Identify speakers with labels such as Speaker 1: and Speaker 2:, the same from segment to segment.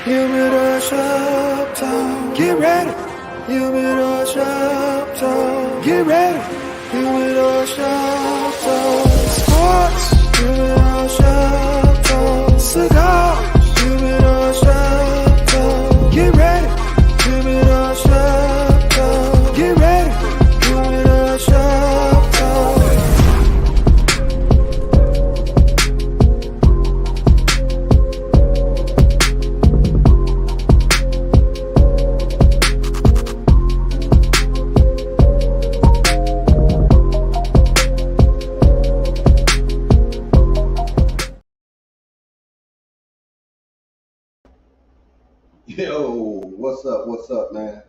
Speaker 1: Humidor shop talk. Get ready. Humidor shop talk. Get ready. Humidor shop talk. Sports. Humidor shop talk. Cigars. Humidor shop talk. Get ready. Humidor shop talk. Get ready. Humidor shop talk.
Speaker 2: Yo, what's up, man?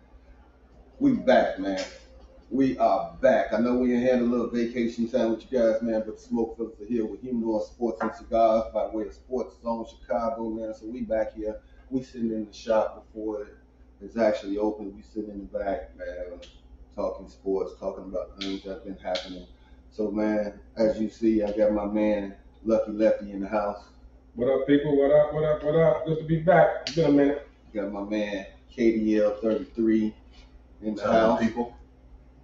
Speaker 2: We back, man. We are back. I know we ain't had a little vacation time with you guys, man, but the SmokeFellas are here with Humidor Sports and Cigars by way of Sports Zone Chicago, man. So we back here. We sitting in the shop before it's actually open. We sitting in the back, man, talking sports, talking about things that have been happening. So, man, as you see, I got my man Lucky Lefty in the house.
Speaker 3: What up, people? What up? Good to be back. It's been a minute.
Speaker 2: Got my man KDL 33 in the house.
Speaker 4: People,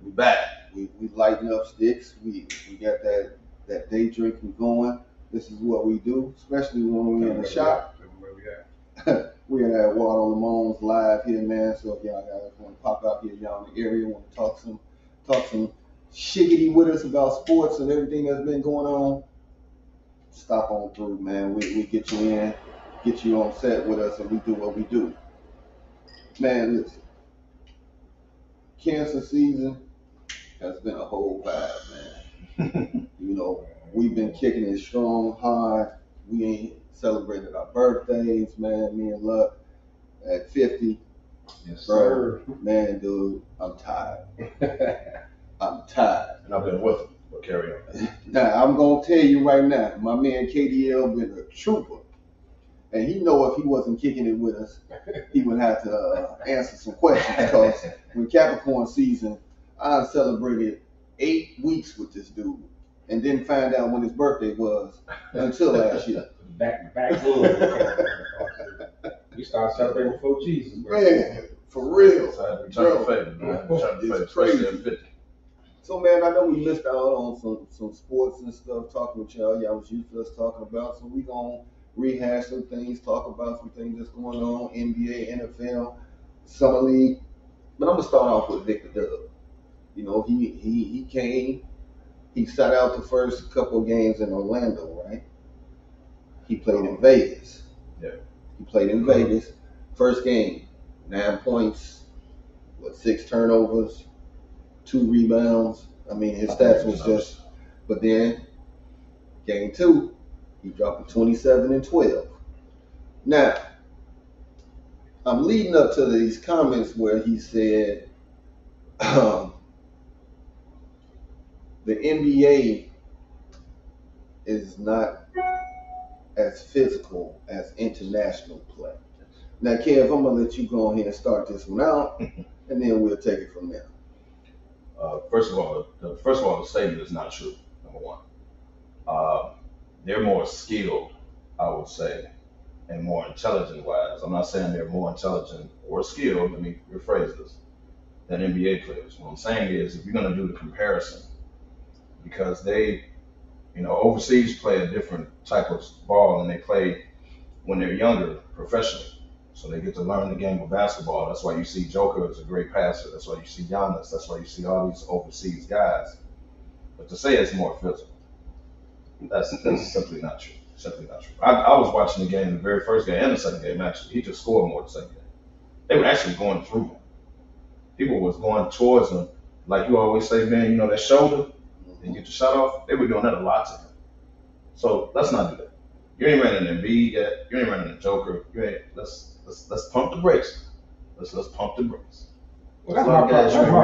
Speaker 4: we back.
Speaker 2: We lighting up sticks. We got that day drinking going. This is what we do, especially when we're in the shop. We're gonna have Water Lamone's live here, man. So if y'all guys want to pop out here, y'all in the area, want to talk some shiggity with us about sports and everything that's been going on, stop on through, man. We get you in, get you on set with us, and we do what we do. Man, listen. Cancer season has been a whole vibe, man. You know, we've been kicking it strong, hard. We ain't celebrated our birthdays, man. Me and Luck at 50.
Speaker 3: Yes,
Speaker 2: bro,
Speaker 3: sir.
Speaker 2: Man, dude, I'm tired. I'm tired.
Speaker 4: And I've been with him, but carry on.
Speaker 2: Now, I'm going to tell you right now, my man KDL been a trooper. And he know if he wasn't kicking it with us, he would have to answer some questions, because when Capricorn season, I celebrated 8 weeks with this dude and didn't find out when his birthday was until last year.
Speaker 3: Back. We started celebrating before Jesus. Bro.
Speaker 2: Man, for real.
Speaker 4: So I had to return the favor, man. Return the favor,
Speaker 2: It's crazy.
Speaker 4: especially at 50.
Speaker 2: So, man, I know we missed out on some sports and stuff, talking with y'all. Y'all was used to us talking about, so we going to rehash some things, talk about some things that's going on, NBA, NFL, Summer League. But I'm going to start off with Vic W. You know, he came, he sat out the first couple of games in Orlando, right? He played in Vegas.
Speaker 4: Yeah.
Speaker 2: He played in Vegas. First game, 9 points, 6 turnovers, 2 rebounds. I mean, his stats was just, but then game 2, he dropped 27 and 12. Now, I'm leading up to these comments where he said the NBA is not as physical as international play. Now, Kev, I'm going to let you go ahead and start this one out, and then we'll take it from there.
Speaker 4: First of all, the statement is not true, number one. They're more skilled, I would say, and more intelligent-wise. I'm not saying they're more intelligent or skilled, let me rephrase this, than NBA players. What I'm saying is, if you're going to do the comparison, because they, overseas play a different type of ball, and they play when they're younger professionally. So they get to learn the game of basketball. That's why you see Joker is a great passer. That's why you see Giannis. That's why you see all these overseas guys. But to say it's more physical, that's simply not true. Simply not true. I was watching the game, the very first game and the second game, actually. He just scored more the second game. They were actually going through him. People was going towards him. Like you always say, man, that shoulder, and get your shot off. They were doing that a lot to him. So let's not do that. You ain't running an Embiid yet. You ain't running a Joker. Let's pump the brakes. Let's pump the brakes.
Speaker 3: Well, that's my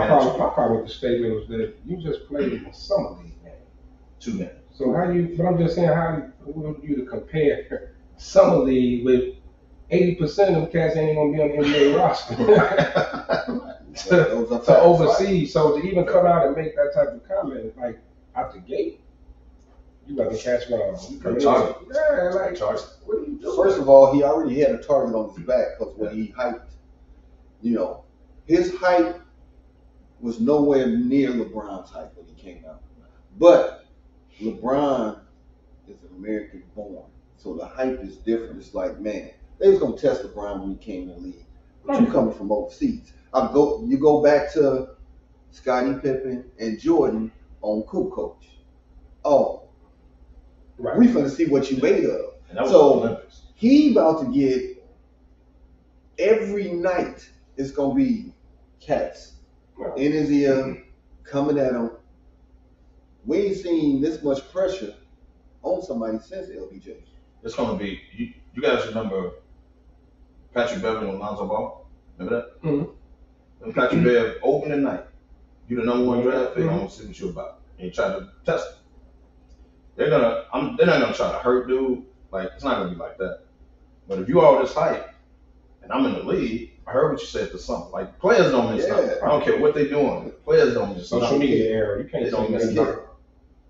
Speaker 3: problem. My problem with the statement was that you just played in the Summer League game.
Speaker 4: 2 games.
Speaker 3: So but I'm just saying, how would you to compare Summer League with 80% of them cats ain't even gonna be on the NBA roster to overseas. So to even come out and make that type of comment, like out the gate, You let the catch run.
Speaker 4: Target.
Speaker 3: Yeah, like
Speaker 4: Target.
Speaker 3: what are you doing?
Speaker 2: First of all, he already had a target on his back because when he hiked, his height was nowhere near LeBron's height when he came out. But LeBron is American born, so the hype is different. It's like, man, they was gonna test LeBron when he came in the league. But you coming from overseas. You go back to Scottie Pippen and Jordan on Cool Coach. Oh,
Speaker 3: Right.
Speaker 2: we finna see what you made of.
Speaker 4: And that was
Speaker 2: So
Speaker 4: the Olympics.
Speaker 2: he about to get every night. It's gonna be cats
Speaker 3: Right.
Speaker 2: in his ear coming at him. We ain't seen this much pressure on somebody since LBJ.
Speaker 4: It's going to be, you guys remember Patrick Beverly and Lonzo Ball? Remember that?
Speaker 3: Mhm.
Speaker 4: When Patrick Bev opening night, you the number one draft pick,
Speaker 3: Mhm.
Speaker 4: I want to see what you're about. And you try to test him. They're not gonna try to hurt dude. Like, it's not gonna be like that. But if you all this hype, and I'm in the league, I heard what you said to something. Like, players don't miss
Speaker 2: Yeah.
Speaker 4: nothing. I don't care what they doing. Players don't miss
Speaker 3: Social
Speaker 4: nothing.
Speaker 3: media era. You can't
Speaker 4: They don't
Speaker 3: say
Speaker 4: miss
Speaker 3: nothing
Speaker 4: nothing.
Speaker 3: about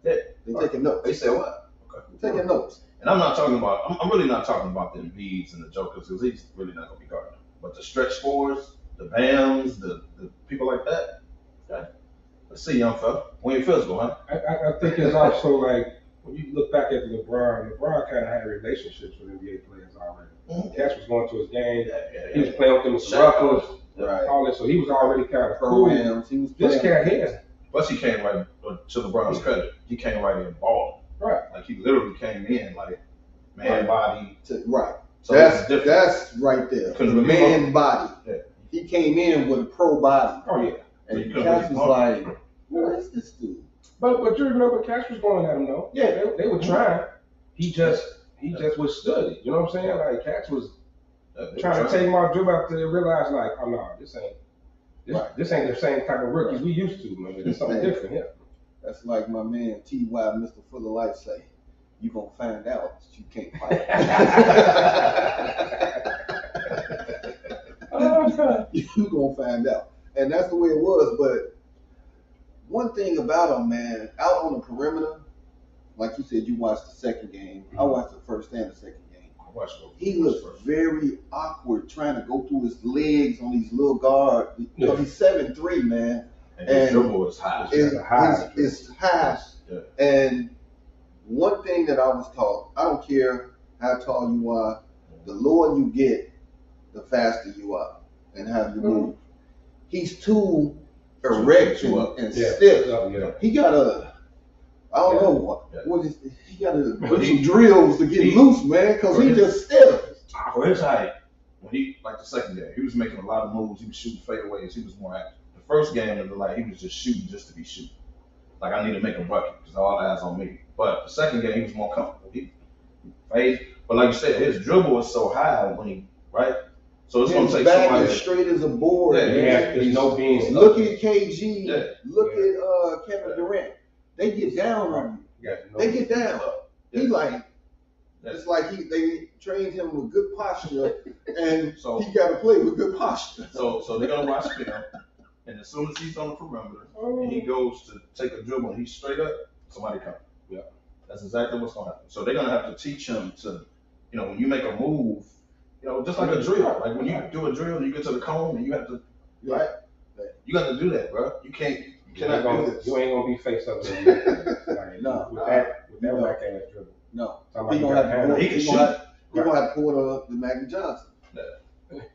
Speaker 2: They taking notes.
Speaker 4: They said what? Okay.
Speaker 2: They taking notes.
Speaker 4: And I'm not talking about, I'm really not talking about the Embiids and the Jokers, because he's really not going to be guarding them. But the stretch fours, the Bams, the people like that, okay? Let's see, young fella. When you physical, huh?
Speaker 3: I think it's also like when you look back at LeBron kind of had relationships with NBA players already.
Speaker 4: Mhm.
Speaker 3: Cash was going to his game.
Speaker 4: Yeah.
Speaker 3: He was playing with them with
Speaker 4: Shaq
Speaker 3: Ruffles,
Speaker 2: Right.
Speaker 3: all that. So he was already kind of cool.
Speaker 2: Programs. He was
Speaker 3: This
Speaker 2: playing.
Speaker 3: cat here,
Speaker 4: Plus, he came right, to LeBron's credit, he came right in balling.
Speaker 3: right?
Speaker 4: Like, he literally came in, like, man body.
Speaker 2: Right.
Speaker 4: So it's different.
Speaker 2: That's right there.
Speaker 4: Couldn't
Speaker 2: The
Speaker 4: really
Speaker 2: man body.
Speaker 4: Yeah.
Speaker 2: He came in with a pro body.
Speaker 3: Oh yeah.
Speaker 2: And
Speaker 4: You couldn't
Speaker 2: Cash
Speaker 4: really
Speaker 2: was
Speaker 4: pump
Speaker 2: like, what is this dude?
Speaker 3: But you remember Cash was going at him though.
Speaker 2: Yeah.
Speaker 3: They were trying. He just withstood it. You know what I'm saying? Like Cash was trying to take him off dribble after they realized like, oh no, this ain't the same type of rookies we used to, man. It's something different here.
Speaker 2: That's like my man T.Y. Mr. Full of Life say, you gonna find out that you can't fight. You gonna find out. And that's the way it was. But one thing about him, man, out on the perimeter, like you said, you watched the second game. I watched the first and the second game. He looks very awkward trying to go through his legs on these little guards because he's 7'3", man.
Speaker 4: And his dribble is high.
Speaker 2: It's high.
Speaker 4: Yeah.
Speaker 2: And one thing that I was taught, I don't care how tall you are, the lower you get, the faster you are and how you move. He's too erect and stiff.
Speaker 3: Yeah.
Speaker 2: He got I don't know what is, he got to do some drills to get
Speaker 4: he-
Speaker 2: loose, man, because he just stiff.
Speaker 4: For his height, when he, like the second game, he was making a lot of moves. He was shooting fadeaways. He was more active. The first game, it was like he was just shooting just to be shooting. Like, I need to make a bucket because all eyes on me. But the second game, he was more comfortable. He phased. But like you said, his dribble is so high when he, right? So it's going to
Speaker 2: His
Speaker 4: take
Speaker 2: back
Speaker 4: somebody.
Speaker 2: is straight as a board.
Speaker 4: Yeah,
Speaker 2: man.
Speaker 3: There's no being.
Speaker 2: Look at KG.
Speaker 4: Yeah.
Speaker 2: Look at Kevin Durant. They get down on you. They get down. He like, it's like they trained him with good posture, and
Speaker 4: So-
Speaker 2: he got to play with good posture.
Speaker 4: So they're going to watch film. And as soon as he's on the perimeter and he goes to take a dribble and he's straight up, somebody comes.
Speaker 3: Yeah.
Speaker 4: That's exactly what's going to happen. So they're going to have to teach him to, when you make a move, just like a drill. Like when you do a drill and you get to the cone and you have to, right? You got to do that, bro. You cannot do this.
Speaker 3: You ain't gonna be face up with you. Like,
Speaker 2: No.
Speaker 3: with that whack ass dribble.
Speaker 2: No,
Speaker 3: Somebody
Speaker 2: he gonna have to.
Speaker 4: He can
Speaker 2: He gonna have to pull the Magic Johnson.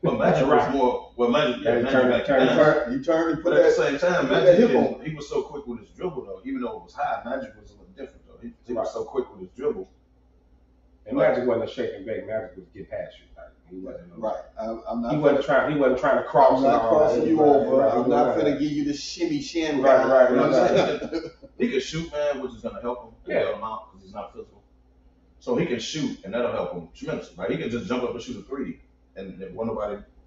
Speaker 4: But Magic was more, Magic back then.
Speaker 2: You turn and
Speaker 4: But
Speaker 2: put
Speaker 4: at the
Speaker 2: that.
Speaker 4: same time,
Speaker 2: put that hip
Speaker 4: Magic,
Speaker 2: on.
Speaker 4: he was so quick with his dribble though, even though it was high, Magic was a little different though. He was so quick with his dribble.
Speaker 3: And Magic wasn't a shake and bake. Magic was get past you. Like, he wasn't.
Speaker 2: Right. I'm not.
Speaker 3: He wasn't trying to cross.
Speaker 2: I'm not crossing you over.
Speaker 3: Right,
Speaker 2: I'm not
Speaker 3: right.
Speaker 2: gonna give you the shimmy sham.
Speaker 3: Right.
Speaker 2: You know what I'm saying?
Speaker 4: He can shoot, man, which is gonna help him. Help him out because he's not physical. So he can shoot, and that'll help him tremendously. Right? He can just jump up and shoot a three, and then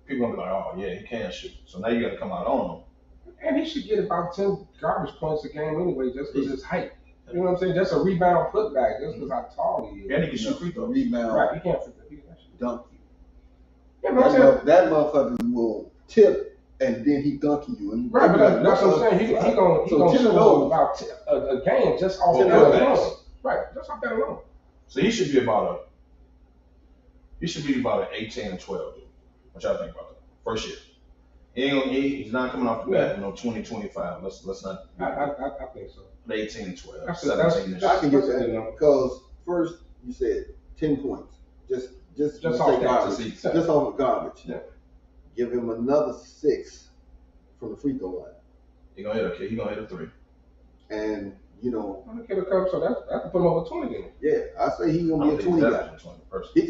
Speaker 4: people gonna be like, oh yeah, he can shoot. So now you got to come out on him.
Speaker 3: And he should get about 10 garbage points a game anyway, just because his height. You know what I'm saying? Just a rebound putback, just because how tall he is.
Speaker 4: And he can shoot free throws.
Speaker 2: Rebound.
Speaker 3: Right, he can't fit that.
Speaker 2: Dunk you.
Speaker 3: Yeah, but I'm saying,
Speaker 2: That motherfucker will tip and then he dunk you. And
Speaker 3: right, but that's what I'm saying. He gonna
Speaker 2: So 10 of
Speaker 3: score
Speaker 2: those.
Speaker 3: about a game just off
Speaker 2: Ten
Speaker 3: the
Speaker 2: of
Speaker 3: game.
Speaker 2: those.
Speaker 3: Right. Just off that alone.
Speaker 4: So he should be about an 18 and 12 dude. What y'all think about that? First year. He's not coming off the bat with no 20, 25. Let's not.
Speaker 3: I think so.
Speaker 4: 18 and 12.
Speaker 3: That's
Speaker 4: 17 and
Speaker 2: I can get
Speaker 3: That's a good
Speaker 2: that
Speaker 3: number.
Speaker 2: because first you said 10 points. Just
Speaker 3: Just
Speaker 2: say
Speaker 3: off
Speaker 2: garbage.
Speaker 3: that.
Speaker 2: Just off of garbage.
Speaker 4: Yeah.
Speaker 2: Give him another 6 from the free throw line.
Speaker 4: He gonna hit a 3.
Speaker 2: And you know,
Speaker 3: I'm gonna come, so that's I can put him over 20 then.
Speaker 2: yeah, I say he's gonna
Speaker 4: I
Speaker 2: be
Speaker 4: don't
Speaker 2: a
Speaker 4: think
Speaker 2: 20
Speaker 4: he's
Speaker 2: guy.
Speaker 4: averaging 20 personally.
Speaker 2: He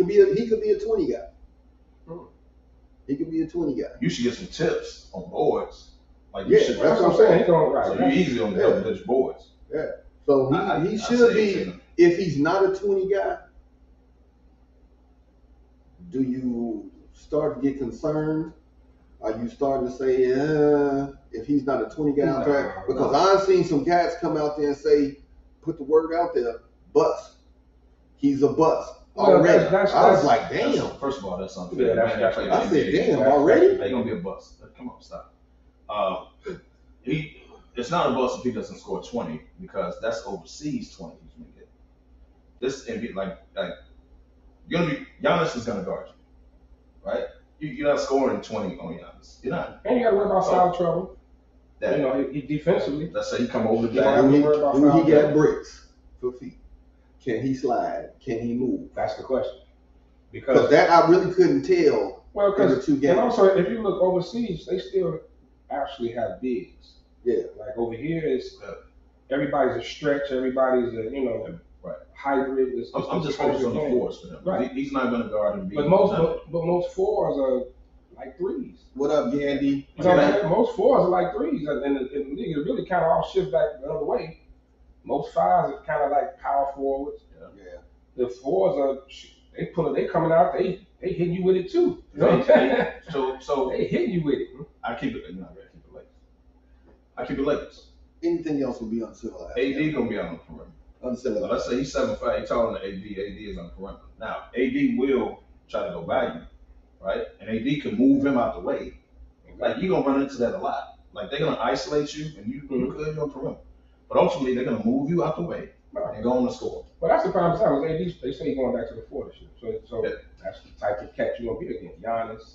Speaker 2: could be a 20 guy.
Speaker 3: Hmm.
Speaker 2: He could be a 20 guy.
Speaker 4: You should get some tips on boards. Like
Speaker 2: Yeah,
Speaker 4: you should.
Speaker 3: That's what I'm saying. He's going right.
Speaker 4: So you easy on the double digit boards.
Speaker 2: So he should be.
Speaker 4: 18.
Speaker 2: If he's not a 20 guy, do you start to get concerned? Are you starting to say, if he's not a 20 guy out there? Because I've seen some cats come out there and say, put the word out there, bust. He's a bust already. I was like, damn.
Speaker 4: First of all, that's unfair.
Speaker 3: Yeah,
Speaker 2: I said, damn, already?
Speaker 4: They're gonna be a bust. Come on, stop. It's not a bust if he doesn't score 20 because that's overseas 20 he's gonna get. This and be like you're gonna be Giannis is gonna guard you, right? You're not scoring 20 on Giannis. You're not.
Speaker 3: And you got to worry about foul trouble.
Speaker 4: That,
Speaker 3: You know, he defensively.
Speaker 4: let's say he come over the
Speaker 3: Yeah.
Speaker 4: back.
Speaker 2: Do he get bricks for feet? Can he slide? Can he move?
Speaker 3: That's the question.
Speaker 2: Because
Speaker 3: Because
Speaker 2: that I really couldn't tell
Speaker 3: well,
Speaker 2: in the
Speaker 3: because
Speaker 2: 2 games.
Speaker 3: and also if you look overseas, they still actually have bigs.
Speaker 2: Yeah.
Speaker 3: Like over here, it's everybody's a stretch. Everybody's a
Speaker 4: Right.
Speaker 3: hybrid.
Speaker 4: I'm just focused on the fours for him.
Speaker 3: Right.
Speaker 4: He's not gonna guard and be.
Speaker 3: But most fours are like threes.
Speaker 2: What up, Gandy?
Speaker 3: You know what I'm saying? Most fours are like threes, and in the league, it really kind of all shifts back the other way. Most fives are kind of like power forwards.
Speaker 2: Yeah.
Speaker 3: The fours are they coming out, they hitting you with it too. You know what I'm saying?
Speaker 4: So
Speaker 3: They hitting you with it.
Speaker 4: I keep it. No, I keep it Lakers.
Speaker 2: Anything else would be uncivilized.
Speaker 4: AD gonna be on the perimeter.
Speaker 2: Uncivilized.
Speaker 4: Let's say he's 7'5", he's taller than AD. AD is on the perimeter. Now, AD will try to go by you, right? And AD can move him out the way. Like, you're going to run into that a lot. Like, they're going to isolate you, and you're good, you're on the perimeter. But ultimately, they're going to move you out the way and go on the score.
Speaker 3: Well, that's the prime time. AD, they say he's going back to the 4 this year. So
Speaker 4: Yeah.
Speaker 3: that's the type of catch you're going to be against. Giannis,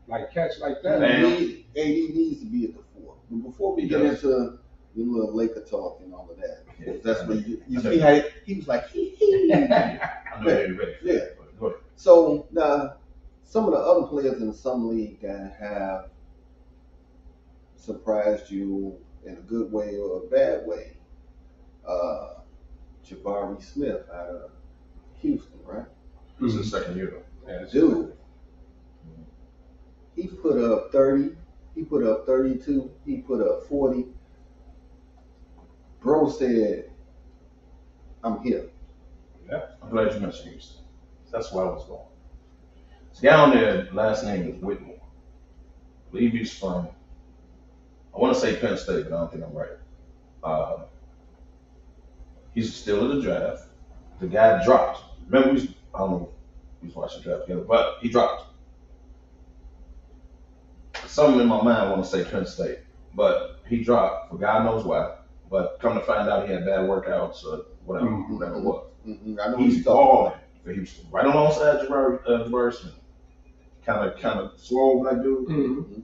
Speaker 3: like catch like that.
Speaker 2: AD needs to be at the 4. But before we get into the little Laker talk and all of that, that's when you see how he was like,
Speaker 4: I know you're ready for
Speaker 2: Yeah.
Speaker 4: that, but go ahead.
Speaker 2: So now, some of the other players in the Summer League that have surprised you in a good way or a bad way. Jabari Smith out of Houston, right?
Speaker 4: This is his second year, though.
Speaker 3: Yeah,
Speaker 2: Dude, he put up 30, he put up 32, he put up 40. Bro said, I'm here.
Speaker 4: I'm glad you mentioned Houston. That's where I was going. This guy on there, last name is Whitmore. I believe he's from, I want to say Penn State, but I don't think I'm right. He's still in the draft. The guy dropped. Remember, I don't know if he was watching the draft together, but he dropped. Something in my mind, I want to say Penn State, but he dropped for God knows why. But come to find out, he had bad workouts or whatever, whatever it was.
Speaker 2: Mm-hmm. I know
Speaker 4: He's balling for Houston, right alongside Jabari Smith. Kind of swole like dude.
Speaker 3: Mm-hmm.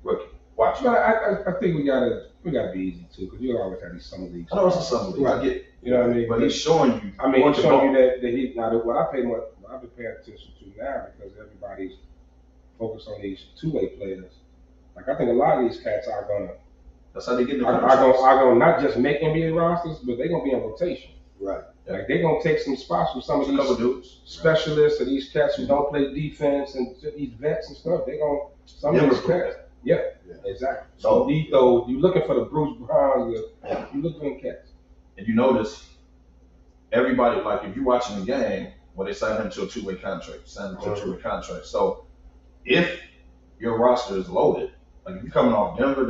Speaker 4: Rookie, watch.
Speaker 3: But I think we gotta be easy too, because you always have these summer leagues.
Speaker 4: I know it's a summer league. I get it.
Speaker 3: You know what I mean?
Speaker 4: But he's showing you.
Speaker 3: I mean,
Speaker 4: what
Speaker 3: he's
Speaker 4: the
Speaker 3: showing
Speaker 4: ball-
Speaker 3: you that he now what I've been paying attention to now because everybody's focused on these two-way players. Like I think a lot of these cats are gonna
Speaker 4: That's how they get the
Speaker 3: are gonna not just make NBA rosters, but they're gonna be in rotation.
Speaker 2: Right.
Speaker 3: Like they're gonna take some spots from some of
Speaker 4: a couple
Speaker 3: these
Speaker 4: dudes.
Speaker 3: specialists or these cats who don't play defense and these vets and stuff. They're gonna some
Speaker 4: Never
Speaker 3: of these
Speaker 4: put
Speaker 3: cats.
Speaker 4: that.
Speaker 3: Yeah, exactly.
Speaker 4: So-
Speaker 3: So you looking for the Bruce Browns, you looking for them cats.
Speaker 4: And you notice everybody, like if you're watching the game, well, they signed him to a two-way contract. So if your roster is loaded, like if you're coming off Denver,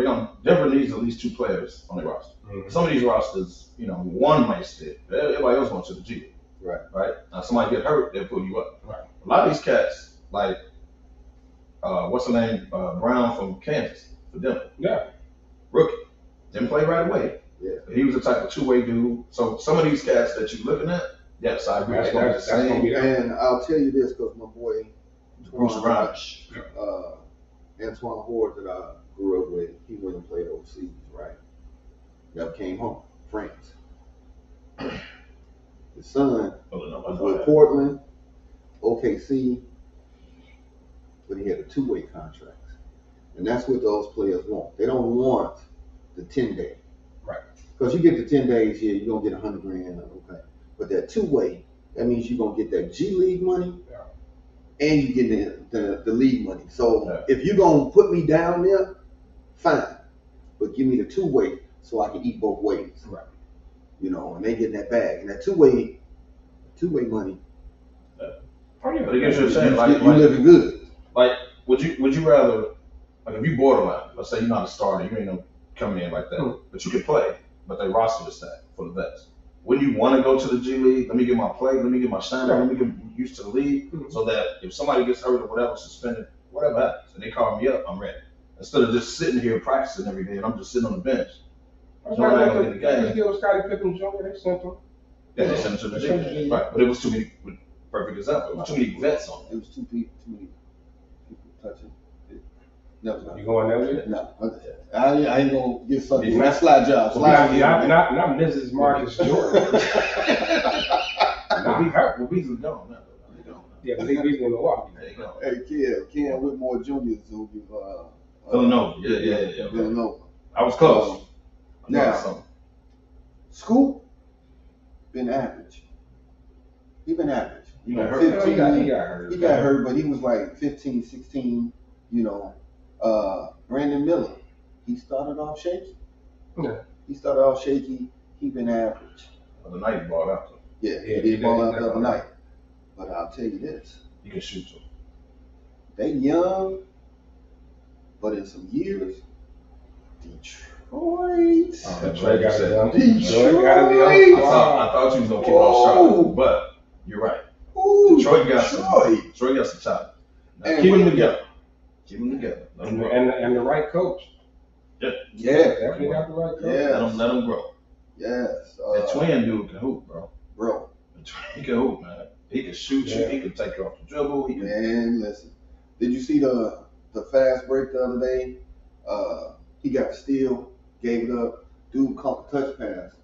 Speaker 4: Denver needs at least 2 players on their roster.
Speaker 3: Mm-hmm.
Speaker 4: Some of these rosters, one might stick. Everybody else wants to the G. Right. Now somebody get hurt, they'll pull you up.
Speaker 3: Right.
Speaker 4: A lot of these cats, like what's her name, Brown from Kansas for Denver.
Speaker 3: Yeah.
Speaker 4: Rookie, didn't play right away.
Speaker 2: Yeah.
Speaker 4: He was the type of two-way dude. So some of these cats that you're looking at, yes, I agree. They're gonna be the same.
Speaker 2: And I'll tell you this, because my boy
Speaker 4: Bruce Rush.
Speaker 2: Antoine Horde that I grew up with, he went and played overseas, right? Never came home, France. His son was with Portland, OKC, but he had a two-way contract. And that's what those players want. They don't want the 10-day.
Speaker 3: Right.
Speaker 2: Because you get the 10 days here, you're going to get $100 grand, okay. But that two-way, that means you're going to get that G League money, and you get the league money. So if you're going to put me down there, fine. But give me the two-way so I can eat both ways.
Speaker 3: Right.
Speaker 2: You know, and they get that bag. And that two-way money.
Speaker 4: But it gives you a chance.
Speaker 2: You living good.
Speaker 4: Like, would you rather, like, if you borderline, let's say you're not a starter, you ain't no coming in like that, but you can play, but they roster is stacked for the vets. Wouldn't you want to go to the G League? Let me get my play, let me get my shine, let me get used to the league, so that if somebody gets hurt or whatever, suspended, whatever happens, and they call me up, I'm ready. Instead of just sitting here practicing every day and I'm just sitting on the bench.
Speaker 3: That's why they get with Scottie Pippen Jr. They sent him.
Speaker 4: Yeah, they sent him to the G League. Right, but it was too many. Perfect example. It was too many vets on it.
Speaker 2: It was too many people touching. No.
Speaker 3: You going there with it?
Speaker 2: No. I ain't gonna get something. That's slide job.
Speaker 3: Not Mrs. Marcus Jordan.
Speaker 4: Well, Beasley gone now.
Speaker 3: Yeah, but he's in Milwaukee.
Speaker 4: There you go.
Speaker 2: Hey, Ken Whitmore Jr. who
Speaker 4: Villanova. Yeah.
Speaker 2: Villanova.
Speaker 4: I was close.
Speaker 2: Now, Scoop been average. He been average.
Speaker 4: You know,
Speaker 2: 15,
Speaker 3: he got hurt.
Speaker 2: He got hurt, but he was like 15, 16, you know. Brandon Miller, he started off shaky.
Speaker 3: Yeah.
Speaker 2: He started off shaky. He been average.
Speaker 4: The night he balled out.
Speaker 2: Yeah, he did ball out the other night. But I'll tell you this.
Speaker 4: He can shoot too.
Speaker 2: They young, but in some years, Detroit.
Speaker 3: Detroit got it done.
Speaker 2: Detroit.
Speaker 4: I thought you was gonna keep on shot, but you're right. Detroit got some talent. Keep them together. Keep them together.
Speaker 3: And the right coach.
Speaker 2: Yeah.
Speaker 3: Definitely got the right coach.
Speaker 2: Yeah.
Speaker 4: Let them grow.
Speaker 2: Yes.
Speaker 4: That twin dude can hoop, bro. He can hoop, man. He can shoot you. He can take you off the dribble.
Speaker 2: Man, listen. Did you see the fast break the other day? He got the steal, gave it up. Dude caught the touch pass.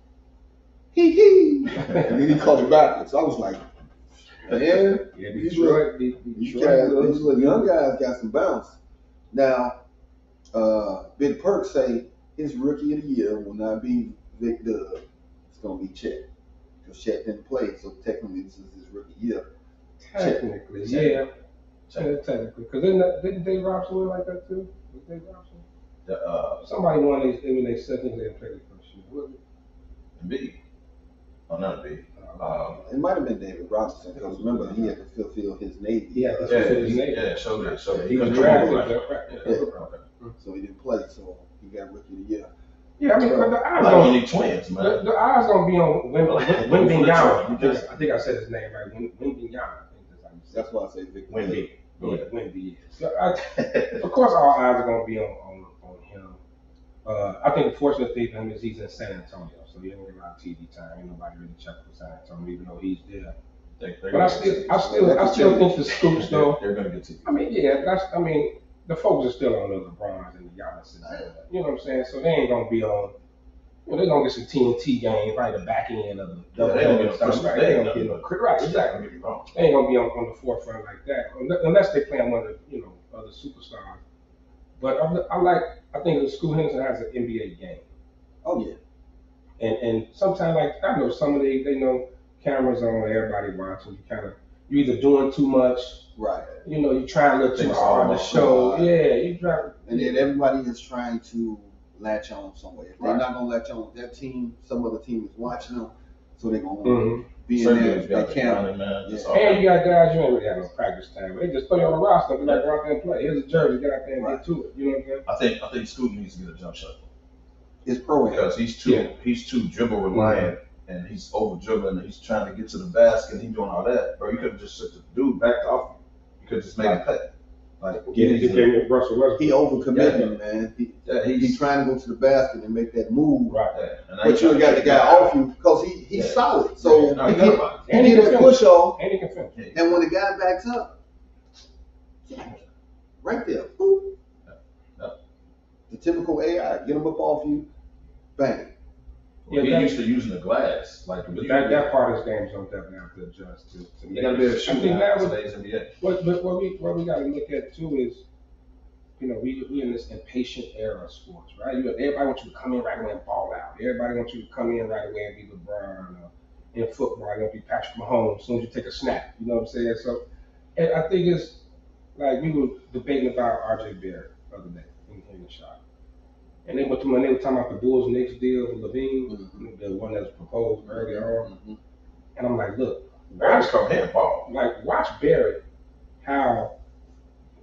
Speaker 2: And then he caught it backwards. I was like, man, these little young guys got some bounce. Now, Big Perk say his rookie of the year will not be Vic W. It's going to be Chet. Because Chet didn't play, so technically this is his rookie year.
Speaker 3: Technically, yeah. Technically. Because didn't Dave Robson win like that too? Was Dave Robson? Somebody won when they said they didn't play the first year. Was it?
Speaker 4: B. Oh, not B.
Speaker 2: It might have been David Robinson, because remember, he had to fulfill his Navy.
Speaker 4: Show that.
Speaker 3: He was drafted.
Speaker 2: So he didn't play, so he got rookie of the year.
Speaker 3: Yeah, I mean, the eyes
Speaker 4: only twins, man.
Speaker 3: The eyes gonna be on Wimby. I think I said his name right. Wimby.
Speaker 2: That's why I say Vic.
Speaker 3: Wimby. Wimby. So of course, all eyes are gonna be on him. I think the fortunate thing for him is he's in San Antonio, so he don't get a lot of TV time. Ain't nobody really checking for San Antonio, even though he's there. But I still think the Scoops though.
Speaker 4: They're gonna get TV.
Speaker 3: I mean, the folks are still on the LeBrons and the Giannis. You know what I'm saying? So they ain't gonna be on. Well, they're gonna get some TNT games, right? The back end of the double.
Speaker 4: They ain't gonna
Speaker 3: get no right, exactly. They ain't gonna be on the forefront like that, unless they playing one of the other superstars. But I think Scoot Henderson has an NBA game.
Speaker 2: Oh yeah.
Speaker 3: And sometimes, like, I know some of they know cameras on, everybody watching. You either doing too much.
Speaker 2: Right.
Speaker 3: You try to look too hard to show. Yeah, you try.
Speaker 2: And then everybody is trying to latch on somewhere. If they're not gonna latch on with their team, some other team is watching them, so they're gonna be in there. They can't.
Speaker 3: And you got guys you ain't really have no practice time. They just throw you on the roster. Be like, go out there and play. Here's a jersey. Get out there and get to it. You know what I'm saying?
Speaker 4: I think Scoot needs to get a jump shot.
Speaker 2: It's pro
Speaker 4: because he's too dribble reliant and he's over dribbling and he's trying to get to the basket and he's doing all that. Bro, you could have just took the dude backed off. You could just make it pay. Like
Speaker 3: Russell Westbrook.
Speaker 2: He overcommitting, man. He's trying to go to the basket and make that move.
Speaker 3: Right.
Speaker 2: But you got the guy off you because he's solid. So
Speaker 4: No,
Speaker 2: he
Speaker 4: he
Speaker 2: get that push off,
Speaker 3: and he can finish.
Speaker 2: and when the guy backs up, right there, boom. The typical AI, get him up off you, bang.
Speaker 4: Well, he used to using the glass. Like
Speaker 3: that part of his game is going to definitely have to adjust to
Speaker 4: you got to be able to shoot now in today's NBA.
Speaker 3: What we got to look at too is, you know, we in this impatient era of sports, right? Everybody wants you to come in right away and ball out. Everybody wants you to come in right away and be LeBron. In football, you'll be Patrick Mahomes as soon as you take a snap. You know what I'm saying? So, and I think it's like we were debating about RJ Barrett the other day in the shot. And when they were talking about the Bulls-Knicks deal with Levine, the one that was proposed earlier on, and I'm like, look,
Speaker 4: Barrett's come here and ball.
Speaker 3: Like, watch Barrett, how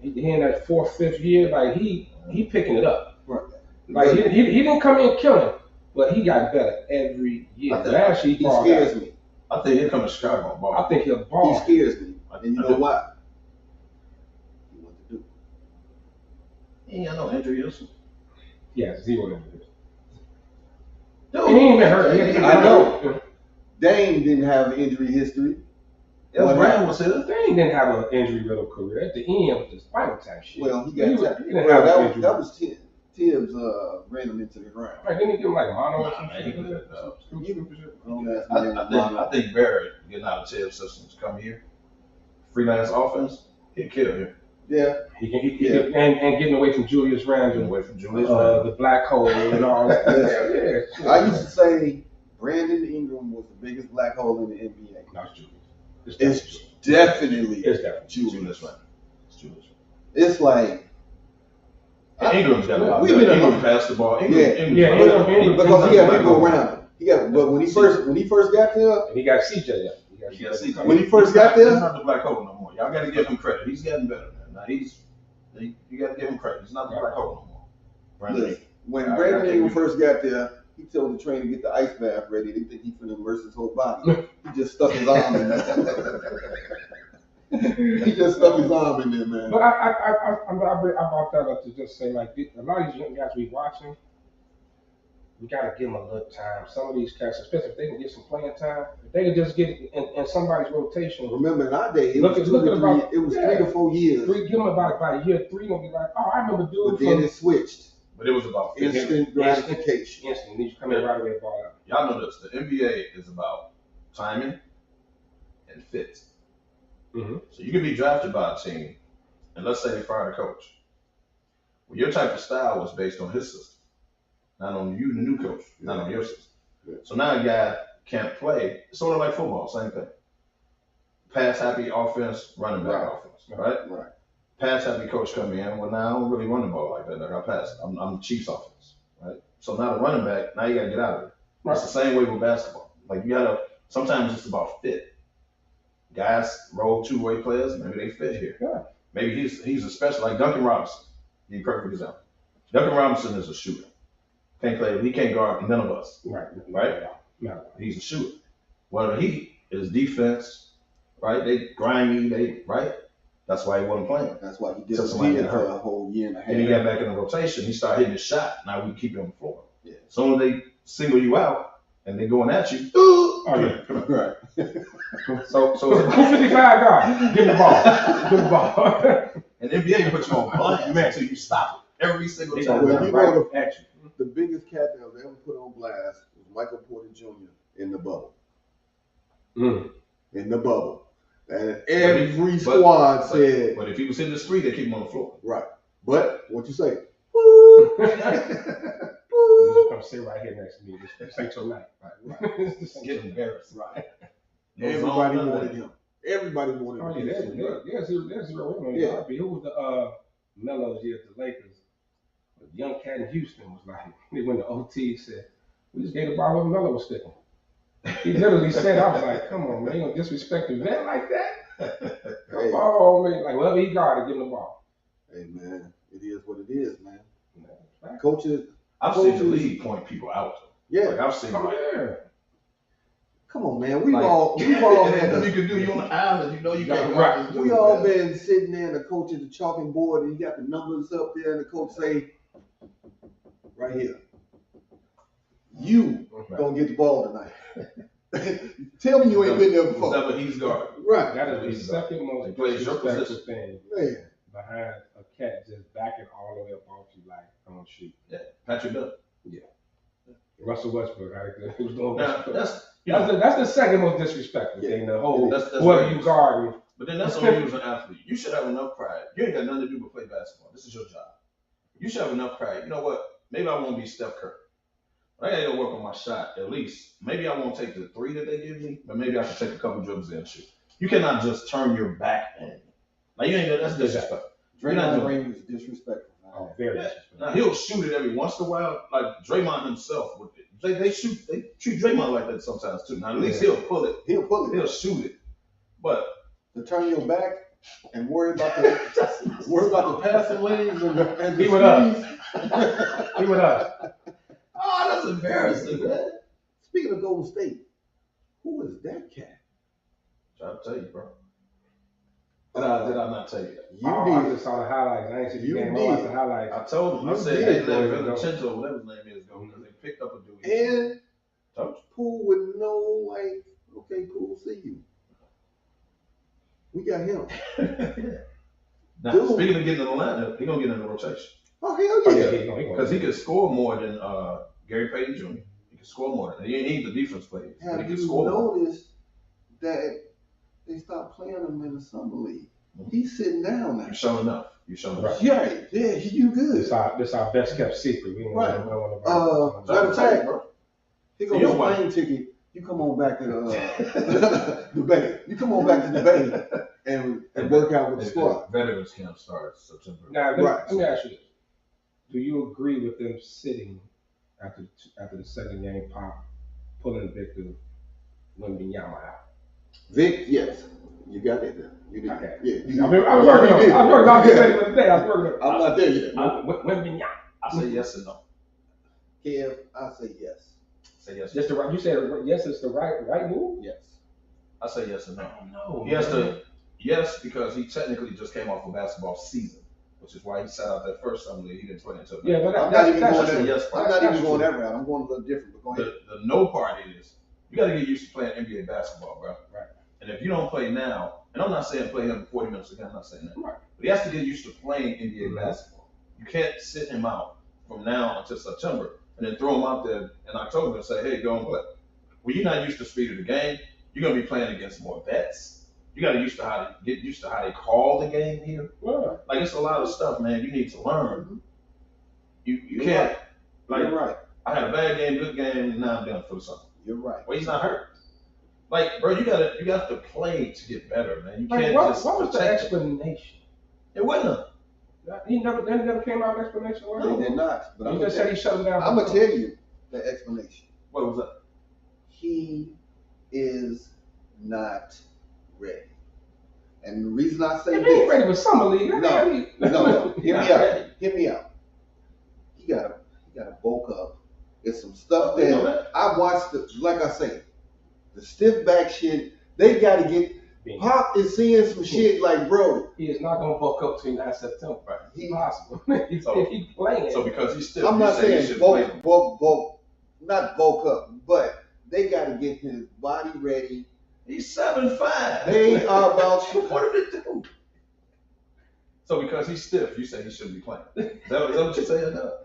Speaker 3: he in that fourth, fifth year, like he picking it up.
Speaker 2: Right.
Speaker 3: Like he didn't come in killing, but he got better every year. Last year
Speaker 2: he scares me.
Speaker 4: I think he'll come to Chicago and ball.
Speaker 3: I think he'll ball.
Speaker 2: He scares me, and you know why? He wants to do.
Speaker 4: He ain't got no injury history.
Speaker 3: Yeah, 0 injuries.
Speaker 4: Dude,
Speaker 3: He ain't been hurt.
Speaker 2: I know. Dame didn't have injury history.
Speaker 4: Brown was here.
Speaker 3: Dame didn't have an injury-riddled career. At the end, with the spinal tap shit.
Speaker 2: Well, he
Speaker 3: didn't
Speaker 2: got
Speaker 3: have
Speaker 2: that was Tibbs ran him into the ground.
Speaker 3: Right, didn't he give him like mono or something?
Speaker 4: I think Barrett getting out of Tibbs' system to come here, freelance offense, he'll kill here.
Speaker 2: Yeah.
Speaker 3: He can, and getting away from Julius Randle, the black hole and all that. Yeah.
Speaker 2: I used to say Brandon Ingram was the biggest black hole in the NBA.
Speaker 3: Not Julius.
Speaker 2: It's definitely
Speaker 4: Julius Randle.
Speaker 2: It's like
Speaker 4: Ingram's got a lot. Ingram passed the ball. Ingram,
Speaker 2: because he got people around him. But when he first got there,
Speaker 3: and he got CJ.
Speaker 2: When he first got there,
Speaker 4: he's not the black hole no more. Y'all got to give him credit. He's getting better, man. Now you got to give him credit. He's not the black hole no more.
Speaker 2: Listen, when Brandon Ingram first got there, he told the trainer to get the ice bath ready. They think he's finna immerse his whole body. He just stuck his arm in there. He just stuck his arm in there, man.
Speaker 3: But I brought that up to just say, like, a lot of these young guys we watching, we got to give them a little time. Some of these cats, especially if they can get some playing time, if they can just get in somebody's rotation.
Speaker 2: Remember, in our day, it was 3 to 4 years.
Speaker 3: Give them about year 3, they'll be like, oh, I remember doing
Speaker 2: it. But then it switched.
Speaker 4: But it was about
Speaker 2: instant gratification.
Speaker 3: Instant. You come in right away and ball out.
Speaker 4: Y'all know this. The NBA is about timing and fit.
Speaker 3: Mm-hmm.
Speaker 4: So you can be drafted by a team, and let's say they fire a coach. Well, your type of style was based on his system, not on you, the new coach, not on your system. Yeah. So now a guy can't play. It's sort of like football, same thing. Pass happy offense, running back offense, right?
Speaker 2: Right.
Speaker 4: Pass happy coach come in. Well, now I don't really run the ball like that. Like I pass. I'm Chiefs offense, right? So now the running back, now you got to get out of it. Right. It's the same way with basketball. Like you got to. Sometimes it's about fit. Guys roll two-way players. Maybe they fit here.
Speaker 3: Yeah.
Speaker 4: Maybe he's a special like Duncan Robinson. He's a perfect example. Duncan Robinson is a shooter. Can't play. He can't guard none of us. Right.
Speaker 3: No.
Speaker 4: He's a shooter. Well, he is defense. Right. They grimy. Right. That's why he wasn't playing.
Speaker 2: That's why he disappeared for a whole year and a half.
Speaker 4: And he got back in the rotation. He started hitting his shot. Now we keep him on the floor.
Speaker 2: Yeah.
Speaker 4: As soon as they single you out and they're going at you,
Speaker 2: right.
Speaker 3: So 255 guard. Give him the ball.
Speaker 4: And the NBA puts you on blast until you stop it every single time.
Speaker 2: Well, you know the biggest cat that was ever put on blast was Michael Porter Jr. in the bubble.
Speaker 3: Mm.
Speaker 2: In the bubble. And every squad said.
Speaker 4: But if he was hitting the street, they keep him on the floor.
Speaker 2: Right. But what you say?
Speaker 3: You just come sit right here next to me. This ain't your night. Right. This ain't
Speaker 4: Get embarrassed.
Speaker 2: Right. Everybody wanted him. Everybody wanted him.
Speaker 3: Oh, yeah, there's zero win on the RB. Who was the Melo's year at the Lakers? A young cat in Houston was like, they went to OT, said, we just gave the ball where Melo was sticking. He literally said, I was like, come on, man, you gonna disrespect the vet like that? Come on, man. Like, whoever he guarded, give him the ball.
Speaker 2: Hey, man, it is what it is, man.
Speaker 3: Right.
Speaker 2: Coaches.
Speaker 4: I've seen the league point people out.
Speaker 2: Yeah.
Speaker 4: Like, I've seen
Speaker 2: Come on, man. We've
Speaker 4: Like,
Speaker 2: all had
Speaker 4: you can do. You on the island. You know you can't.
Speaker 3: Right.
Speaker 2: we all been sitting there and the coach at the chalking board and you got the numbers up there and the coach say, right here, you gonna get the ball tonight. Tell me you ain't been there before.
Speaker 4: Never he's guard.
Speaker 2: Right.
Speaker 3: That is the second most disrespectful thing
Speaker 2: Man.
Speaker 3: behind a cat just backing all the way up off you like, come on, shoot.
Speaker 4: Yeah, Patrick Dunn.
Speaker 3: Russell Westbrook, he was doing
Speaker 4: Now,
Speaker 3: Westbrook. That's the second most disrespectful thing. The whole
Speaker 4: That's
Speaker 3: whoever
Speaker 4: right.
Speaker 3: you guarding.
Speaker 4: But then that's on you as an athlete. You should have enough pride. You ain't got nothing to do but play basketball. This is your job. You should have enough pride. You know what? Maybe I won't be Steph Curry. But I gotta go work on my shot at least. Maybe I won't take the 3 that they give me, but maybe I can take a couple dribbles and shoot. You cannot just turn your back on me. Like you ain't. That's disrespectful.
Speaker 2: Draymond Green was disrespectful.
Speaker 3: Oh, very disrespectful.
Speaker 4: Now he'll shoot it every once in a while, like Draymond himself would. They treat Draymond like that sometimes too. Now at least he'll pull it. He'll shoot it. But
Speaker 2: to turn your back and worry about the passing lanes and the
Speaker 3: He went up. He went up.
Speaker 4: oh, that's embarrassing, man.
Speaker 2: Speaking of Golden State, who is that cat?
Speaker 4: Try to tell you, bro. Did I not tell you that?
Speaker 2: You
Speaker 3: I
Speaker 2: did.
Speaker 3: just saw the highlights. I ain't seen the
Speaker 2: You
Speaker 3: game. I
Speaker 2: did.
Speaker 3: watched the highlights.
Speaker 4: I told him. I
Speaker 2: You
Speaker 4: said
Speaker 2: did.
Speaker 4: they let Vincenzo, whatever his name is, go because they picked up a dude.
Speaker 2: And
Speaker 4: Told
Speaker 2: Poole with no okay, Poole, see you. We got him.
Speaker 4: you. Now,
Speaker 2: Dude.
Speaker 4: speaking of getting in the lineup, he's gonna get in the rotation
Speaker 2: Oh hell yeah.
Speaker 4: because he could score more than Gary Payton Jr. He could score more. He ain't the defense player, but
Speaker 2: Have
Speaker 4: he could
Speaker 2: you
Speaker 4: score more.
Speaker 2: noticed that they stopped playing him in the summer league? He's sitting down now.
Speaker 4: You showing enough. You showing enough.
Speaker 2: Yeah, you good.
Speaker 3: This our best kept secret. We don't
Speaker 2: Right.
Speaker 3: want
Speaker 2: Matter of fact,
Speaker 4: bro.
Speaker 2: here goes a plane ticket. You come on back to the Bay. You come on back to the Bay and work out with the squad.
Speaker 4: Veterans camp starts September.
Speaker 3: Now,
Speaker 2: Right.
Speaker 3: let me ask you this: do you agree with them sitting after the second game pop, pulling Victor Wembanyama out?
Speaker 2: Vic, yes, you got it there. You did.
Speaker 3: Okay.
Speaker 2: Yeah,
Speaker 3: I was working on it. I was working on it today. I was working on
Speaker 2: I'm not there yet.
Speaker 3: Wembanyama.
Speaker 4: I say yes and no.
Speaker 2: Kev, I say yes.
Speaker 4: Say yes.
Speaker 3: Just the right. You said yes. It's the right move.
Speaker 2: Yes.
Speaker 4: I say yes and no.
Speaker 3: No.
Speaker 4: He has to. Yes, because he technically just came off a basketball season, which is why he sat out that first summer league. He didn't play until.
Speaker 3: Yeah, but
Speaker 2: I'm not even
Speaker 3: that's
Speaker 2: going
Speaker 4: a
Speaker 2: that.
Speaker 4: yes part.
Speaker 2: I'm not
Speaker 3: That's
Speaker 2: even going
Speaker 3: true.
Speaker 2: that route. I'm going a little different. But go ahead.
Speaker 4: The no part is you got to get used to playing NBA basketball, bro.
Speaker 3: Right.
Speaker 4: And if you don't play now, and I'm not saying play him 40 minutes again, I'm not saying that.
Speaker 3: Right.
Speaker 4: But he has to get used to playing NBA basketball. You can't sit him out from now until September and then throw him out there in October and say, hey, go and play. Well, you're not used to the speed of the game. You're going to be playing against more vets. You got to get used to how they call the game here.
Speaker 3: Well,
Speaker 4: Like, it's a lot of stuff, man, you need to learn. You
Speaker 2: You're
Speaker 4: can't,
Speaker 2: right.
Speaker 4: like,
Speaker 2: You're right.
Speaker 4: I had a bad game, good game, and now I'm done for the summer.
Speaker 2: You're right.
Speaker 4: Well, he's not hurt. Like, bro, you got to play to get better, man. You can't
Speaker 3: what
Speaker 4: just
Speaker 3: was the
Speaker 4: protect it.
Speaker 3: explanation?
Speaker 4: It wasn't.
Speaker 3: He never came out with an explanation.
Speaker 2: They did not. But
Speaker 3: He just said he shut him down.
Speaker 2: I'm gonna tell you the explanation.
Speaker 4: What was that?
Speaker 2: He is not ready. And the reason I say
Speaker 3: He ain't
Speaker 2: this,
Speaker 3: ready for summer league.
Speaker 2: no, hear me out. Hear me out. He gotta bulk up. There's some stuff that I watched. Like I say, the stiff back shit. They gotta get. Pop is seeing some shit like, bro.
Speaker 3: He is not gonna bulk up between now and September.
Speaker 2: Right.
Speaker 3: He's possible. if he's playing.
Speaker 4: So because he's still,
Speaker 2: I'm not
Speaker 4: you say he
Speaker 2: saying
Speaker 4: should play him.
Speaker 2: bulk, not bulk up, but they got to get his body ready.
Speaker 4: He's 7'5".
Speaker 2: They are about to.
Speaker 4: What did it do? So because he's stiff, you say he shouldn't be playing. Is that what you're saying? No.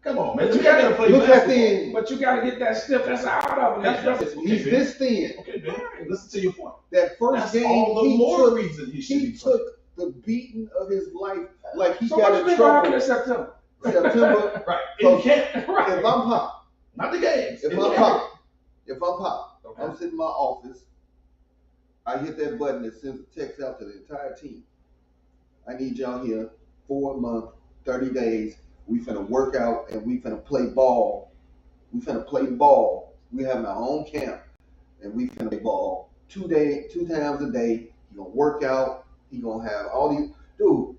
Speaker 4: Come on, man.
Speaker 3: But
Speaker 4: You gotta play
Speaker 2: Look at
Speaker 4: basketball.
Speaker 2: the.
Speaker 3: But you gotta get that stiff that's out of him.
Speaker 2: He's this thin.
Speaker 4: Okay, man. Listen to your point.
Speaker 2: That first
Speaker 4: That's
Speaker 2: game,
Speaker 4: all the
Speaker 2: he
Speaker 4: more
Speaker 2: took.
Speaker 4: reason he should
Speaker 2: He
Speaker 4: be playing.
Speaker 2: took the beating of his life like he
Speaker 3: So
Speaker 2: got
Speaker 3: what's
Speaker 2: in
Speaker 3: been happening in
Speaker 2: trouble.
Speaker 3: September?
Speaker 2: September.
Speaker 4: Right.
Speaker 2: So-
Speaker 4: In camp.
Speaker 3: Right.
Speaker 2: If I'm Pop,
Speaker 4: Not the games.
Speaker 2: if
Speaker 4: In
Speaker 2: I'm
Speaker 4: camp.
Speaker 2: Pop,
Speaker 4: Okay.
Speaker 2: I'm sitting in my office. I hit that button that sends a text out to the entire team. I need y'all here 4 months, 30 days. We finna work out and we finna play ball. We finna play ball. We having our own camp and we finna play ball 2 times a day. He gonna work out. He gonna have all these. Dude,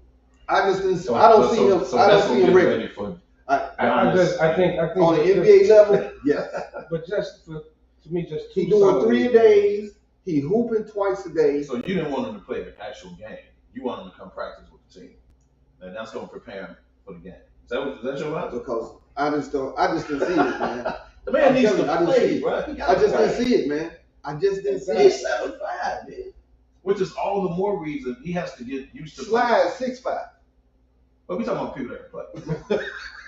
Speaker 2: I just didn't. I don't see him. I don't see him ready.
Speaker 4: For
Speaker 3: I think
Speaker 2: On the NBA level, yes.
Speaker 3: But just to to me just
Speaker 2: He doing 3 days. He hooping twice a day.
Speaker 4: So you didn't want him to play the actual game. You want him to come practice with the team, and that's going to prepare him for the game. Is that your logic?
Speaker 2: Because I just didn't see it, man.
Speaker 4: The man needs to
Speaker 2: I
Speaker 4: play, bro.
Speaker 2: I just didn't see it, man. I just didn't see
Speaker 4: He's
Speaker 2: it.
Speaker 4: 7'5", man. Which is all the more reason he has to get used to
Speaker 2: Slide 6'5".
Speaker 4: But we talking about people that can play.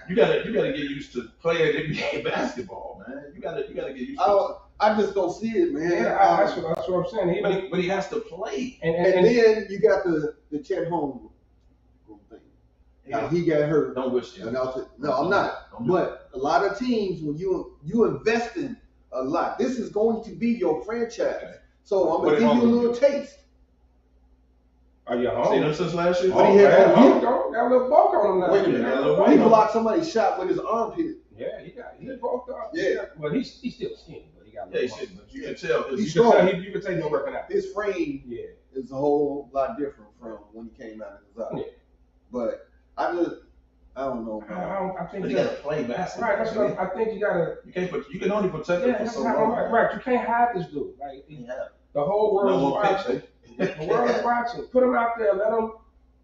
Speaker 4: You gotta get used to playing NBA basketball, man. You gotta get used to it.
Speaker 2: I just don't see it, man.
Speaker 3: Yeah, that's what I'm saying.
Speaker 4: But he has to play.
Speaker 2: And then you got the Chet Holmgren thing.
Speaker 4: Yeah.
Speaker 2: He got hurt.
Speaker 4: Don't wish it.
Speaker 2: No, I'm not. But a lot of teams, when you invest in a lot, this is going to be your franchise. Okay. So I'm gonna give you a little taste.
Speaker 3: Are you home?
Speaker 4: Seen him since last year?
Speaker 2: What he had
Speaker 3: got a little bulk on him last
Speaker 2: Wait a
Speaker 3: year.
Speaker 2: minute. He blocked somebody's shot with his armpit.
Speaker 3: Yeah, he bulked up.
Speaker 2: Yeah.
Speaker 3: Well, he's still skinny, but he got a little bulk.
Speaker 4: But you can tell.
Speaker 2: He's
Speaker 3: You
Speaker 2: strong.
Speaker 3: can tell no working out.
Speaker 2: His frame is a whole lot different from when he came out of his eye.
Speaker 3: Yeah.
Speaker 2: But I don't know, man.
Speaker 3: I think
Speaker 4: But you gotta play basketball.
Speaker 3: Right, that's what I think you gotta.
Speaker 4: You can only protect him for
Speaker 3: That's
Speaker 4: so
Speaker 3: how
Speaker 4: long.
Speaker 3: right. You can't hide this dude. Like the whole world is watching. The world is watching. Put him out there. Let him.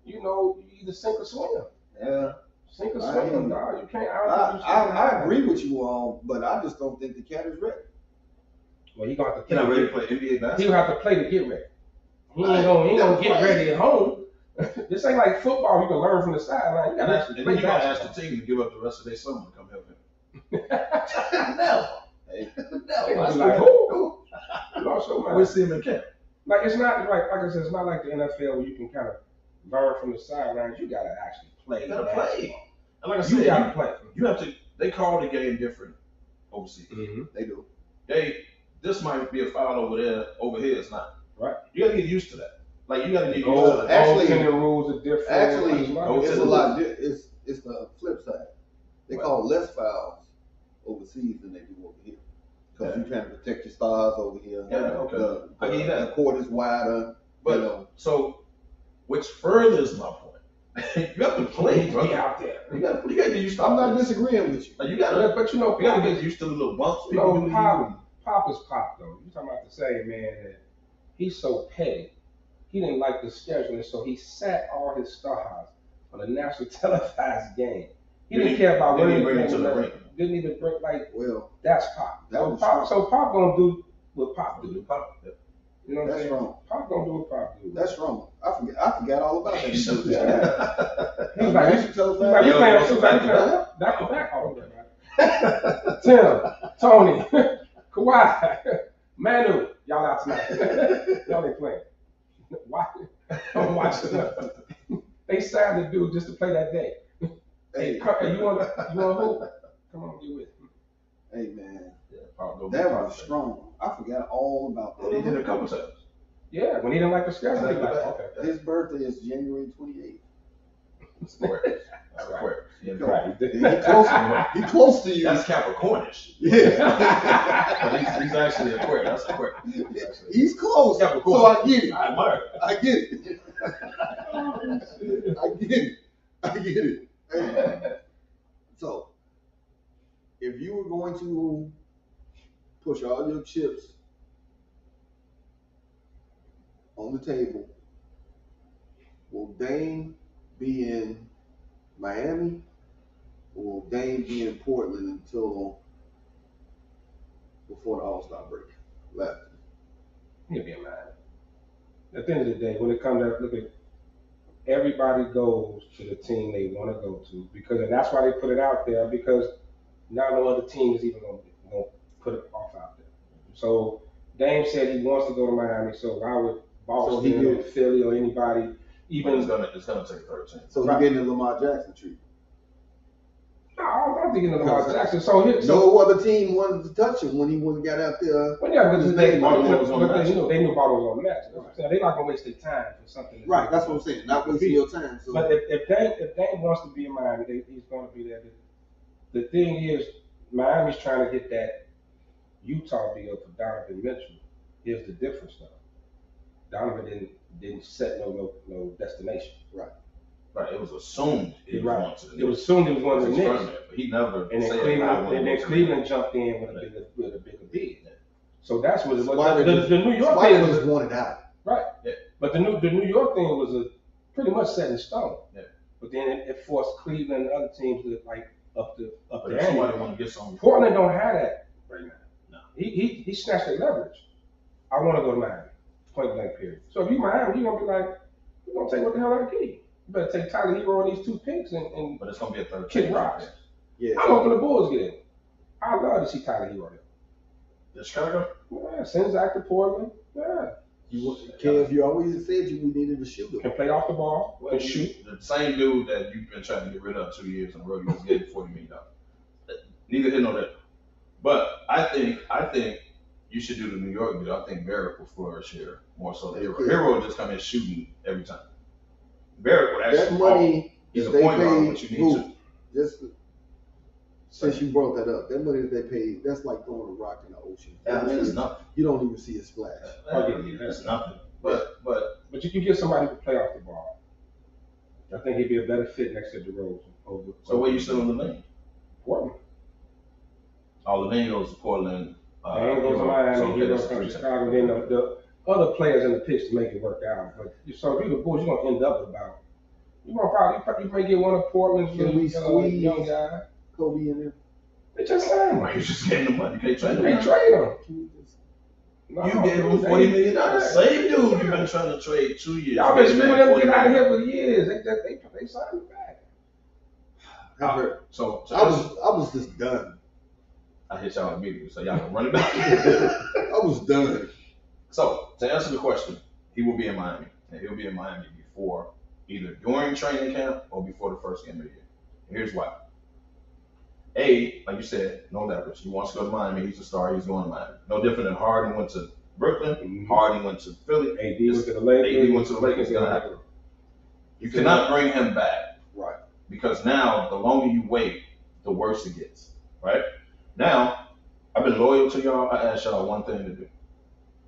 Speaker 3: Either sink or swim.
Speaker 2: Yeah.
Speaker 3: Sink or swim, dog. You can't.
Speaker 2: I agree with you all, but I just don't think the cat is ready.
Speaker 3: Well, he gonna have to
Speaker 4: He's not ready to play NBA basketball.
Speaker 3: He'll have to play to get ready. He ain't gonna get ready at home. This ain't like football. You can learn from the sideline. You gotta actually
Speaker 4: and
Speaker 3: play
Speaker 4: then you gotta
Speaker 3: basketball.
Speaker 4: ask the team to give up the rest of their summer to come help him.
Speaker 2: No.
Speaker 3: They
Speaker 2: No.
Speaker 3: gonna be like, who? Lost your mind.
Speaker 4: We'll see him in camp.
Speaker 3: Like it's not like I said, it's not like the NFL where you can kind of learn from the sidelines. You gotta actually play.
Speaker 4: You gotta play. And like I
Speaker 3: You
Speaker 4: said,
Speaker 3: gotta play.
Speaker 4: You have to. They call the game different overseas.
Speaker 3: Mm-hmm.
Speaker 2: They do.
Speaker 4: This might be a foul over there. Over here, it's not.
Speaker 3: Right.
Speaker 4: You gotta get used to that. Like you gotta get used to that.
Speaker 2: Actually,
Speaker 3: the rules are different.
Speaker 2: It's a lot. It's the flip side. They call less fouls overseas than they do over here. Because you're trying to protect your stars over here.
Speaker 4: Yeah, okay. I get that.
Speaker 2: The court is wider.
Speaker 4: But so, which furthers my point. You have to play, bro.
Speaker 3: Be out there.
Speaker 4: You gotta get used to.
Speaker 2: I'm not disagreeing with you.
Speaker 4: Like you gotta,
Speaker 3: But
Speaker 4: you gotta get used to the little bumps.
Speaker 3: Pop is Pop though. You talking about the same man that he's so petty. He didn't like the scheduling, so he sat all his stars on a national televised game. He didn't care about
Speaker 4: when he bring it to the ring.
Speaker 3: Didn't even bring that's Pop.
Speaker 2: So
Speaker 3: Pop gonna do what Pop do.
Speaker 4: Pop.
Speaker 3: You know what I'm saying?
Speaker 2: Wrong.
Speaker 3: Pop gonna do what Pop do.
Speaker 2: That's wrong. I forgot all about that.
Speaker 3: He was like, you playing back to back all the time. Tim, Tony, Kawhi, Manu, y'all out tonight. Y'all ain't playing. Why? I'm watching. They signed the dude just to play that day. Hey, you want who? Come on, get with me.
Speaker 2: Hey man,
Speaker 4: that
Speaker 2: was strong. I forgot all about that.
Speaker 4: He did it a couple times.
Speaker 3: Yeah, when he didn't like the schedule, he like, okay.
Speaker 2: His birthday is January 28th.
Speaker 4: That's Aquarius. That's Aquarius.
Speaker 2: He close to you.
Speaker 4: That's Capricornish.
Speaker 2: Yeah.
Speaker 4: But he's actually Aquarius. That's Aquarius.
Speaker 2: He's close. So I get it.
Speaker 4: I admire it.
Speaker 2: I get it. I get it. So, if you were going to push all your chips on the table, will Dame be in Miami or will Dame be in Portland until before the All-Star break left?
Speaker 3: He'll be in Miami. At the end of the day, when it comes to look at everybody goes to the team they want to go to and that's why they put it out there because not no other team is even going to put it off out there. So Dame said he wants to go to Miami. So why would Boston or Philly or anybody even?
Speaker 4: It's gonna take 13.
Speaker 2: So he's getting the Lamar Jackson treatment.
Speaker 3: No, I don't think it's Lamar Jackson.
Speaker 2: No other team wanted to touch him when he got out there.
Speaker 3: Well, yeah, because they knew
Speaker 4: Baltimore was on the match.
Speaker 3: was on the match. They're not gonna waste their time for something.
Speaker 2: Right, that's what I'm saying. Not wasting your time. So.
Speaker 3: But if Dame wants to be in Miami, he's going to be there. The thing is, Miami's trying to get that Utah deal for Donovan Mitchell. Here's the difference, though. Donovan didn't set no destination.
Speaker 4: Right, it was assumed he was going to the Knicks.
Speaker 3: It was assumed he was going to the Knicks.
Speaker 4: But he never
Speaker 3: And then Cleveland jumped in with a bigger bid. So that's what it was.
Speaker 2: Spider
Speaker 3: The New York
Speaker 2: Spider
Speaker 3: thing
Speaker 2: just
Speaker 3: was
Speaker 2: wanted out.
Speaker 3: right.
Speaker 4: Yeah.
Speaker 3: But the New York thing was pretty much set in stone.
Speaker 4: Yeah.
Speaker 3: But then it forced Cleveland and other teams to like up
Speaker 4: But
Speaker 3: the
Speaker 4: if
Speaker 3: ante.
Speaker 4: somebody want to get some,
Speaker 3: Portland don't have that right now.
Speaker 4: No.
Speaker 3: He snatched their leverage. I want to go to Miami. Point blank period. So if you Miami, you're gonna be like, you're gonna take what the hell I give you. You better take Tyler Hero and these 2 picks and
Speaker 4: but it's gonna be a third.
Speaker 3: kick rocks.
Speaker 2: Yeah.
Speaker 3: I'm hoping the Bulls get in. I love to see Tyler Hero there.
Speaker 4: The Chicago.
Speaker 3: Yeah, send Zach to Portland. Yeah,
Speaker 2: Kev, you always said we needed a shooter.
Speaker 3: can play off the ball,
Speaker 4: Well,
Speaker 3: can shoot.
Speaker 4: the same dude that you've been trying to get rid of 2 years in a row, you just gave him $40 million. Neither here nor there. But I think you should do the New York deal. I think Barrett will flourish here more so than Hero.
Speaker 2: Yeah.
Speaker 4: Hero will just come in shooting every time. Barrett would
Speaker 2: That
Speaker 4: actually.
Speaker 2: money,
Speaker 4: He's
Speaker 2: if
Speaker 4: a
Speaker 2: they
Speaker 4: point guard,
Speaker 2: pay,
Speaker 4: but you need
Speaker 2: who,
Speaker 4: to.
Speaker 2: just since you brought that up, that money that they pay, that's like throwing a rock in the ocean.
Speaker 4: Yeah, I mean, it's nothing.
Speaker 2: You don't even see a splash.
Speaker 4: That's nothing. But
Speaker 3: But you can get somebody who can play off the ball. I think he'd be a better fit next to DeRozan.
Speaker 4: so where you still in the lane?
Speaker 3: Portland.
Speaker 4: Oh, the lane goes to Portland.
Speaker 3: He goes to Miami,
Speaker 4: so,
Speaker 3: he
Speaker 4: okay,
Speaker 3: goes
Speaker 4: that's
Speaker 3: to
Speaker 4: three
Speaker 3: Chicago.
Speaker 4: teams.
Speaker 3: Then the other players in the pitch to make it work out. But so if you're the Bulls, you're gonna end up about. You're gonna probably you may get one of Portland's
Speaker 2: Can we squeeze
Speaker 3: young guys.
Speaker 2: Kobe in there?
Speaker 3: They just signed
Speaker 4: Why
Speaker 3: him.
Speaker 4: you just getting the money? You can't trade
Speaker 3: They
Speaker 4: him.
Speaker 3: trade him.
Speaker 2: Can we just,
Speaker 3: No,
Speaker 4: You gave him $40 million. Same dude you've been trying to trade 2 years.
Speaker 3: Y'all been screwing them to get out of
Speaker 4: $40
Speaker 3: here for years. They signed him back.
Speaker 2: I heard-
Speaker 4: So
Speaker 2: I was just done.
Speaker 4: I hit y'all immediately, so y'all can run it back.
Speaker 2: I was done.
Speaker 4: So to answer the question, he will be in Miami, and he'll be in Miami before either during training camp or before the first game of the year. Here's why. A, like you said, no leverage. He wants to go to Miami. He's a star. He's going to Miami. No different than Harden went to Brooklyn.
Speaker 3: Mhm.
Speaker 4: Harden went to Philly.
Speaker 3: AD went to the Lakers.
Speaker 4: AD went to the Lakers. It's gonna happen. You cannot bring him back.
Speaker 2: Right.
Speaker 4: Because now, the longer you wait, the worse it gets. Right? Now, I've been loyal to y'all. I asked y'all one thing to do.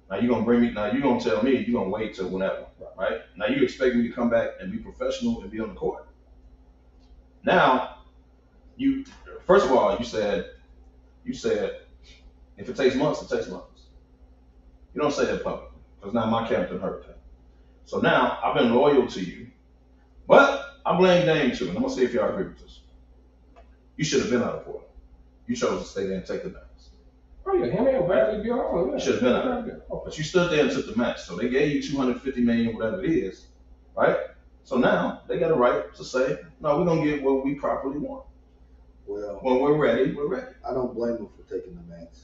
Speaker 4: Now you're gonna bring me. Now you're gonna tell me you're gonna wait till whenever. Right? Now you expect me to come back and be professional and be on the court. Now, you first of all, you said if it takes months, it takes months. You don't say that publicly because now my captain heard that. So now I've been loyal to you, but I blame Dame too, and I'm gonna see if y'all agree with this. You should have been out of Portland. You chose to stay there and take the max.
Speaker 3: Oh yeah, him and Bradley be on.
Speaker 4: You should have been out there. But you stood there and took the max. So they gave you $250 million, whatever it is, right? So now they got a right to say, no, we're gonna get what we properly want.
Speaker 2: Well,
Speaker 4: When we're ready, we're ready.
Speaker 2: I don't blame him for taking the max.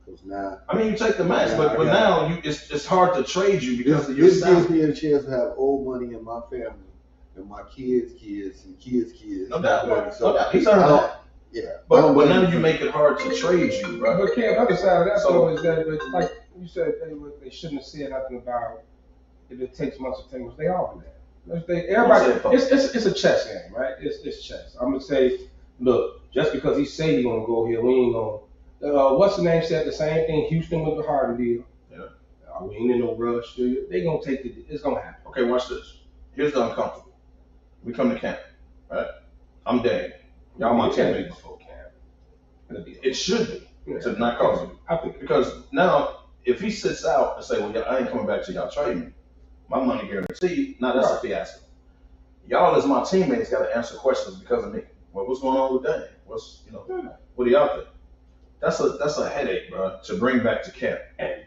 Speaker 2: Because now
Speaker 4: I mean, you take the max,
Speaker 2: Yeah,
Speaker 4: but
Speaker 2: I got
Speaker 4: now it's hard to trade you because of your
Speaker 2: this gives
Speaker 4: salary.
Speaker 2: me a chance to have old money in my family and my kids' kids and kids' kids.
Speaker 4: No doubt,
Speaker 2: Money. So
Speaker 4: no doubt. He's earned
Speaker 2: I don't-
Speaker 4: that.
Speaker 2: Yeah. I
Speaker 4: But
Speaker 2: don't blame
Speaker 4: now
Speaker 2: him.
Speaker 4: you make it hard to trade you, right?
Speaker 3: But Cam, the other side of that
Speaker 4: So-
Speaker 3: though is that, but like you said, they shouldn't have said nothing about if it takes months or 10 months. They all do that. Everybody, it's a chess game, right? It's chess. I'm gonna say, look, just because he say he gonna go here, we ain't gonna. What's the name said the same thing? Houston with the Harden deal.
Speaker 4: Yeah.
Speaker 3: We ain't in no rush. They gonna take it. It's gonna happen.
Speaker 4: Okay, watch this. Here's the uncomfortable. We come to camp, right? I'm Dave. Y'all my teammates.
Speaker 3: before camp.
Speaker 4: It should be
Speaker 3: Yeah.
Speaker 4: to not cause it.
Speaker 3: I think
Speaker 4: Because now, if he sits out and say, well, I ain't coming back to y'all trade me, my money guaranteed, now that's a fiasco. Y'all as my teammates got to answer questions because of me. Well, what's going on with Dane? What do y'all think? That's a headache, bro, to bring back to camp.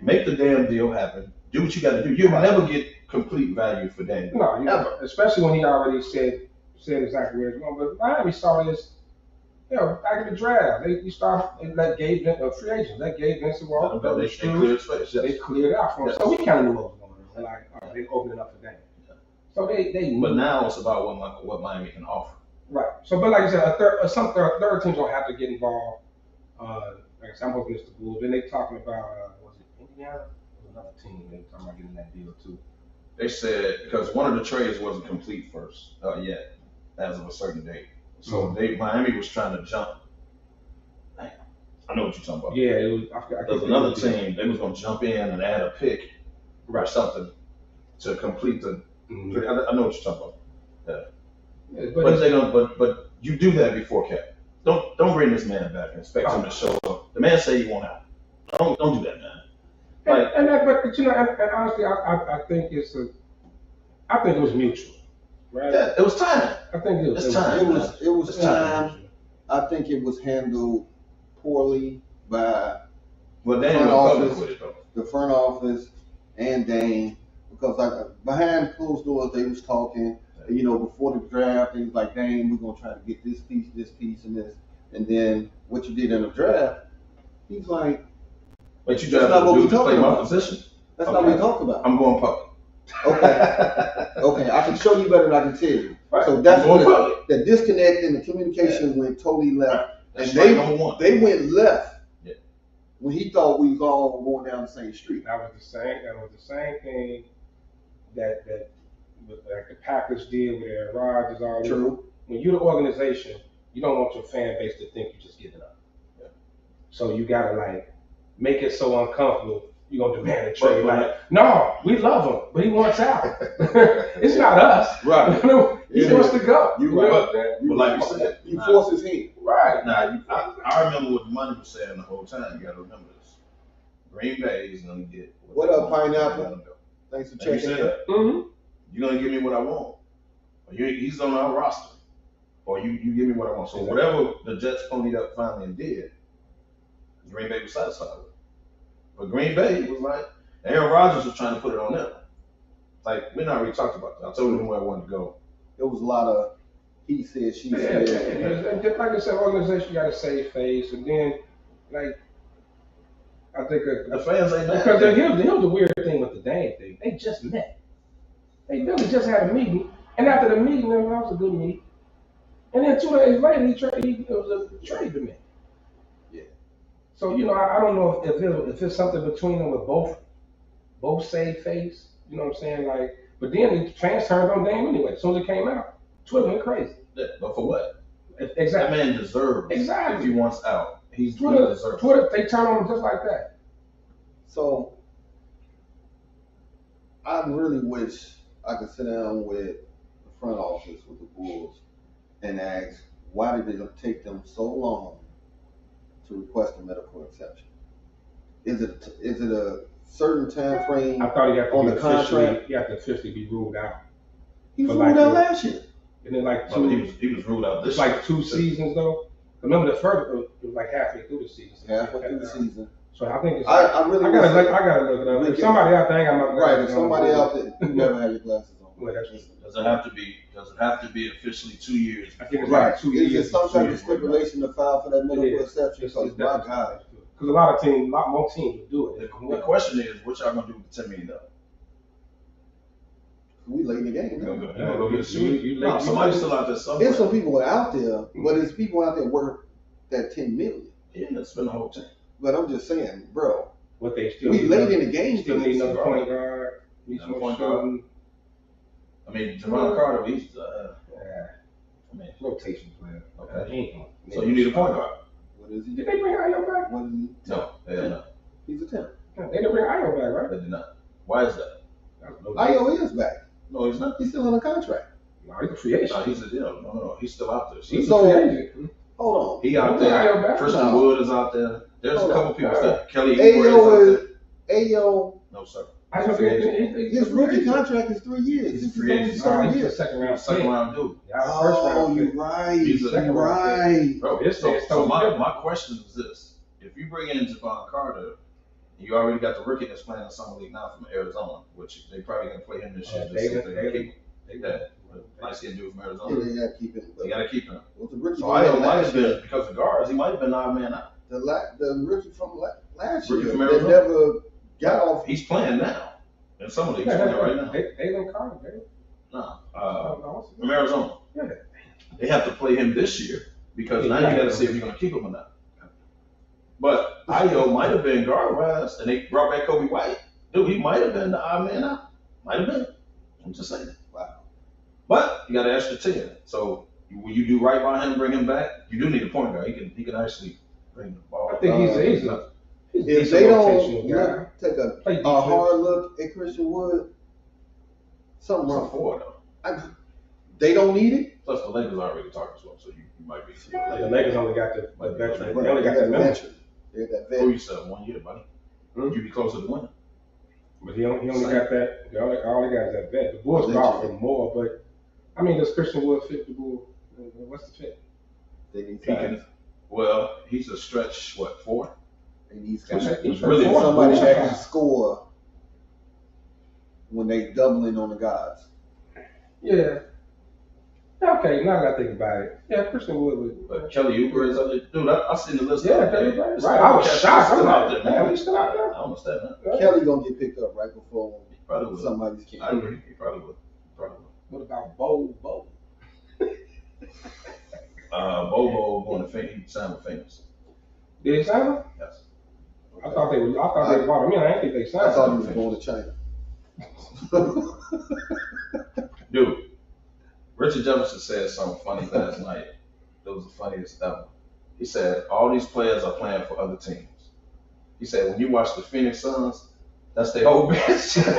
Speaker 4: Make the damn deal happen. Do what you got to do. You'll never get complete value for Dane.
Speaker 3: No,
Speaker 4: Ever.
Speaker 3: especially when he already said exactly where it's going. But Miami saw this, back in the draft. They let Gabe free agents. Let Gabe Vincent walk.
Speaker 4: They cleared space.
Speaker 3: They cleared out for him.
Speaker 4: Yes.
Speaker 3: So we kind of knew what was going on. Like, all right, they opened it up for Dame. So they knew.
Speaker 4: But now it's about what Miami can offer.
Speaker 3: Right. So, but like I said, a third teams don't have to get involved. Like I said, I'm hoping it's the Bulls. Then they talking about was it Indiana? There was another team they were talking about getting that deal too.
Speaker 4: They said because one of the trades wasn't complete first yet, as of a certain date. So Miami was trying to jump. I know what you're talking about.
Speaker 3: Yeah, it was. I
Speaker 4: There's another team. They was gonna jump in and add a pick or something to complete the.
Speaker 3: Mhm.
Speaker 4: I know what you're talking about.
Speaker 3: Yeah,
Speaker 4: But they don't. But you do that before cap. Don't bring this man back and expect him to show up. The man say he won't out. Don't do that, man.
Speaker 3: But you know, and honestly, I think I think it was mutual, right?
Speaker 4: Yeah, it was time.
Speaker 3: I think it was
Speaker 4: time.
Speaker 2: It was time. I think it was handled poorly by
Speaker 4: Well, they went public with it though.
Speaker 2: the front office and Dane, because behind closed doors they was talking. You know, before the draft, they was like, Dane, we're gonna try to get this piece, and this, and then what you did in the draft, he's like,
Speaker 4: but you just not what we talking about. Position.
Speaker 2: That's not what we talked about.
Speaker 4: I'm going public.
Speaker 2: Okay, I can show you better than I can tell you.
Speaker 4: Right.
Speaker 2: So that's what the disconnect and the communication went totally left.
Speaker 4: That's
Speaker 2: and they went left when he thought we was all going down the same street.
Speaker 3: That was the same thing that like the Packers did with Aaron Rodgers. All
Speaker 2: True.
Speaker 3: When you're the organization, you don't want your fan base to think you're just giving up. Yeah. So you gotta like make it so uncomfortable. You're gonna demand a trade. No, we love him, but he wants out. It's not us.
Speaker 2: Right.
Speaker 3: He wants to go.
Speaker 4: But like you said,
Speaker 2: you force his hand.
Speaker 3: Right.
Speaker 4: Now, I remember what the money was saying the whole time. You gotta remember this. Green Bay is gonna get.
Speaker 2: What up, Pineapple? Thanks for checking in.
Speaker 3: Mm-hmm.
Speaker 4: You're gonna give me what I want. Or he's on our roster. Or you give me what I want. So whatever the Jets ponied up finally and did, Green Bay was satisfied with. But Green Bay was like, Aaron Rodgers was trying to put it on them. Like, we not already talked about that. I told him where I wanted to go.
Speaker 2: There was a lot of he said, she said.
Speaker 3: And like I said, organization got to save face, and then like I think
Speaker 4: the fans ain't mad.
Speaker 3: Because here's the weird thing with the Dane thing. They just met. They really just had a meeting, and after the meeting, that was a good meeting. And then 2 days later, it was a trade to me.
Speaker 2: Yeah.
Speaker 3: So you know, I don't know if it's something between them with both save face. You know what I'm saying? Like, but then the fans turned on Dame anyway. As soon as it came out, Twitter went crazy.
Speaker 4: Yeah, but for what?
Speaker 3: Exactly.
Speaker 4: That man deserves.
Speaker 3: Exactly.
Speaker 4: If he wants out, he
Speaker 3: Twitter,
Speaker 4: deserves.
Speaker 3: they turn on him just like that.
Speaker 2: So I really wish I could sit down with the front office with the Bulls and ask, why did it take them so long to request a medical exception? Is it a certain time frame?
Speaker 3: I thought he had to
Speaker 2: on
Speaker 3: be
Speaker 2: the contract.
Speaker 3: He had to officially be ruled out.
Speaker 2: He was ruled out last year.
Speaker 3: And then like
Speaker 4: he was ruled out this
Speaker 3: it's like 2 seasons though. Remember the first it was like halfway through the season.
Speaker 2: Halfway through the season.
Speaker 3: So I think it's
Speaker 2: I gotta look it up.
Speaker 3: If somebody out there ain't got my glasses
Speaker 2: right, if somebody out there you never had your glasses on.
Speaker 3: Well,
Speaker 4: does it have to be officially 2 years?
Speaker 3: I think it's
Speaker 2: right.
Speaker 3: like 2 years.
Speaker 2: Is there some type of stipulation to file for that medical exception? Because my God.
Speaker 3: Because a lot more teams would do it.
Speaker 4: The question is, what y'all gonna do with the $10 million?
Speaker 2: We late in the game.
Speaker 4: You gonna go get a suit? No, somebody's still out there somewhere.
Speaker 2: There's some people out there, but it's people out there worth that $10 million.
Speaker 4: Yeah, that's been the whole thing.
Speaker 2: But I'm just saying, bro.
Speaker 3: What they still
Speaker 2: we late in the game.
Speaker 3: Still need another point guard.
Speaker 4: Point guard. I mean, Javon Carter, he's
Speaker 3: rotation player.
Speaker 4: Okay. So you need a point guard.
Speaker 2: What is he?
Speaker 3: Did they bring Ayo back?
Speaker 2: What is he?
Speaker 4: No, they did not.
Speaker 2: He's a 10.
Speaker 3: They didn't bring Ayo back, right?
Speaker 4: They did not. Why is that?
Speaker 2: Ayo is back.
Speaker 4: No, he's not.
Speaker 2: He's still on a contract.
Speaker 3: No, he's a free agent.
Speaker 4: No, he's still out there.
Speaker 3: He's a free agent.
Speaker 2: Hold on.
Speaker 4: He out there. Tristan Wood is out there. There's a couple people that Kelly
Speaker 2: Ayo.
Speaker 4: No, sir.
Speaker 2: His rookie contract is 3 years.
Speaker 4: He's a free agent.
Speaker 3: He's a second round
Speaker 4: dude.
Speaker 2: Oh, you're right. You're right.
Speaker 4: Bro, so my question is this: if you bring in Javon Carter, you already got the rookie that's playing in summer league now from Arizona, which they probably gonna play him this year. Nice kid dude from Arizona.
Speaker 2: Yeah, they gotta keep him.
Speaker 4: They gotta keep him.
Speaker 2: So
Speaker 4: I might have been because of guards. He might have been odd man out.
Speaker 2: The rookie from last year
Speaker 4: from
Speaker 2: that never got off.
Speaker 4: He's playing now. In some leagues, he's playing right now.
Speaker 3: Dalen Carter,
Speaker 4: No, from Arizona. Yeah. They have to play him this year because now you got to see if you're going to keep him or not. But Ayo might have been guard wise, and they brought back Kobe White. Dude, he might have been the odd man out. Might have been. I'm just saying. Wow. But you got an extra 10. So when you do right by him, bring him back, you do need a point guard. He can actually bring the ball.
Speaker 3: I think he's not.
Speaker 2: If they don't take a hard look at Christian Wood, something wrong.
Speaker 4: For though.
Speaker 2: They don't need it.
Speaker 4: Plus the Lakers already talking to him, so you might be.
Speaker 3: The Lakers only got the veteran.
Speaker 2: They only got the veteran. They got that veteran.
Speaker 4: Who you said 1 year, buddy? You be closer to winning.
Speaker 3: But he only got that. All he got is that vet. The Bulls could offer him more, but I mean, does Christian Wood fit the Bull? What's the fit?
Speaker 2: They need
Speaker 4: He can. Well, he's a stretch. What 4?
Speaker 2: They need
Speaker 3: He's
Speaker 2: really
Speaker 3: four.
Speaker 2: somebody that can score when they doubling on the guys.
Speaker 3: Yeah. Okay, now that I think about it, yeah, Christian Wood would.
Speaker 4: But Kelly Oubre is up there. Dude, I seen the list.
Speaker 3: Yeah, Kelly Oubre. Right. I was shocked. I'm like, man, he's still out there.
Speaker 4: I understand that.
Speaker 2: Kelly gonna get picked up right before somebody's king.
Speaker 4: I agree. He probably would.
Speaker 3: What about Bo?
Speaker 4: Bobo going to Famous. He signed with Famous.
Speaker 3: Did he sign him?
Speaker 4: Yes.
Speaker 3: I thought they bought him in. I didn't think they signed
Speaker 2: I thought
Speaker 3: him.
Speaker 2: he was going to China.
Speaker 4: Dude, Richard Jefferson said something funny last night. It was the funniest ever. He said, all these players are playing for other teams. He said, when you watch the Phoenix Suns, that's their whole bench. I'm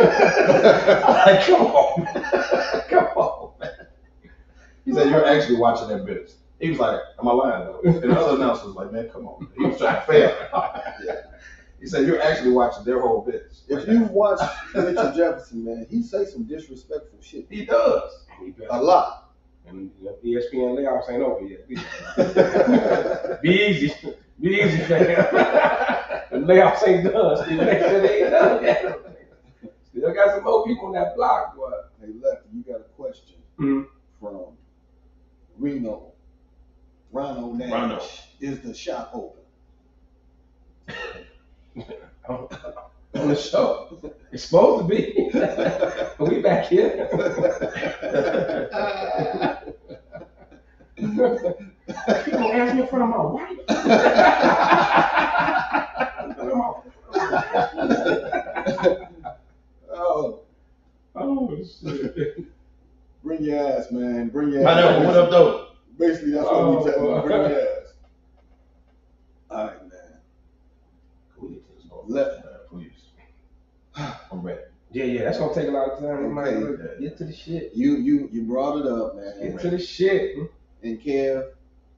Speaker 4: like, come on, man. Come on, man. He said, you're actually watching their bench. He was like, am I lying though? And the other announcer was like, man, come on. He was trying to fail. Yeah. He said, you're actually watching their whole bench.
Speaker 2: If you watch Richard Jefferson, man, he say some disrespectful shit.
Speaker 4: He does.
Speaker 2: A lot.
Speaker 3: And ESPN layoffs ain't over yet. Be easy. Be easy, fam. The layoffs ain't done. Still, they ain't done yet. Still got some more people on that block, boy.
Speaker 2: Hey, Lefty, you got a question from Reno. Rhino Nash.
Speaker 4: Rhino.
Speaker 2: Is the shop open?
Speaker 3: On the show. It's supposed to be. We back here. You gonna ask me in front of my wife? Oh shit.
Speaker 2: Bring your ass, man. Bring your ass.
Speaker 4: I know, what up though?
Speaker 2: Basically, that's what we tell you. Bring your ass. All right, man.
Speaker 4: Can we get to this
Speaker 2: Left.
Speaker 4: please? I'm ready.
Speaker 3: Yeah, that's gonna take a lot of time.
Speaker 2: Okay.
Speaker 3: Get to the shit.
Speaker 2: You brought it up, man.
Speaker 3: Get to the shit.
Speaker 2: And Kev,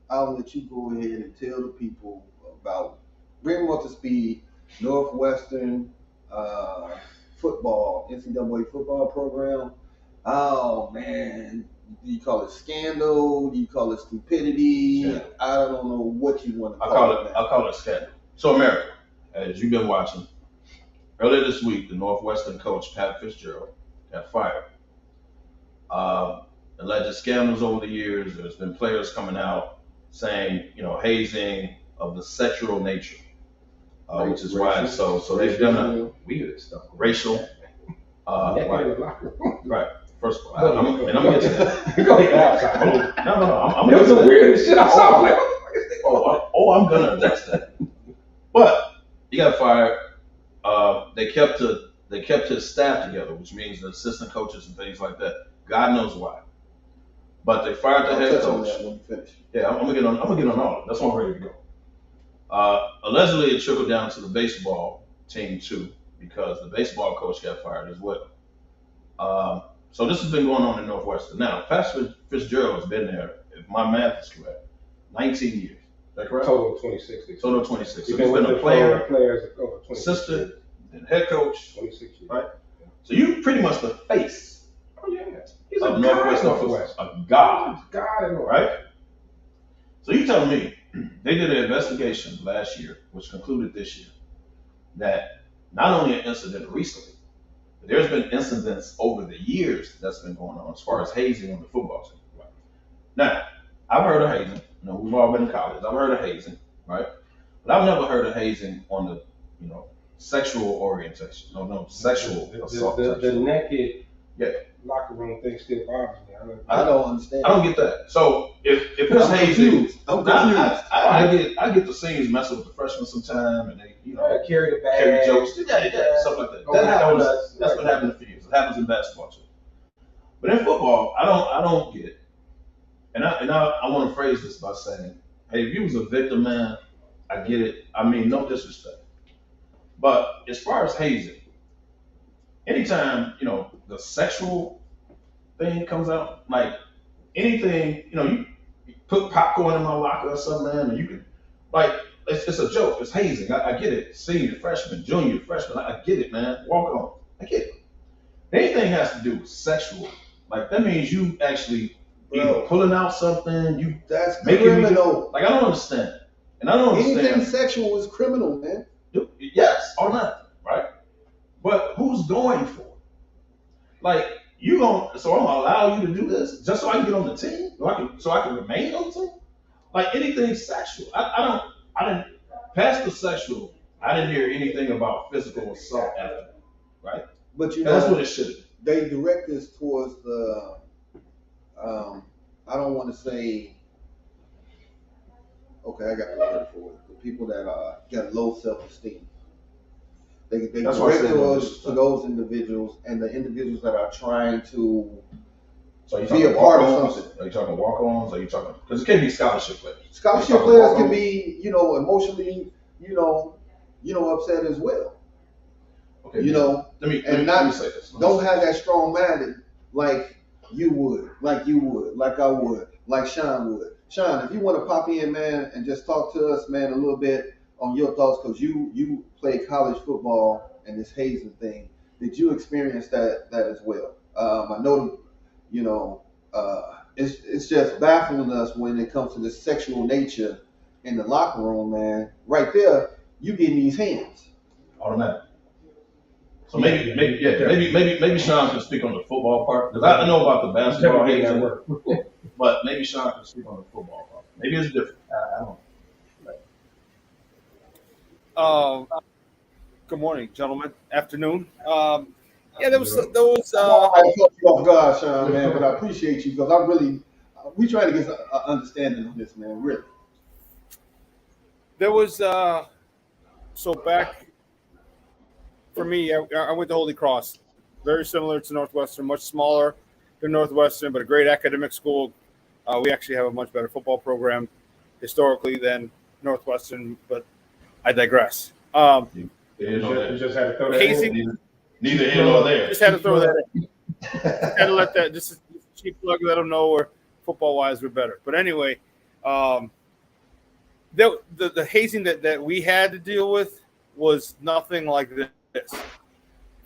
Speaker 2: I'll let you go ahead and tell the people about, bring them up to speed, Northwestern football, NCAA football program. Oh man, do you call it scandal? Do you call it stupidity?
Speaker 4: Yeah.
Speaker 2: I don't know what you want to call it.
Speaker 4: I'll call it scandal. So America, as you've been watching, earlier this week, the Northwestern coach, Pat Fitzgerald, got fired. Alleged scandals over the years. There's been players coming out saying, hazing of the sexual nature, which is why. So they've done a
Speaker 3: weird stuff.
Speaker 4: Racial. Right. First of all, I'm
Speaker 3: Go
Speaker 4: gonna get to that.
Speaker 3: Go ahead, outside.
Speaker 4: I'm
Speaker 3: It was the weirdest shit I saw. Like, what the fuck is this?
Speaker 4: I'm gonna address that. But he got fired. They kept his staff together, which means the assistant coaches and things like that. God knows why. But they fired the head coach.
Speaker 2: When you finish.
Speaker 4: Yeah, I'm gonna get on all of it. That's why I'm ready to go. Allegedly, it trickled down to the baseball team too, because the baseball coach got fired as well. So this has been going on in Northwestern. Now, Pastor Fitzgerald has been there, if my math is correct, 19 years. Is that correct?
Speaker 3: Total of 26.
Speaker 4: Total of 26.
Speaker 3: He's
Speaker 4: So he's been a player,
Speaker 3: players over 26
Speaker 4: assistant,
Speaker 3: years.
Speaker 4: and head coach.
Speaker 3: 26 years.
Speaker 4: Right. So you pretty much the face
Speaker 3: Oh yeah. He's
Speaker 4: of
Speaker 3: a
Speaker 4: Northwestern
Speaker 3: god.
Speaker 4: football. A god.
Speaker 3: God in
Speaker 4: Right? So you tell me, they did an investigation last year, which concluded this year, that not only an incident recently, but there's been incidents over the years that's been going on as far as hazing on the football team. Right? Now, I've heard of hazing. We've all been in college. I've heard of hazing, right? But I've never heard of hazing on the, sexual orientation. No, sexual assault.
Speaker 3: The naked
Speaker 4: Yeah.
Speaker 3: locker room thing still bothers me.
Speaker 2: I don't understand.
Speaker 4: I don't get that. So if it's
Speaker 2: I'm
Speaker 4: hazing,
Speaker 2: confused. I'm confused.
Speaker 4: I get the scenes messing with the freshmen sometime, and they
Speaker 3: Carry the bag.
Speaker 4: carry jokes, yeah, stuff like that. That's what happens in years. It happens in basketball too. But in football, I don't get it. And I want to phrase this by saying, hey, if you was a victim, man, I get it. I mean, no disrespect. But as far as hazing, anytime, the sexual thing comes out, like anything, you put popcorn in my locker or something, man, and you can, it's a joke. It's hazing. I get it. Senior, freshman, junior, freshman. I get it, man. Walk on. I get it. Anything has to do with sexual. Like that means you actually either pulling out something,
Speaker 2: that's
Speaker 4: making
Speaker 2: criminal.
Speaker 4: Like I don't understand. And I don't understand.
Speaker 2: Anything sexual is criminal, man.
Speaker 4: Yes, automatic, right? But who's going for it? Like so I'm gonna allow you to do this just so I can get on the team, so I can remain on the team. Like anything sexual, I didn't past the sexual. I didn't hear anything about physical assault after that, right?
Speaker 2: But
Speaker 4: that's what it should be.
Speaker 2: They direct this towards the, I don't want to say, okay, I got the word for it. The people that got low self-esteem. They direct to those individuals and the individuals that are trying to be a part of something.
Speaker 4: Are you talking walk-ons? Are you talking, because it can be scholarship players.
Speaker 2: Scholarship players can be, emotionally, upset as well.
Speaker 4: Okay. Let me say this.
Speaker 2: Don't have that strong minded like you would, like I would, like Sean would. Sean, if you want to pop in, man, and just talk to us, man, a little bit on your thoughts, because you play college football and this hazing thing. Did you experience that as well? I know, it's just baffling us when it comes to the sexual nature in the locker room, man. Right there, you getting these hands.
Speaker 4: Automatic. So maybe Sean can speak on the football part, because I know about the basketball hazing, but maybe Sean can speak on the football part. Maybe it's different. I don't know.
Speaker 5: Good morning, gentlemen. Afternoon. There was.
Speaker 2: I caught you off guard, Sean, man, but I appreciate you because we trying to get an understanding of this, man. Really.
Speaker 5: There was. So back for me, I went to Holy Cross, very similar to Northwestern, much smaller than Northwestern, but a great academic school. We actually have a much better football program historically than Northwestern, but I digress.
Speaker 3: You just had to throw that
Speaker 5: hazing.
Speaker 4: Neither here nor there.
Speaker 5: Just had to throw that in. Had to let that. Just a cheap plug. Let them know where football-wise we're better. But anyway, the hazing that we had to deal with was nothing like this. All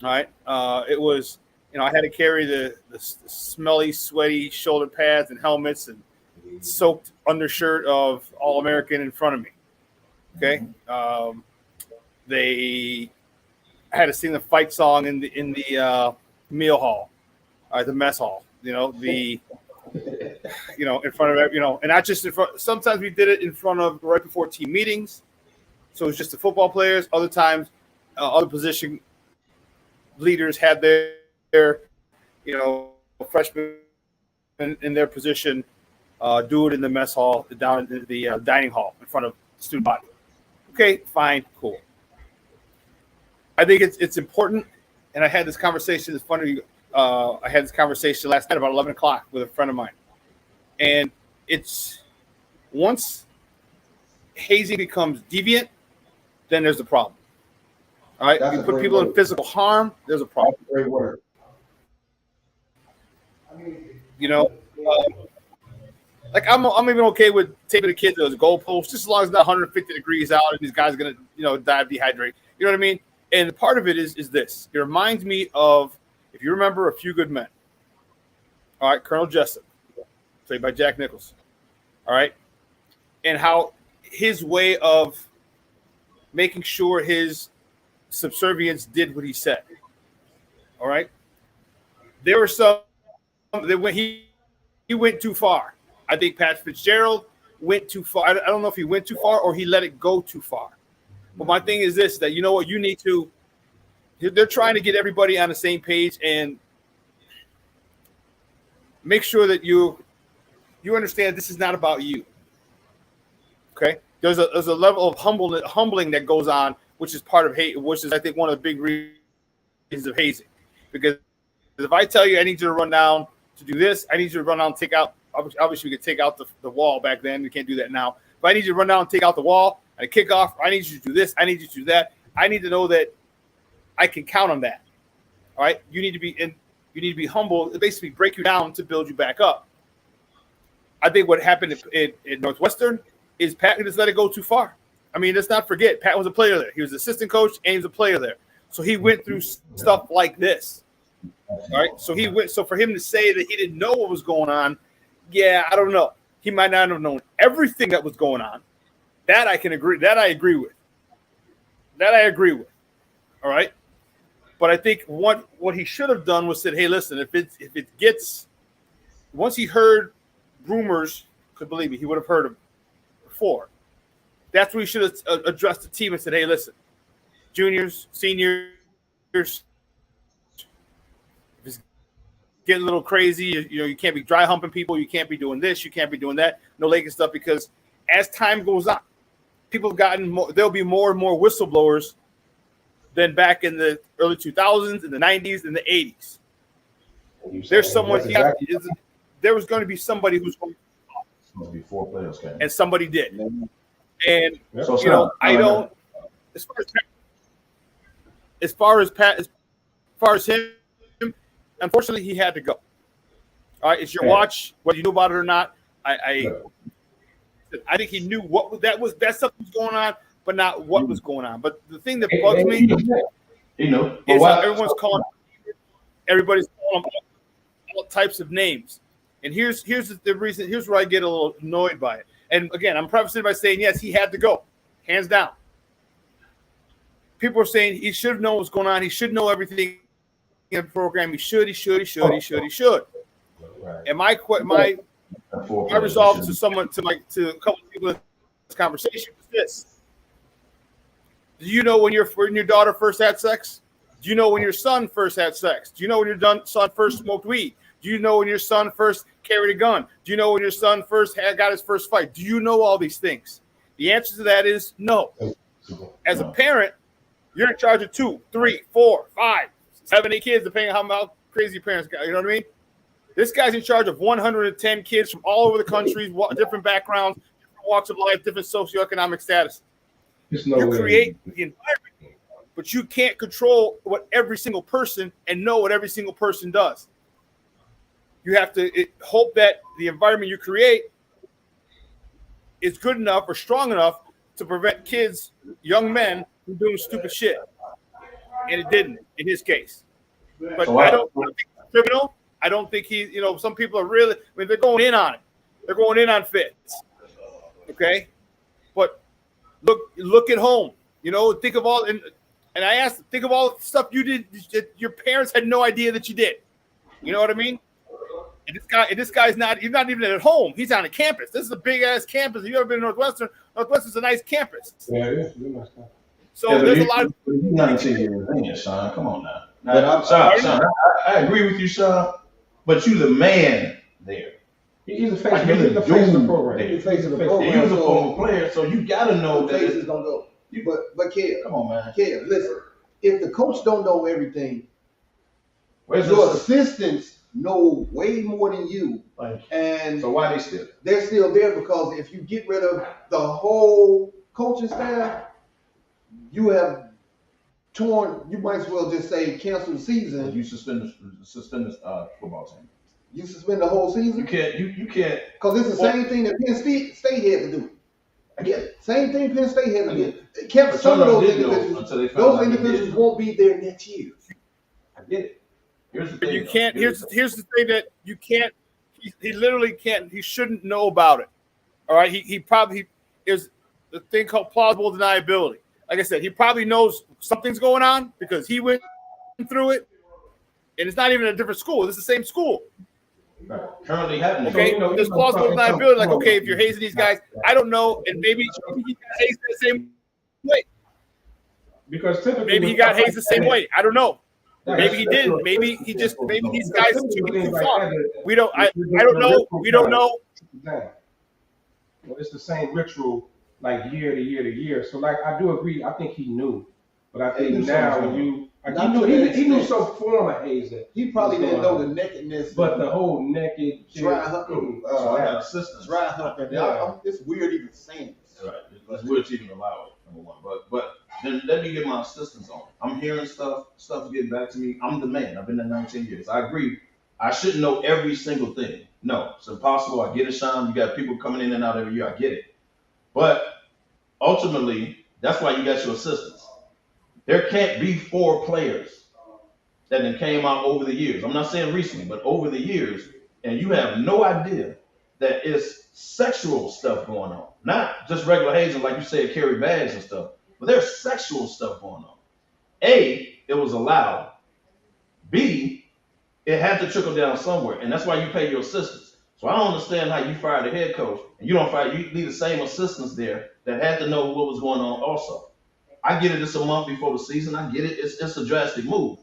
Speaker 5: right. It was, I had to carry the smelly, sweaty shoulder pads and helmets and soaked undershirt of All-American in front of me. Okay. They had to sing the fight song in the meal hall, the mess hall. In front of and not just in front. Sometimes we did it in front of right before team meetings, so it's just the football players. Other times, other position leaders had their freshmen in their position do it in the mess hall, down in the dining hall in front of the student body. Okay, fine, cool. I think it's important, and I had this conversation. It's funny. I had this conversation last night about 11 o'clock with a friend of mine, and it's once hazing becomes deviant, then there's a problem. All right, if you put people in physical harm, there's a problem.
Speaker 2: That's a great word.
Speaker 5: Like I'm even okay with taping the kids to those goalposts, just as long as it's not 150 degrees out and these guys are gonna die of dehydration. You know what I mean? And part of it is this. It reminds me of, if you remember, A Few Good Men. All right, Colonel Jessup, played by Jack Nicholson. All right, and how his way of making sure his subservience did what he said. All right, there were some that when he went too far. I think Pat Fitzgerald went too far. I don't know if he went too far or he let it go too far. But my thing is this, that you know what, you need to, they're trying to get everybody on the same page and make sure that you understand this is not about you. Okay? There's a level of humbling that goes on, which is part of hate, which is I think one of the big reasons of hazing. Because if I tell you I need you to run down to do this, I need you to run down and take out, obviously we could take out the wall back then, we can't do that now. But I need you to run down and take out the wall, and kick off, I need you to do this, I need you to do that. I need to know that I can count on that. All right? You need to be humble, basically break you down to build you back up. I think what happened in Northwestern is Pat just let it go too far. I mean, let's not forget, Pat was a player there. He was assistant coach and he was a player there. So he went through stuff like this. All right. So for him to say that he didn't know what was going on, yeah, I don't know. He might not have known everything that was going on. That I can agree. That I agree with. All right. But I think what he should have done was said, hey, listen, if it gets, once he heard rumors, could believe me, he would have heard them before. That's where he should have addressed the team and said, hey, listen, juniors, seniors, if it's getting a little crazy, you can't be dry humping people, you can't be doing this, you can't be doing that, no Lakers stuff, because as time goes on, people have gotten more, there'll be more and more whistleblowers than back in the early 2000s, in the 90s, and the 80s. There's someone, there was going to be somebody who's going
Speaker 4: to be 4 players came.
Speaker 5: And somebody did. And,
Speaker 4: So,
Speaker 5: I don't, as far as him, unfortunately, he had to go. All right, it's your watch, whether you knew about it or not. I think he knew that stuff was going on, but not what was going on. But the thing that bugs me is everybody's calling him all types of names. And here's the reason. Here's where I get a little annoyed by it. And again, I'm prefacing by saying yes, he had to go, hands down. People are saying he should have known what's going on. He should know everything in the program. He should. And my resolve to a couple of people in this conversation was this: do you know when your daughter first had sex? Do you know when your son first had sex? Do you know when your son first smoked weed? Do you know when your son first carried a gun? Do you know when your son first got his first fight? Do you know all these things? The answer to that is no. As a parent, you're in charge of 2, 3, 4, 5, 7, 8 kids, depending on how crazy your parents got. You know what I mean? This guy's in charge of 110 kids from all over the country, different backgrounds, different walks of life, different socioeconomic status. You create the environment, but you can't control what every single person and know what every single person does. You have to hope that the environment you create is good enough or strong enough to prevent kids, young men, from doing stupid shit. And it didn't in his case. But I don't think it's criminal. I don't think some people are really, they're going in on it. They're going in on Fitz. Okay? But look at home. Think of all, and I asked, think of all the stuff you did that your parents had no idea that you did. You know what I mean? And this guy's he's not even at home. He's on a campus. This is a big ass campus. If you ever been to Northwestern? Northwestern's a nice campus.
Speaker 3: Yeah, it is. Really nice campus.
Speaker 5: So there's a lot of.
Speaker 4: You're 19 years old, Sean. Come on now. Sean, I agree with you, Sean. But you the man there.
Speaker 3: He's the face. He's the face of the program.
Speaker 2: He's the face of the program.
Speaker 4: He was a former player, so you got to know that
Speaker 2: it's gonna go. But Kev,
Speaker 4: come on, man.
Speaker 2: Kev, listen. If the coach don't know everything,
Speaker 4: your
Speaker 2: assistants know way more than you. And
Speaker 4: so why they still?
Speaker 2: They're still there because if you get rid of the whole coaching staff, you have torn. You might as well just say cancel the season.
Speaker 4: You suspend the football team.
Speaker 2: You suspend the whole season.
Speaker 4: You can't. You can't.
Speaker 2: Because it's the same thing that Penn State had to do. I get it. Same thing Penn State had to do. It kept some of those individuals. Those individuals won't be there next year.
Speaker 4: I get it. Here's the
Speaker 5: thing.
Speaker 4: But
Speaker 5: you can't. Here's the thing that you can't. He literally can't. He shouldn't know about it. All right. He probably there's the thing called plausible deniability. Like I said, he probably knows something's going on because he went through it, and it's not even a different school. It's the same school.
Speaker 4: Currently happening.
Speaker 5: Okay, there's plausible deniability. Like, okay, if you're hazing these guys, I don't know, and maybe he got hazed the same way.
Speaker 3: Because typically,
Speaker 5: maybe he got hazed the same way. I don't know. Maybe he didn't. Maybe he just. Maybe these guys took it too far. We don't. I don't know. We don't know.
Speaker 3: Well, it's the same ritual, like year to year to year. So, like, I do agree. I think he knew, but I think now when you. He knew some form of hazing.
Speaker 2: He probably didn't know the nakedness.
Speaker 3: But the whole naked
Speaker 2: dry humping.
Speaker 4: So I got assistants.
Speaker 2: Dry humping. Yeah. It's weird even saying this.
Speaker 4: Right. It's weird to even allow it, number one. But then let me get my assistants on. I'm hearing stuff's getting back to me. I'm the man. I've been there 19 years. I agree. I shouldn't know every single thing. No, it's impossible. I get it, Sean. You got people coming in and out every year. I get it. But ultimately, that's why you got your assistants. There can't be 4 players that then came out over the years. I'm not saying recently, but over the years, and you have no idea that it's sexual stuff going on. Not just regular hazing, like you said, carry bags and stuff, but there's sexual stuff going on. A, it was allowed. B, it had to trickle down somewhere, and that's why you pay your assistants. So I don't understand how you fire the head coach and you leave the same assistants there that had to know what was going on also. I get it, it's a month before the season. I get it, it's a drastic move.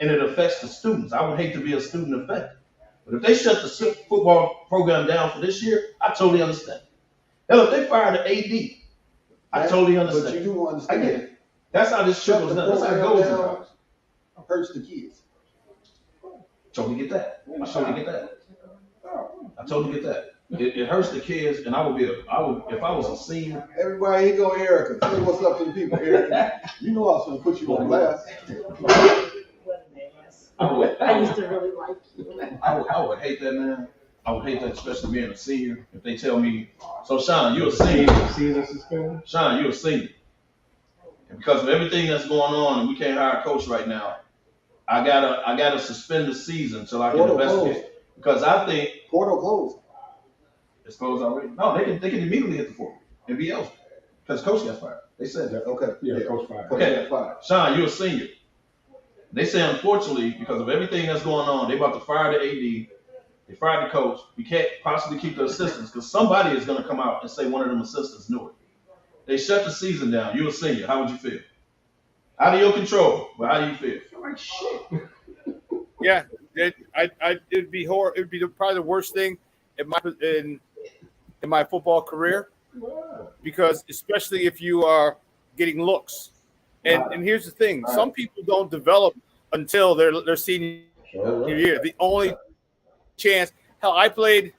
Speaker 4: And it affects the students. I would hate to be a student affected. But if they shut the football program down for this year, I totally understand. Hell, if they fire the AD, I totally understand.
Speaker 2: But you do understand.
Speaker 4: I get it. That's how this trickles down. That's how it goes sometimes.
Speaker 2: Hurts the kids.
Speaker 4: Totally get that. I totally get that. I totally get that. It hurts the kids, and I would if I was a senior.
Speaker 2: Everybody, here go Erica. Tell me what's up to the people, Erica. You know I was going to put you on blast.
Speaker 6: I used to really like you.
Speaker 4: I would hate that, man. I would hate that, especially being a senior. If they tell me, so Sean, you're a senior.
Speaker 3: Season suspended.
Speaker 4: Sean, you're a senior. And because of everything that's going on, and we can't hire a coach right now, I gotta suspend the season until I can investigate. Because I think
Speaker 2: portal closed.
Speaker 4: It's closed already. No, they can immediately hit the portal and be eligible because coach got fired. They said that.
Speaker 2: Okay.
Speaker 3: Yeah, coach fired.
Speaker 4: Okay, Sean, you're a senior. They say unfortunately because of everything that's going on, they about to fire the AD. They fired the coach. We can't possibly keep the assistants because somebody is going to come out and say one of them assistants knew it. They shut the season down. You're a senior. How would you feel? Out of your control, but how do you feel?
Speaker 3: I'm like shit.
Speaker 5: Yeah, it'd be horrible. It'd be probably the worst thing in my football career, because especially if you are getting looks, and here's the thing: some people don't develop until their senior year. The only chance, hell, I played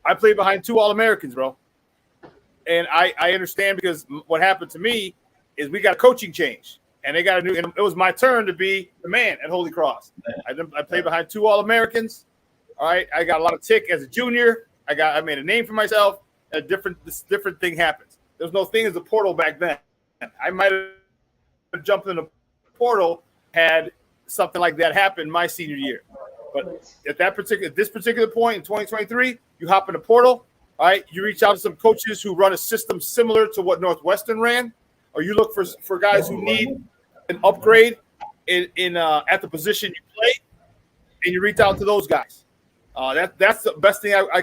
Speaker 5: behind 2 All-Americans, bro, and I understand because what happened to me is we got a coaching change. And they got a new, and it was my turn to be the man at Holy Cross. I played behind 2 All-Americans. All right, I got a lot of tick as a junior. I made a name for myself. This different thing happens. There was no thing as a portal back then. I might have jumped in the portal had something like that happen my senior year. But at this particular point in 2023, you hop in the portal. All right, you reach out to some coaches who run a system similar to what Northwestern ran, or you look for guys who need an upgrade in at the position you play, and you reach out to those guys. That's the best thing I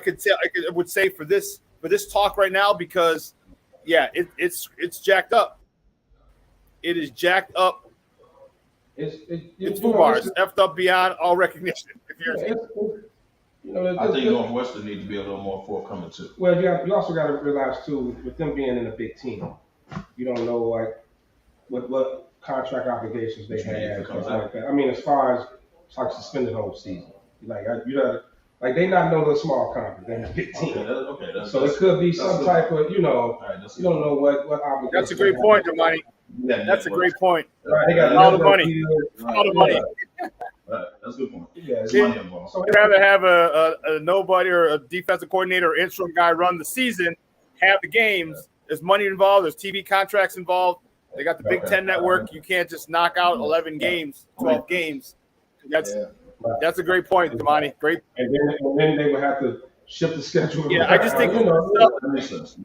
Speaker 5: would say for this talk right now, because it's jacked up. It is jacked up. It's FUBAR. It's effed up beyond all recognition.
Speaker 4: I think Northwestern needs to be a little more forthcoming too.
Speaker 3: Well, you also got to realize too, with them being in a big team, you don't know like what contract obligations they have, stuff like that. I mean, as far as it's like suspended whole season, like they not know the small conference, they're in a big team. Okay, so it could be some type of you don't know what obligations.
Speaker 5: That's a great point, Jabari. That's a great point.
Speaker 3: Right, they got
Speaker 5: all the money. All the money.
Speaker 4: Right. That's a good point.
Speaker 3: Yeah,
Speaker 5: so I'd rather have a nobody or a defensive coordinator or interim guy run the season, have the games. There's money involved. There's TV contracts involved. They got the Big Ten network. You can't just knock out 11 games, 12 games. That's a great point, Damani. Great.
Speaker 3: And then they would have to shift the schedule.
Speaker 5: Yeah, I just think
Speaker 4: that makes sense.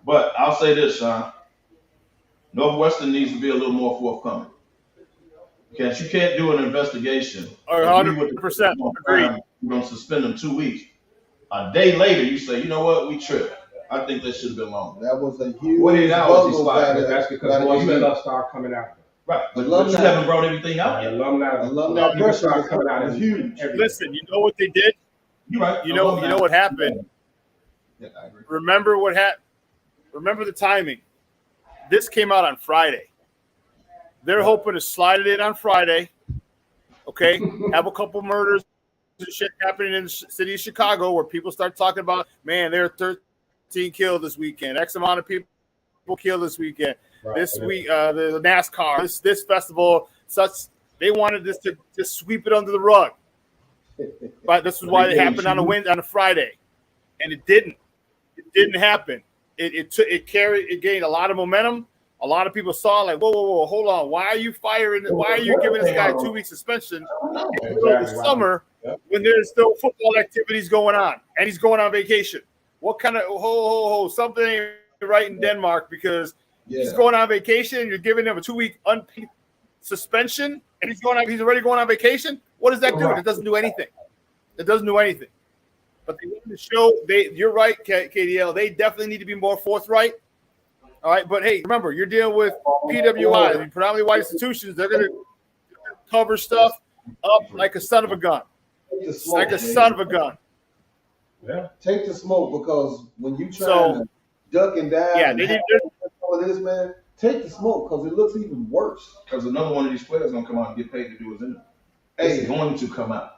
Speaker 4: But I'll say this, Sean. Northwestern needs to be a little more forthcoming. Because you can't do an investigation.
Speaker 5: 100% agree.
Speaker 4: We're going to suspend them 2 weeks. A day later, you say, you know what, we tripped. I think that should have been longer.
Speaker 2: That was a huge
Speaker 4: 48 hours.
Speaker 3: That's because once stuff start coming out.
Speaker 4: Right, but you haven't brought everything out yet.
Speaker 2: Alumni pressure
Speaker 3: start coming out is huge.
Speaker 5: Listen, you know what they did?
Speaker 4: You're right.
Speaker 5: You know what happened?
Speaker 4: Yeah, I agree.
Speaker 5: Remember what happened? Remember the timing. This came out on Friday. They're hoping to slide it in on Friday. Okay, have a couple murders and shit happening in the city of Chicago where people start talking about, man, there are 13 killed this weekend. X amount of people killed this weekend. Right. This week, the NASCAR, this festival, such. They wanted this to just sweep it under the rug. But this is why it happened on a Friday, and it didn't. It didn't happen. It gained a lot of momentum. a lot of people saw like, whoa, hold on. Why are you firing? Why are you giving this guy a 2-week suspension in the middle of the summer when there's still football activities going on and he's going on vacation? What kind of something ain't right in Denmark because he's going on vacation and you're giving him a 2-week unpaid suspension and he's already going on vacation? What does that do? It doesn't do anything. It doesn't do anything. But they want to show you're right, KDL. They definitely need to be more forthright. All right, but hey, remember, you're dealing with PWIs, predominantly white institutions. They're going to cover stuff up like a son of a gun. Like a son of a gun.
Speaker 2: Yeah. Take the smoke because when you try to duck and dive all of this, man, take the smoke because it looks even worse.
Speaker 4: Because another one of these players is going to come out and get paid to do his interview. It's going to come out.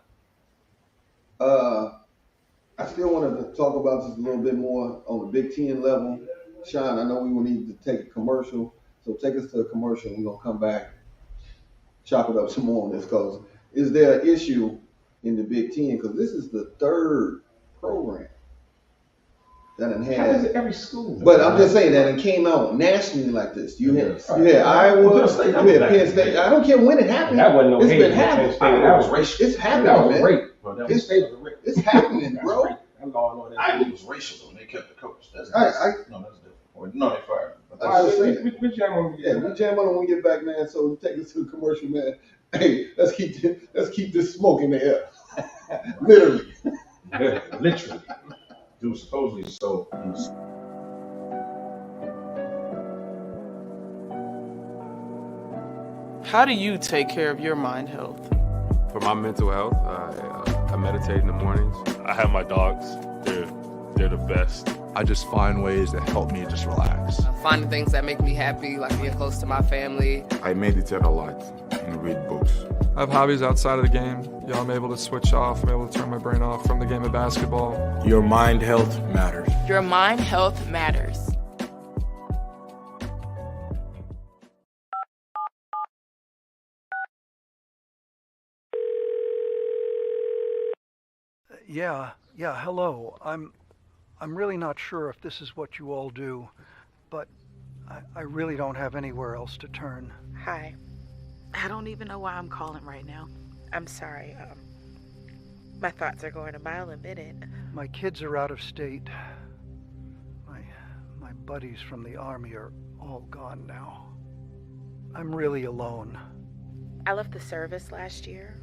Speaker 2: I still wanted to talk about this a little bit more on the Big Ten level. Sean, I know we will need to take a commercial, so take us to a commercial. We're going to come back, chop it up some more on this because is there an issue in the Big Ten? Because this is the third program that has
Speaker 3: every school.
Speaker 2: But I'm just saying that it came out nationally like this. You had Iowa, you had Penn State. I don't care when it happened.
Speaker 3: That wasn't no
Speaker 2: it's
Speaker 3: hate.
Speaker 2: been happening.
Speaker 4: That was racial.
Speaker 2: It's happening,
Speaker 3: That was
Speaker 2: man.
Speaker 3: rape.
Speaker 2: It's happening, bro.
Speaker 4: I think it was racial and they kept the coach. That's different. No, they fired him.
Speaker 3: We jam on
Speaker 2: we jam on when we get back, man. So take us to the commercial, man. Hey, let's keep this smoke in the air. Literally.
Speaker 4: Literally. Dude, supposedly so.
Speaker 7: How do you take care of your mind health?
Speaker 8: For my mental health, I meditate in the mornings.
Speaker 9: I have my dogs. They're the best.
Speaker 10: I just find ways that help me just relax.
Speaker 7: Finding things that make me happy, like being close to my family.
Speaker 10: I meditate a lot and read books.
Speaker 8: I have hobbies outside of the game. I'm able to switch off. I'm able to turn my brain off from the game of basketball.
Speaker 10: Your mind health matters.
Speaker 11: Your mind health matters.
Speaker 12: Yeah, hello. I'm really not sure if this is what you all do, but I really don't have anywhere else to turn.
Speaker 6: Hi. I don't even know why I'm calling right now. I'm sorry. My thoughts are going a mile a minute.
Speaker 12: My kids are out of state. My buddies from the Army are all gone now. I'm really alone.
Speaker 6: I left the service last year.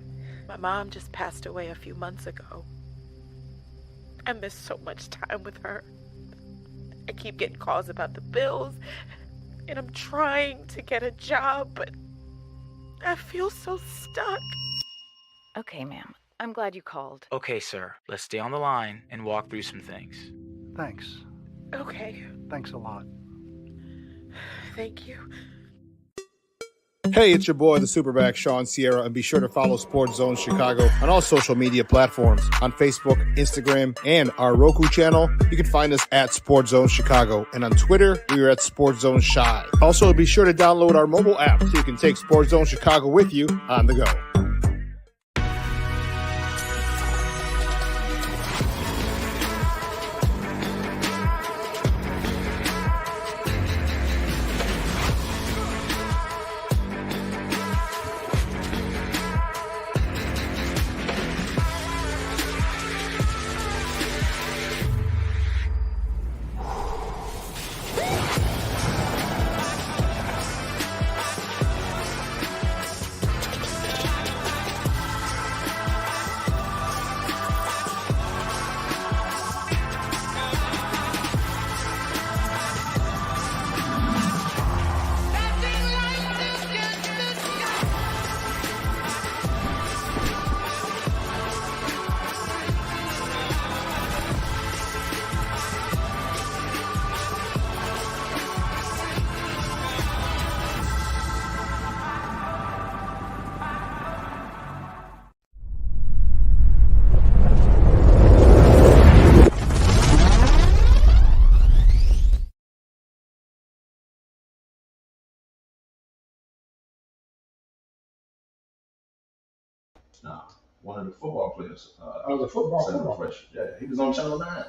Speaker 6: My mom just passed away a few months ago. I miss so much time with her. I keep getting calls about the bills, and I'm trying to get a job, but I feel so stuck.
Speaker 13: Okay, ma'am. I'm glad you called.
Speaker 14: Okay, sir. Let's stay on the line and walk through some things.
Speaker 12: Thanks.
Speaker 6: Okay.
Speaker 12: Thanks a lot.
Speaker 6: Thank you.
Speaker 5: Hey, it's your boy, the Superback, Sean Sierra, and be sure to follow Sports Zone Chicago on all social media platforms on Facebook, Instagram, and our Roku channel. You can find us at Sports Zone Chicago, and on Twitter, we are at Sports Zone Shy. Also, be sure to download our mobile app so you can take Sports Zone Chicago with you on the go.
Speaker 4: One of the football players.
Speaker 3: was a football
Speaker 4: player. Yeah, he was on Channel 9.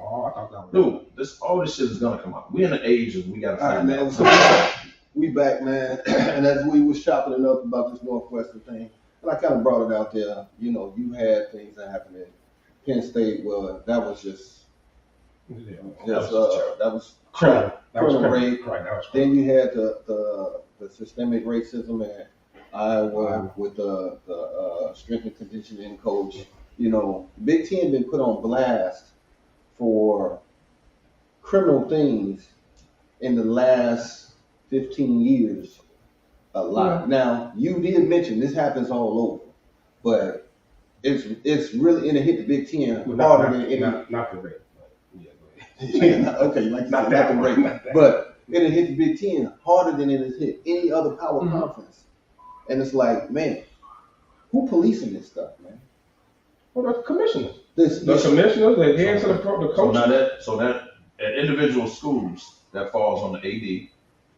Speaker 3: Oh, I thought that was...
Speaker 4: Dude, all this shit is gonna come out. We in the age of we gotta find
Speaker 2: man.
Speaker 4: out.
Speaker 2: We back, man. And as we was chopping it up about this Northwestern thing, and I kind of brought it out there, you know, you had things that happened at Penn State. Well, that was just, that was criminal rape.
Speaker 3: Right, that was
Speaker 2: then you had the systemic racism at Iowa with the strength and conditioning coach. You know, Big Ten been put on blast for criminal things in the last 15 years a lot. Yeah. Now, you did mention this happens all over, but it's really, and it hit the Big Ten harder than any.
Speaker 3: Not the rape.
Speaker 2: Okay, like not the rape. But it hit the Big Ten harder than it has hit any other power conference. And it's like, man, who policing this stuff, man?
Speaker 3: Well, the commissioners.
Speaker 2: The
Speaker 3: commissioners, the heads of the coaches.
Speaker 4: So that at individual schools, that falls on the AD,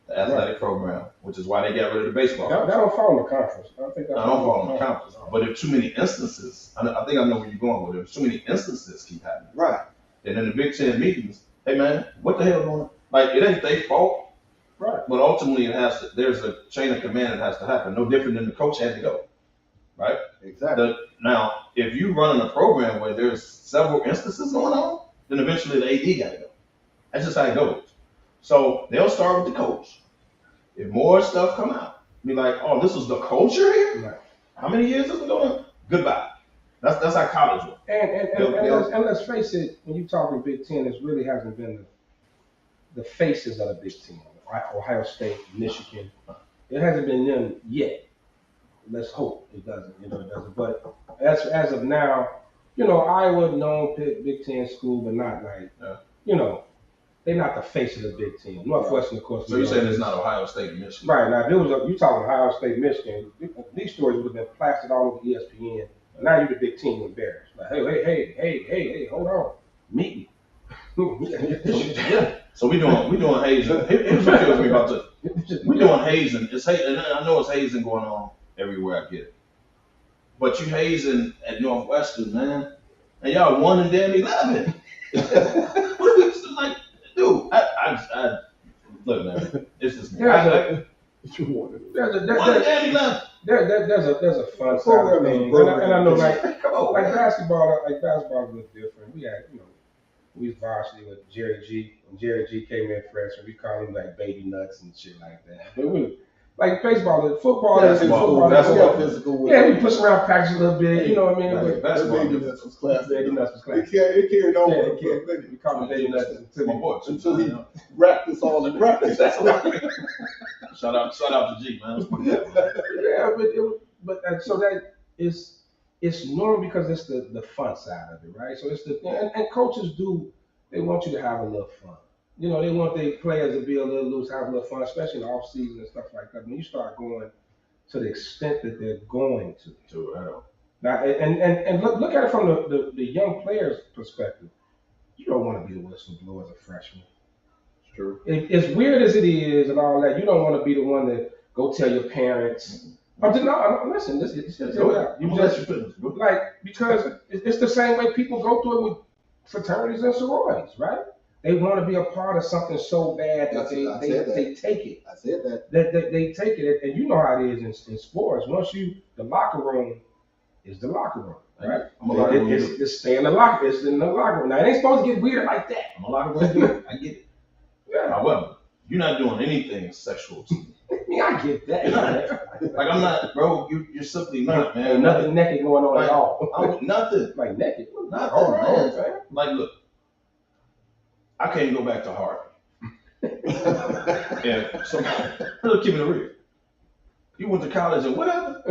Speaker 4: the athletic program, which is why they got rid of the baseball.
Speaker 3: That don't fall on the conference. I don't think that
Speaker 4: don't fall on the conference. But if too many instances, I think I know where you're going with it. If too many instances keep happening,
Speaker 2: right?
Speaker 4: And in the Big Ten meetings, hey man, what the hell going on? Like, it ain't their fault,
Speaker 3: right?
Speaker 4: But ultimately, it has to. There's a chain of command that has to happen. No different than the coach had to go, right?
Speaker 2: Exactly.
Speaker 4: Now, if you run a program where there's several instances going on, then eventually the AD got to go. That's just how it goes. So they'll start with the coach. If more stuff come out, be like, oh, this was the culture here?
Speaker 3: Right.
Speaker 4: How many years has it been going on? Goodbye. That's how college works.
Speaker 3: And let's face it, when you talking Big Ten, it really hasn't been the faces of the Big Ten. Ohio State, Michigan. It hasn't been them yet. Let's hope it doesn't. It doesn't. But as of now, Iowa known Big Ten school, but not like they're not the face of the Big Ten. Northwestern, of course.
Speaker 4: So you're saying it's not Ohio State and Michigan?
Speaker 3: Right. Now, if it was you talking Ohio State, Michigan, these stories would have been plastered all over ESPN. Now you're the Big Ten, you're embarrassed. Like, hey, hold on, meet me.
Speaker 4: Yeah. So we doing hazing. Here's what kills me about this. We doing hazing. It's and I know it's hazing going on everywhere I get it. But you hazing at Northwestern, man, and y'all 1 and damn 11. What are we like, dude? I look, man. It's just
Speaker 3: there's a fun side of things, and I know like basketball is a little different. We had we was varsity with Jerry G. When Jerry G came in fresh, and we called him like baby nuts and shit like that. But we like baseball and football. Basketball physical. Yeah, we push around practice a little bit. You know what I mean?
Speaker 2: Basketball baby nuts was classic.
Speaker 3: Baby nuts was classic.
Speaker 2: It carried over.
Speaker 3: Yeah, we called him baby nuts
Speaker 2: until he wrapped us all in practice.
Speaker 4: Shout out to G, man.
Speaker 3: Yeah, but so that it's normal because it's the fun side of it, right? So it's and coaches they want you to have a little fun. They want their players to be a little loose, have a little fun, especially in the off season and stuff like that. When you start going to the extent that they're going to. Now, and look at it from the young players' perspective. You don't want to be the whistleblower as a freshman.
Speaker 2: It's true.
Speaker 3: As weird as it is and all that, you don't want to be the one that go tell your parents. Listen, this is because it's the same way people go through it with fraternities and sororities, right? They want to be a part of something so bad that they take it.
Speaker 2: I said that.
Speaker 3: They take it, and you know how it is in sports. Once the locker room is the locker room, right? It's stay in the locker. It's in the locker room. Now it ain't supposed to get weird like that.
Speaker 4: I'm a locker room dude. I get it. Yeah. However, you're not doing anything sexual to me.
Speaker 3: I get that.
Speaker 4: Like I'm not, bro. You're simply not, man.
Speaker 3: Ain't nothing naked going on at all.
Speaker 4: Nothing.
Speaker 3: Like naked.
Speaker 4: Nothing, man. Like look. I can't go back to Harvard. And somebody, keep it real. You went to college and whatever.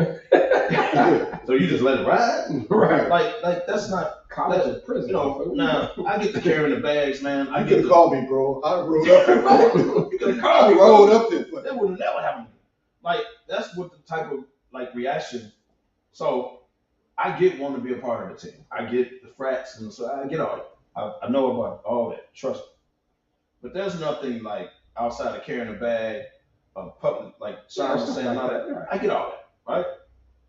Speaker 4: So you just let it ride?
Speaker 3: Right.
Speaker 4: Like that's not
Speaker 3: college or prison.
Speaker 4: Now I get to carrying the bags, man.
Speaker 2: You could call me, bro. I rode up there.
Speaker 4: You could have called me.
Speaker 2: Rolled up there.
Speaker 4: That would have never happened. Like that's what the type of reaction. So I want to be a part of the team. I get the frats and so I get all that. I know about all that, trust me. But there's nothing like outside of carrying a bag, public, like signs saying all that. Right. I get all that, right?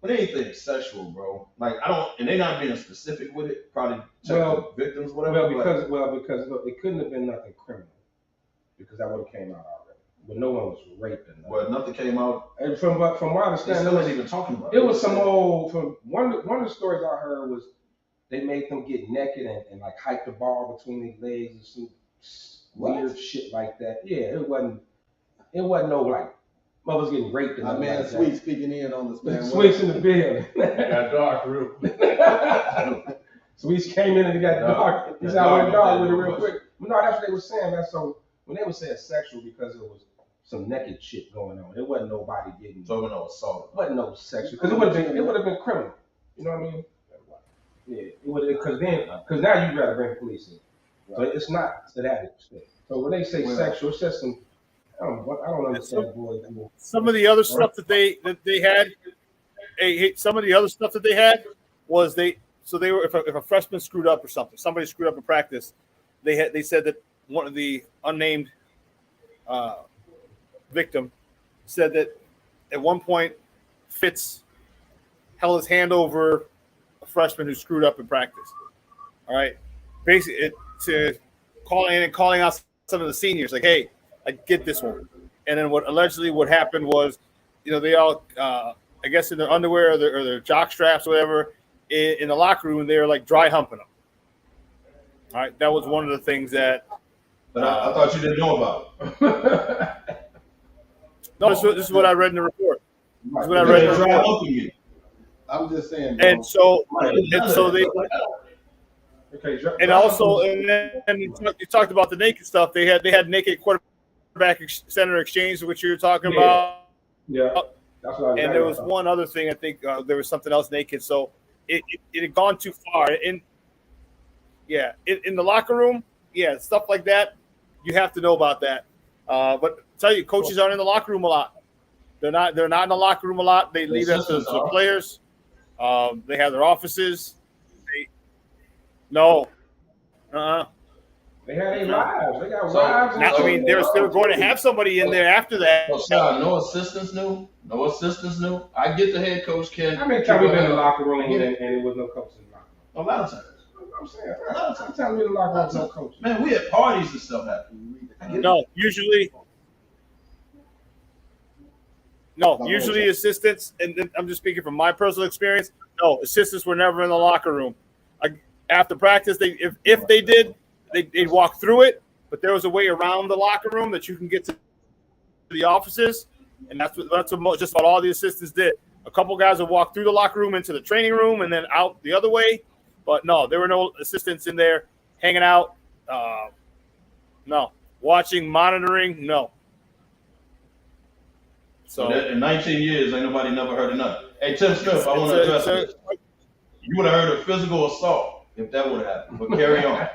Speaker 4: But anything sexual, bro. Like I don't, and they're not being specific with it. Probably check the victims, whatever.
Speaker 3: Because look, it couldn't have been nothing criminal, because that would have came out already. but no one was raped.
Speaker 4: Well, nothing came out.
Speaker 3: And from what I understand,
Speaker 4: They wasn't even talking about it.
Speaker 3: It was some old. From one of the stories I heard was they made them get naked and like hike the ball between their legs and some weird shit like that. Yeah, it wasn't no like mothers getting raped.
Speaker 2: My man
Speaker 3: like
Speaker 2: Sweet speaking in on this man.
Speaker 3: Sweet's in the building.
Speaker 9: Got dark real quick.
Speaker 3: Sweets came in and it got dark. He's out with dark with it real quick. But no, that's what they were saying. That's so when they were saying sexual because it was some naked shit going on. It wasn't nobody getting.
Speaker 4: So it wasn't no assault.
Speaker 3: It wasn't no sexual because it would have been criminal. You know what I mean? Yeah, it would because now you gotta bring the police in. So it's not to that extent. So when they say sexual, it's just some. I don't understand.
Speaker 5: Some of the other stuff that they had. Some of the other stuff that they had was they were if a freshman screwed up or something, somebody screwed up in practice, they said that one of the unnamed victim said that at one point Fitz held his hand over a freshman who screwed up in practice. All right, basically to calling out some of the seniors like, hey, I get this one. And then what happened was, they all I guess in their underwear or their jock straps or whatever in the locker room, they were like dry humping them. All right, that was one of the things that.
Speaker 4: But I thought you didn't know about it.
Speaker 5: No, this is what I read in the report. This is what I read in the report.
Speaker 2: I'm just saying. Bro.
Speaker 5: And so they. And also, and then you talked about the naked stuff. They had naked quarterback center exchange, which you were talking about.
Speaker 3: Yeah. That's what
Speaker 5: and there was one other thing. I think there was something else naked. So it had gone too far. In the locker room, stuff like that, you have to know about that. But I tell you, coaches aren't in the locker room a lot. They're not in the locker room a lot. They leave that to the players. They have their offices. No.
Speaker 3: They had their lives. They got wives.
Speaker 5: I mean, they were going to have somebody in there after that.
Speaker 4: No assistants knew. No assistants knew. I get the head coach can.
Speaker 3: How many times we been in the locker room and it was no coach in the locker room?
Speaker 4: A lot of times.
Speaker 3: I'm saying. A lot of times we in the locker room with no coach.
Speaker 4: Man, we had parties and stuff happening.
Speaker 5: No, usually assistants, and I'm just speaking from my personal experience. No, assistants were never in the locker room. After practice, if they did, they'd walk through it, but there was a way around the locker room that you can get to the offices, and that's what just about all the assistants did. A couple guys would walk through the locker room into the training room and then out the other way, but no, there were no assistants in there hanging out. No, watching, monitoring, no. So
Speaker 4: in 19 years, ain't nobody never heard of nothing. Hey, Tim Smith, I want to address this. You would have heard of physical assault if that would have happened, but carry on.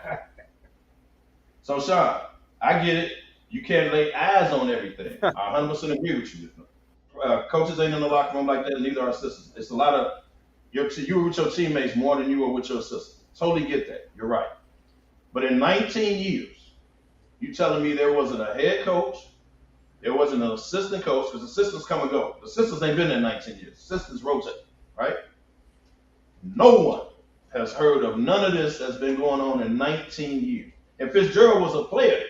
Speaker 4: So, Sean, I get it. You can't lay eyes on everything. I 100% agree with you. Coaches ain't in the locker room like that, and neither are assistants. It's a lot of you were with your teammates more than you were with your assistants. Totally get that. You're right. But in 19 years, you telling me there wasn't a head coach, there wasn't an assistant coach, because assistants come and go. The assistants ain't been there 19 years. Assistants rotate, right? No one has heard of none of this that's been going on in 19 years. If Fitzgerald was a player,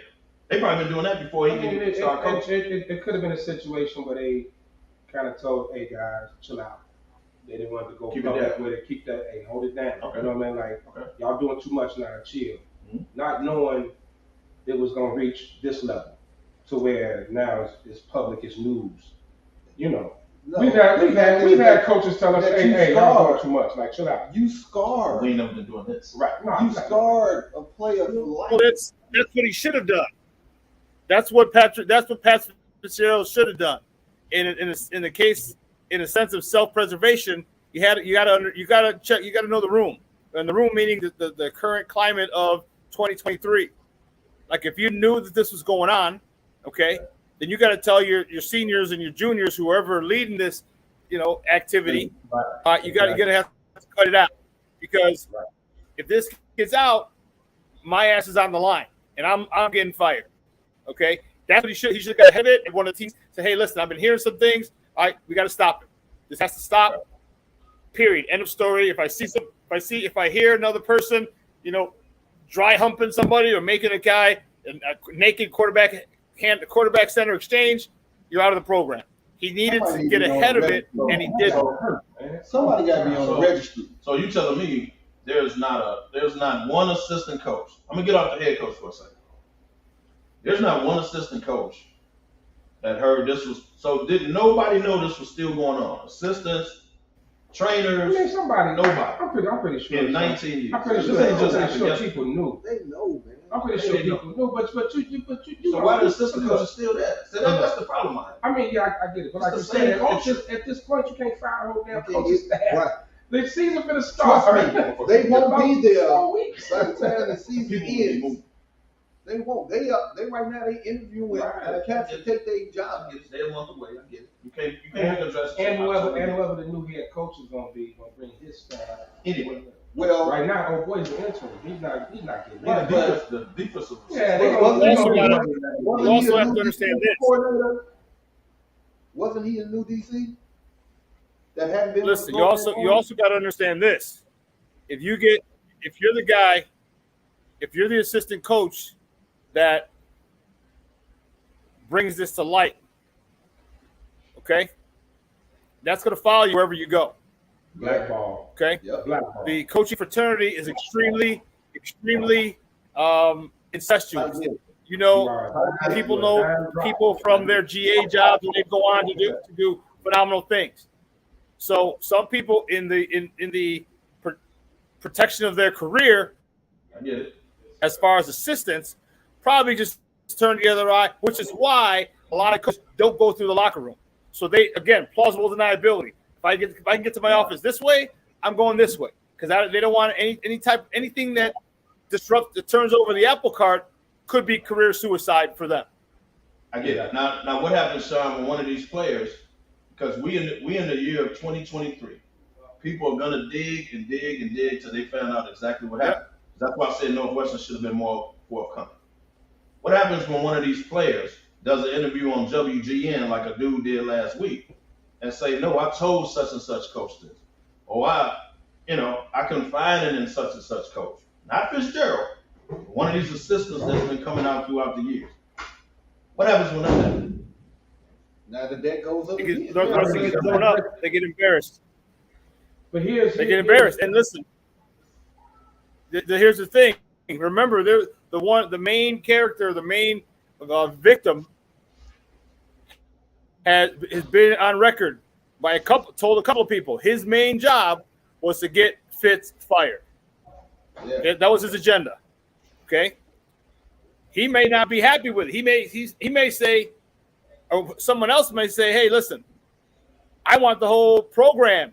Speaker 4: they probably been doing that before he even started coaching.
Speaker 3: It could have been a situation where they kind of told, hey, guys, chill out. They didn't want to go public with it. Keep that, hey, hold it down.
Speaker 4: Okay.
Speaker 3: You know what I mean? Like, y'all doing too much now, chill. Mm-hmm. Not knowing it was going to reach this level to where now it's public, it's news. You know. No, we've had coaches tell us, hey, y'all doing too much. Like, chill out.
Speaker 2: You scarred.
Speaker 4: We ain't never been doing this.
Speaker 3: Right. No,
Speaker 2: you scarred a player for life.
Speaker 5: Well, that's what he should have done. That's what Pat Fitzgerald should have done. In the case, in a sense of self-preservation, you got to know the room, and the room meaning the current climate of 2023. Like if you knew that this was going on, okay, then you got to tell your seniors and your juniors, whoever leading this, activity, you got to have to cut it out, because if this gets out, my ass is on the line and I'm getting fired. Okay, that's what he should have got ahead of it. And one of the teams say, hey, listen, I've been hearing some things. All right, we got to stop it. This has to stop. Period. End of story. If I hear another person, dry humping somebody or making a guy, a naked quarterback quarterback center exchange, you're out of the program. He needed to get ahead of it, and he didn't.
Speaker 2: Somebody got to be on the registry.
Speaker 4: So you telling me there's not one assistant coach. I'm gonna get off the head coach for a second. There's not one assistant coach that heard this was. So did nobody know this was still going on? Assistants, trainers.
Speaker 3: I mean, nobody.
Speaker 4: Nobody.
Speaker 3: I'm pretty sure.
Speaker 4: In 19 years.
Speaker 3: I'm pretty sure people knew.
Speaker 2: They know, man.
Speaker 3: I'm pretty sure people knew, but you.
Speaker 4: So why the assistant coach is still there? So that's the problem, man.
Speaker 3: I mean, yeah, I get it, but like you said, at this point, you can't fire a whole damn coaching staff.
Speaker 2: Right.
Speaker 3: The season finna start.
Speaker 2: They won't be there
Speaker 3: 4 weeks.
Speaker 2: by the time the season ends. They won't. They right now. They interviewing cats to take their job.
Speaker 4: They're a month away. I get it. You can't make a dress.
Speaker 3: And whoever the new head coach is gonna bring his staff.
Speaker 4: Anyway.
Speaker 2: Well,
Speaker 3: right now, old boy's an intern. He's not getting it.
Speaker 4: The defensive.
Speaker 3: Yeah,
Speaker 5: you also have to understand this.
Speaker 2: Wasn't he a new DC? That hadn't been.
Speaker 5: Listen, you also got to understand this. If you're the assistant coach that brings this to light, okay, that's going to follow you wherever you go.
Speaker 3: Blackball.
Speaker 5: Okay.
Speaker 2: Yep.
Speaker 3: Blackball.
Speaker 5: The coaching fraternity is extremely incestuous. You know, people know people from their GA jobs, and they go on to do phenomenal things. So some people in the protection of their career,
Speaker 4: I get it.
Speaker 5: as far as assistants, probably just turn the other eye, which is why a lot of coaches don't go through the locker room. So they, again, plausible deniability. If I can get to my office this way, I'm going this way, because they don't want anything that turns over the apple cart could be career suicide for them.
Speaker 4: I get it. Now what happens, Sean, when one of these players, because we in the year of 2023, people are gonna dig and dig and dig till they find out exactly what happened. That's why I said Northwestern should have been more forthcoming. What happens when one of these players does an interview on WGN like a dude did last week and say, no, I told such and such coach this, or I confided in such and such coach, not Fitzgerald, one of these assistants that's been coming out throughout the years. What happens when that happens?
Speaker 2: Now the debt goes up.
Speaker 5: They get embarrassed.
Speaker 3: But
Speaker 5: they get embarrassed. And listen, here's the thing. Remember, the main character, the main victim, has been on record by told a couple of people his main job was to get Fitz fired. Yeah. That was his agenda. Okay. He may not be happy with it. He may say, or someone else may say, hey, listen, I want the whole program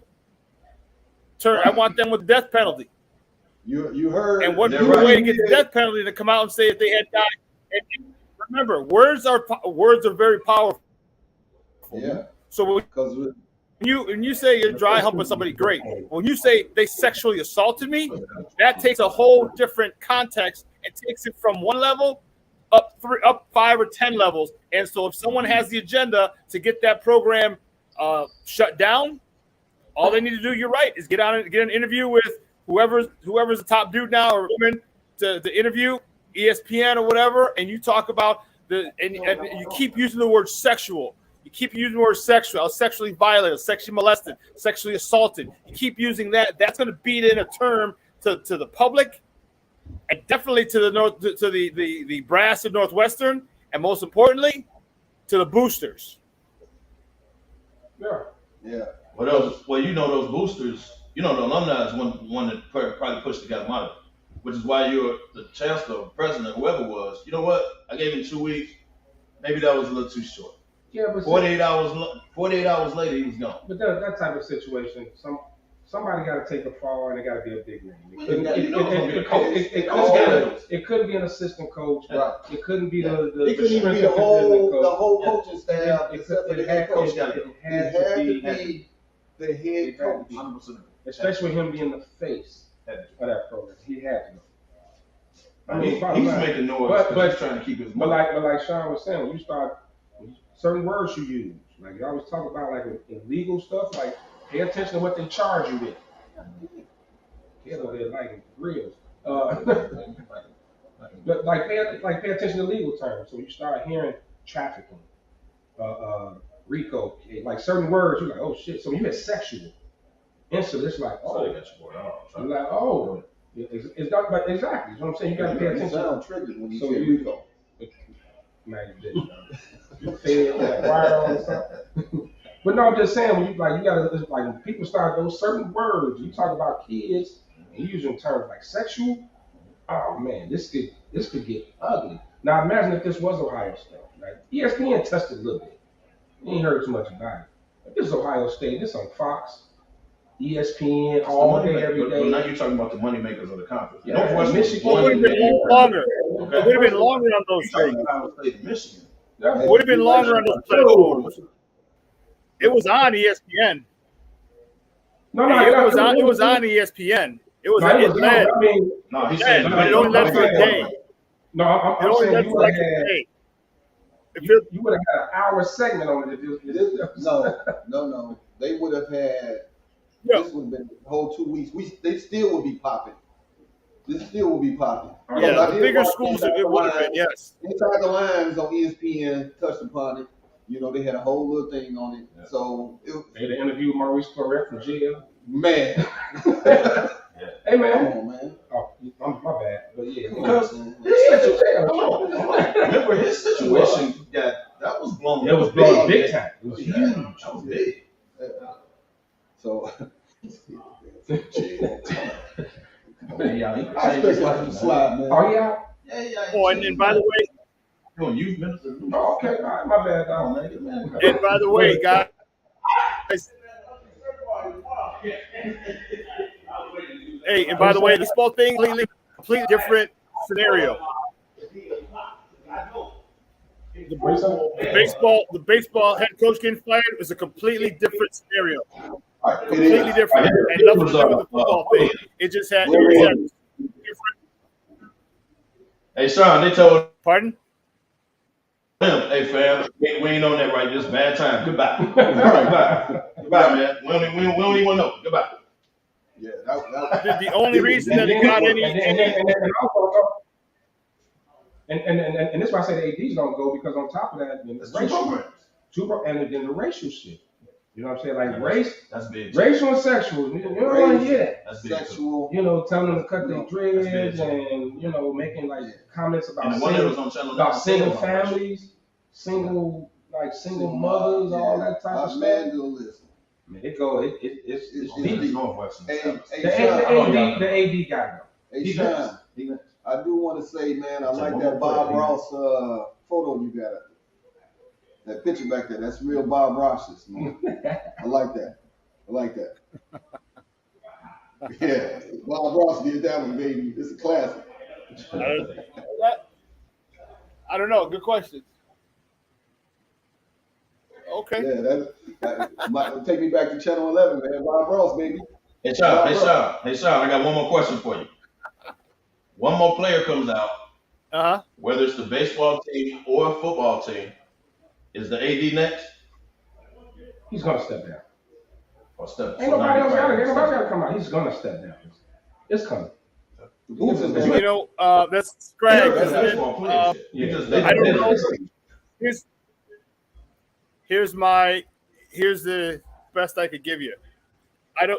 Speaker 5: I want them with the death penalty.
Speaker 2: You heard.
Speaker 5: And what better way to get the death penalty to come out and say if they had died? And remember, words are very powerful.
Speaker 2: Yeah.
Speaker 5: So when you say you're dry humping somebody, great. When you say they sexually assaulted me, that takes a whole different context and takes it from one level up 5 or 10 levels. And so if someone has the agenda to get that program shut down, all they need to do, you're right, is get an interview with whoever's the top dude now or woman to interview, ESPN or whatever, and you talk about and you keep using the word sexual. You keep using the word sexual. I was sexually violated, sexually molested, sexually assaulted. You keep using that. That's going to beat in a term to the public, and definitely to the brass of Northwestern, and most importantly, to the boosters.
Speaker 2: Yeah.
Speaker 4: Those boosters, the alumni is one that probably pushed the guy out of it, which is why you're the chancellor or president, whoever was. You know what? I gave him 2 weeks. Maybe that was a little too short.
Speaker 3: Yeah, but
Speaker 4: 48 hours later, he was gone.
Speaker 3: But that type of situation, somebody got to take a fall, and it got to be a big name. It couldn't be an assistant coach.
Speaker 2: Right.
Speaker 3: It couldn't be the
Speaker 2: It couldn't even be the whole coaching staff.
Speaker 3: It had to be
Speaker 2: the head coach.
Speaker 4: 100%.
Speaker 3: Especially him being the face of that program. He had to go.
Speaker 4: He's making noise because he's trying to keep his money.
Speaker 3: But like Sean was saying, when you start certain words you use, like you always talk about, like in legal stuff, like pay attention to what they charge you with. Kids over there like grills. But pay attention to legal terms. So you start hearing trafficking, RICO, like certain words, you're like, oh shit. So when you hit sexual, instantly it's like,
Speaker 4: So
Speaker 3: oh,
Speaker 4: they got you going on.
Speaker 3: you're like, oh, it's not like exactly. You know what I'm saying? You got to pay attention.
Speaker 2: You sound triggered when you
Speaker 3: So
Speaker 2: say
Speaker 3: you-
Speaker 2: Rico.
Speaker 3: Man, you did. You fed like wire on and stuff. But no, I'm just saying when you gotta like when people start those certain words, you talk about kids and using terms like sexual. Oh man, this could get ugly. Now imagine if this was Ohio State. Like ESPN tested a little bit. You ain't heard too much about it. If this is Ohio State, this on Fox, ESPN all day, every day.
Speaker 4: But now you're talking about the money makers of the conference.
Speaker 3: Yeah,
Speaker 4: Northwestern
Speaker 3: Michigan.
Speaker 5: It would have been longer.
Speaker 4: Okay.
Speaker 5: It would have been longer on those
Speaker 4: You're
Speaker 5: things.
Speaker 4: talking about Ohio State and Michigan.
Speaker 5: It would have been longer on those platforms. It was on ESPN.
Speaker 3: No,
Speaker 5: It was on ESPN. It was.
Speaker 3: No,
Speaker 5: It led.
Speaker 3: I mean,
Speaker 4: No, he's
Speaker 5: Yeah,
Speaker 4: saying
Speaker 5: but it only led for a day.
Speaker 3: No,
Speaker 5: It
Speaker 3: I'm
Speaker 5: only
Speaker 3: saying
Speaker 5: led
Speaker 3: you
Speaker 5: for
Speaker 3: would
Speaker 5: like
Speaker 3: have
Speaker 5: a
Speaker 3: had.
Speaker 5: day.
Speaker 3: You would have had an hour segment on it.
Speaker 2: No. They would have had.
Speaker 5: Yeah.
Speaker 2: This would have been the whole 2 weeks. They still would be popping. This still would be popping.
Speaker 5: Yeah, the bigger schools it would have been. Yes.
Speaker 2: Inside the Lines on ESPN touched upon it. You know, they had a whole little thing on it. Yeah. So
Speaker 3: They had an interview with Maurice Claret from jail.
Speaker 2: Man.
Speaker 3: Hey man.
Speaker 2: Come on, man.
Speaker 3: Oh, my bad. But yeah.
Speaker 4: Because remember his situation that was blown.
Speaker 3: It was blown big time. It was huge.
Speaker 4: That was big.
Speaker 2: So
Speaker 4: Yeah,
Speaker 2: I expect like to slide, man.
Speaker 3: Oh yeah.
Speaker 4: Yeah.
Speaker 5: Oh, and by the way,
Speaker 4: Youth minister.
Speaker 3: Oh, okay. All right, my bad, dog.
Speaker 5: and by the way, guys. Hey, and by the way, this ball thing, completely different scenario. The baseball head coach getting fired was a completely different scenario. Completely different. And nothing to do with the football thing. It just had different.
Speaker 4: Hey, Sean, they told
Speaker 5: Pardon?
Speaker 4: him, hey, fam, we ain't on that right. This bad time. Goodbye. Goodbye, man. We don't even want to know. Goodbye.
Speaker 2: Yeah,
Speaker 5: the only reason that he got any.
Speaker 3: And that's why I say the ADs don't go, because on top of that, then and then the racial shit. You know what I'm saying? Like race,
Speaker 4: that's big.
Speaker 3: Racial and sexual. You don't want to hear that.
Speaker 4: That's big.
Speaker 2: Sexual.
Speaker 3: You know, telling them to cut their dreads and, you know, making like comments about single families, single mothers, all that type of stuff. Man, it's deep.
Speaker 4: Northwestern.
Speaker 3: The AD got
Speaker 2: it. Hey, Sean, I do want to say, man, I like that Bob Ross photo you got up. That picture back there, that's real Bob Ross's, man. I like that. Yeah, Bob Ross did that one, baby. It's a classic.
Speaker 5: I don't know. Good question. Okay.
Speaker 2: Yeah, that might take me back to Channel 11, man. Bob Ross, baby.
Speaker 4: Hey, Sean, I got one more question for you. One more player comes out, whether it's the baseball team or a football team. Is the AD next?
Speaker 3: He's gonna step down.
Speaker 4: Or step?
Speaker 3: Ain't nobody else gotta come out. He's gonna step down. It's coming.
Speaker 5: You know, that's Scrag. I don't know. Here's the best I could give you.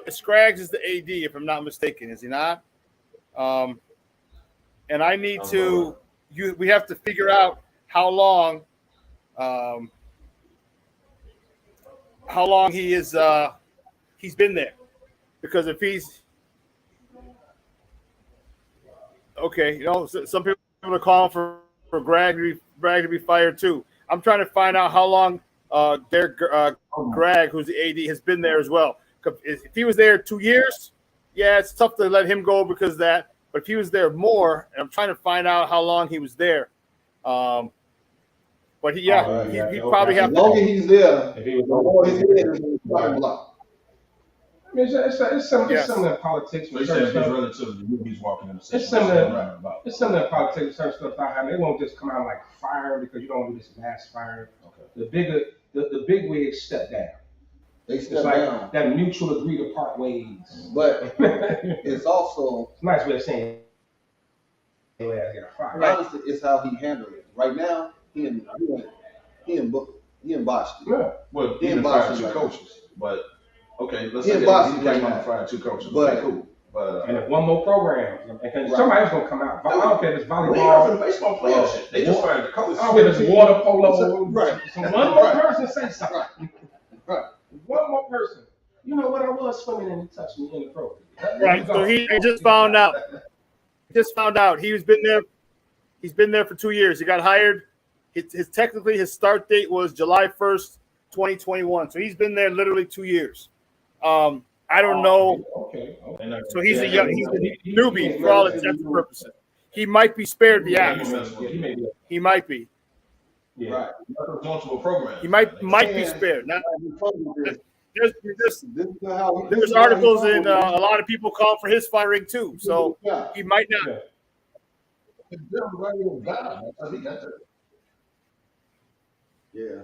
Speaker 5: Scraggs is the AD, if I'm not mistaken, is he not? And I need to. We have to figure out how long he is. He's been there, because if he's okay, you know, some people are calling for Bragg to be fired too. I'm trying to find out how long Bragg, who's the AD, has been there as well. If he was there 2 years, yeah, it's tough to let him go because of that. But if he was there more, and I'm trying to find out how long he was there. But he probably have.
Speaker 2: As long as he's there, his head is in the starting block.
Speaker 3: I mean, it's similar in politics.
Speaker 4: So you said it's relatively new. He's walking in the system.
Speaker 3: It's similar in politics. Certain stuff I have. They won't just come out like fire because you don't want to do this mass firing. Okay. The big wigs step down.
Speaker 2: They step down.
Speaker 3: Like that mutual agree to part ways.
Speaker 2: But it's also
Speaker 3: a nice way of saying
Speaker 2: honestly, it's how he handled it. Right now, he He and botched it.
Speaker 3: Yeah.
Speaker 4: Well,
Speaker 2: He
Speaker 4: he
Speaker 2: and
Speaker 4: fired
Speaker 2: botched
Speaker 4: two
Speaker 2: it.
Speaker 4: could but okay, let's
Speaker 2: He
Speaker 4: say
Speaker 2: and
Speaker 4: that
Speaker 2: botched
Speaker 4: he
Speaker 2: it
Speaker 4: came
Speaker 2: like
Speaker 4: out and
Speaker 2: that.
Speaker 4: fired two coaches.
Speaker 2: But-
Speaker 4: Okay, cool. But
Speaker 3: And if one more program, and somebody else gonna come out. I don't care if it's
Speaker 4: we ain't
Speaker 3: volleyball.
Speaker 4: for the baseball player shit. They just fired the coach.
Speaker 3: I don't care if it's water polo.
Speaker 2: Right.
Speaker 3: So one more person say something.
Speaker 2: Right.
Speaker 3: One more person. You know what? I was swimming and he touched me inappropriately.
Speaker 5: Right. So he just found out. He's been there for 2 years. He got hired. Technically his start date was July 1st, 2021. So he's been there literally 2 years. I don't know.
Speaker 3: Okay.
Speaker 5: So he's a newbie for all intents and purposes. He might be spared the axe. He might be.
Speaker 3: Yeah.
Speaker 2: Right.
Speaker 4: Multiple programs.
Speaker 5: He might be spared. Now, there's
Speaker 2: There's
Speaker 5: articles and a lot of people call for his firing too. So he might not.
Speaker 2: Yeah.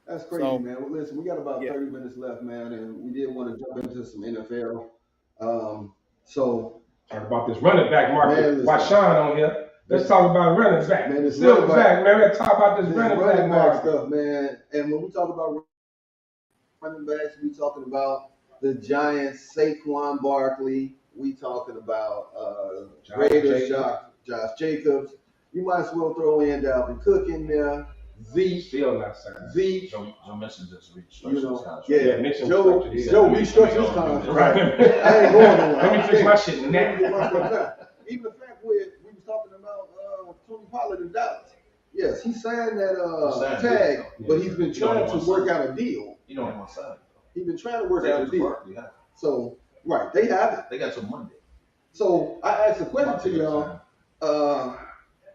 Speaker 2: That's crazy,
Speaker 5: So-
Speaker 2: man. Well, listen, we got about 30 minutes left, man, and we did want to jump into some NFL. So
Speaker 3: Talk about this running back market.
Speaker 2: Man, listen.
Speaker 3: Why Sean on here? Let's talk about running back.
Speaker 2: Man, this
Speaker 3: Still
Speaker 2: running
Speaker 3: back, man. Let's talk about this
Speaker 2: this
Speaker 3: running back
Speaker 2: running back
Speaker 3: market.
Speaker 2: stuff, man. And when we talk about running backs, we talking about the Giants, Saquon Barkley. We talking about Raiders, Josh Jacobs. You might as well throw in Dalvin Cook in there. Zeke.
Speaker 3: Still not signed.
Speaker 2: Zeke.
Speaker 4: Joe Mixon just restructured
Speaker 2: You
Speaker 4: his
Speaker 2: know,
Speaker 4: contract.
Speaker 2: yeah.
Speaker 3: Mixon
Speaker 2: Joe restructured his contract.
Speaker 3: Right.
Speaker 2: I ain't going nowhere.
Speaker 3: Let me fix my shit now.
Speaker 2: Even the fact we was talking about Tony Pollard in Dallas. Yes, he signed that tag, but he's been trying to work out a deal.
Speaker 4: You don't want to sign.
Speaker 2: He's been trying to work out a deal. So, right, they have it.
Speaker 4: They got till Monday.
Speaker 2: So I asked a question to y'all.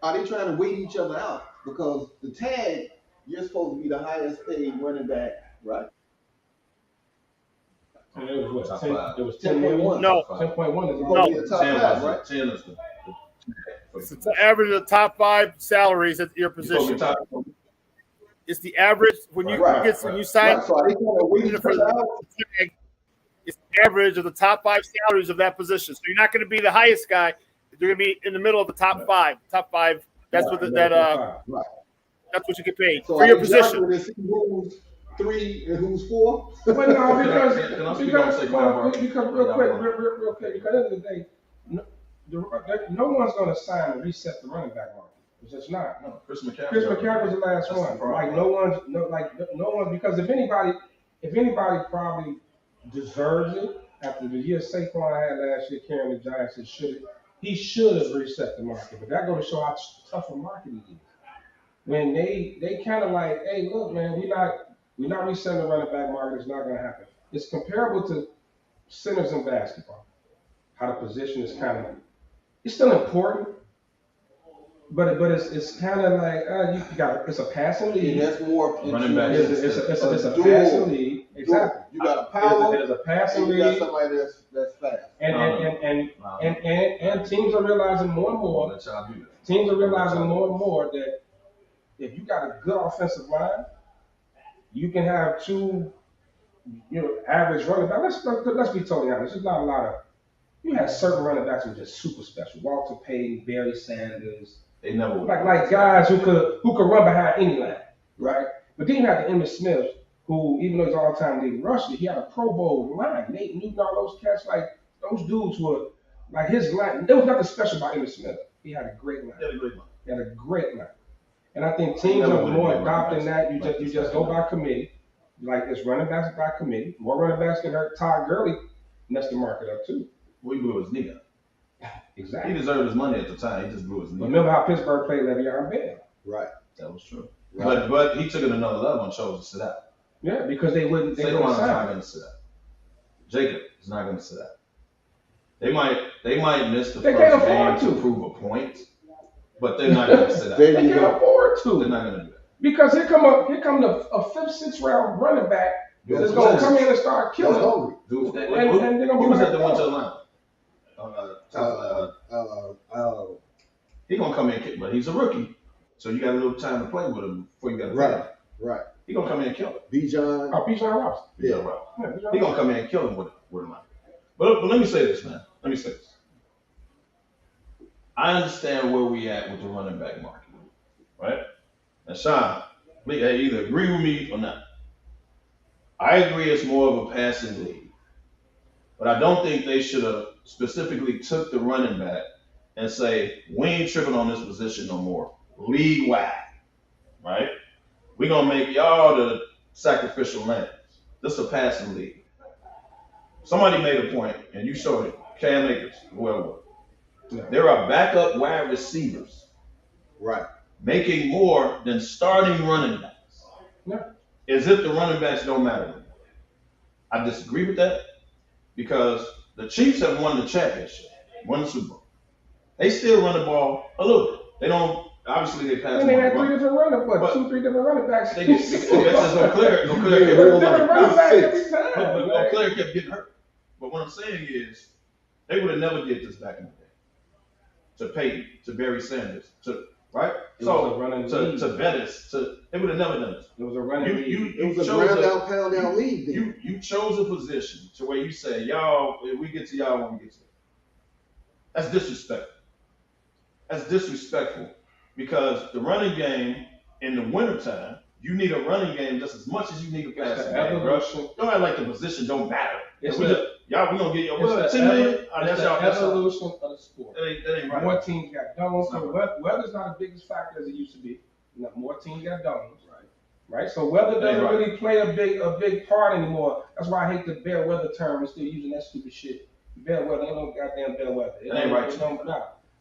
Speaker 2: Are they trying to wait each other out? Because the tag, you're supposed to be the highest paid running back, right?
Speaker 3: And it was what?
Speaker 4: Top
Speaker 3: 10,
Speaker 4: five.
Speaker 3: it was 10 million?
Speaker 5: No.
Speaker 3: 10.1 is
Speaker 2: You're supposed to be the top
Speaker 4: 10
Speaker 2: 5,
Speaker 4: was
Speaker 2: right?
Speaker 4: 10 is the
Speaker 5: It's the average of the top 5 salaries at your position. It's the average when you when you sign.
Speaker 2: Right, so are they trying to wait each other out?
Speaker 5: It's the average of the top 5 salaries of that position. So you're not going to be the highest guy. You're going to be in the middle of the top 5. Top 5. That's what that's what you get paid
Speaker 2: So
Speaker 5: for your
Speaker 2: are they
Speaker 5: position.
Speaker 2: juggling to see who's 3 and who's 4?
Speaker 3: But no, because
Speaker 4: Can I speak on Saquon Barkley?
Speaker 3: real quick, because at the end of the day, no one's going to sign and reset the running back market. It's just not.
Speaker 4: No, Chris McCaffrey.
Speaker 3: Chris McCaffrey was the last
Speaker 4: That's
Speaker 3: one.
Speaker 4: the problem.
Speaker 3: Like no one, because if anybody probably deserves it after the year Saquon had last year carrying the Giants, he should have reset the market. But that goes to show how tough a market it is. When they kind of like, hey, look, man, we're not resetting the running back market. It's not going to happen. It's comparable to centers in basketball. How the position is kind of, it's still important, but it's kind of like it's a passing league.
Speaker 2: That's more
Speaker 4: Running back.
Speaker 3: It's a passing league. Exactly.
Speaker 2: You got a power.
Speaker 3: It is a passing
Speaker 2: and you got
Speaker 3: league.
Speaker 2: somebody that's fast.
Speaker 3: And teams are realizing more and more. Teams are realizing more and more that if you got a good offensive line, you can have 2, average running backs. Let's be totally honest. There's not a lot of. You have certain running backs who are just super special. Walter Payton, Barry Sanders.
Speaker 4: They never
Speaker 3: like guys who could run behind any line, right? But then you have the Emmitt Smith, who even though he's all-time leading rusher, he had a Pro Bowl line. Nate Newton, all those cats, like those dudes were like his line. There was nothing special about Emmitt Smith. He had a great line. He had a great line. And I think teams are more adopting that. You just go by committee. Like it's running backs by committee. More running backs can hurt. Todd Gurley messed the market up too.
Speaker 4: We blew his knee up.
Speaker 3: Exactly.
Speaker 4: He deserved his money at the time. He just blew his knee.
Speaker 3: Remember how Pittsburgh played Le'Veon Bell?
Speaker 2: Right.
Speaker 4: That was true.
Speaker 2: Right.
Speaker 4: But he took it another level and chose to sit out.
Speaker 3: Yeah, because they wouldn't. They
Speaker 4: Saquon's
Speaker 3: wouldn't
Speaker 4: not
Speaker 3: sign.
Speaker 4: going to sit out. Jacob is not going to sit out. They might miss the
Speaker 3: They
Speaker 4: first
Speaker 3: can't
Speaker 4: game
Speaker 3: afford
Speaker 4: to
Speaker 3: to.
Speaker 4: prove a point, but they're not going to sit out.
Speaker 2: There
Speaker 3: They
Speaker 2: you
Speaker 3: can't
Speaker 2: go.
Speaker 3: afford
Speaker 4: They're
Speaker 3: to.
Speaker 4: not going to do that.
Speaker 3: Because here come a 5th, 6th round running back that's going to come in and start
Speaker 2: That's
Speaker 3: killing.
Speaker 2: hungry.
Speaker 4: Dude,
Speaker 3: And they're gonna be
Speaker 4: who was
Speaker 3: like,
Speaker 4: at the one to the
Speaker 2: Uh,
Speaker 4: line? He gonna come in, but he's a rookie, so you got a little time to play with him before you got to play.
Speaker 2: Right. Right.
Speaker 4: He gonna come in and kill him.
Speaker 2: Bijan.
Speaker 3: Oh, Bijan Robinson.
Speaker 2: Yeah.
Speaker 4: He gonna come in and kill him with a line. But let me say this, man. Let me say this. I understand where we at with the running back market, right? And Sean, Either agree with me or not. I agree it's more of a passing league. But I don't think they should have specifically took the running back and say, we ain't tripping on this position no more. League wide, right? We're going to make y'all the sacrificial lambs. This is a passing league. Somebody made a point, and you showed it, Cam Akers, whoever. There are backup wide receivers,
Speaker 2: right,
Speaker 4: making more than starting running backs.
Speaker 3: Yeah.
Speaker 4: As if the running backs don't matter. I disagree with that because the Chiefs have won the championship, won the Super Bowl. They still run the ball a little bit. They don't. Obviously, they pass.
Speaker 3: And they had 3 different running backs, 3 different running backs.
Speaker 4: They did. Leclerc kept getting hurt. But what I'm saying is, they would have never did this back in the day. To Peyton, to Barry Sanders, right? To Bettis, they would have never done this.
Speaker 3: It was a running league.
Speaker 2: It was a ground down, pound down league.
Speaker 4: You chose a position to where you say, y'all, we get to y'all when we get to you. That's disrespectful. That's disrespectful because the running game in the wintertime, you need a running game just as much as you need a passing game, bro. Don't act like the position don't matter. Y'all, we gonna get your 10 million.
Speaker 3: That's the evolution of the sport.
Speaker 4: That ain't right.
Speaker 3: More teams got domes. So weather's not the biggest factor as it used to be. More teams got domes. Right. So weather doesn't really play a big part anymore. That's why I hate the bad weather term and still using that stupid shit. Bad weather ain't no goddamn bad weather.
Speaker 4: That ain't right.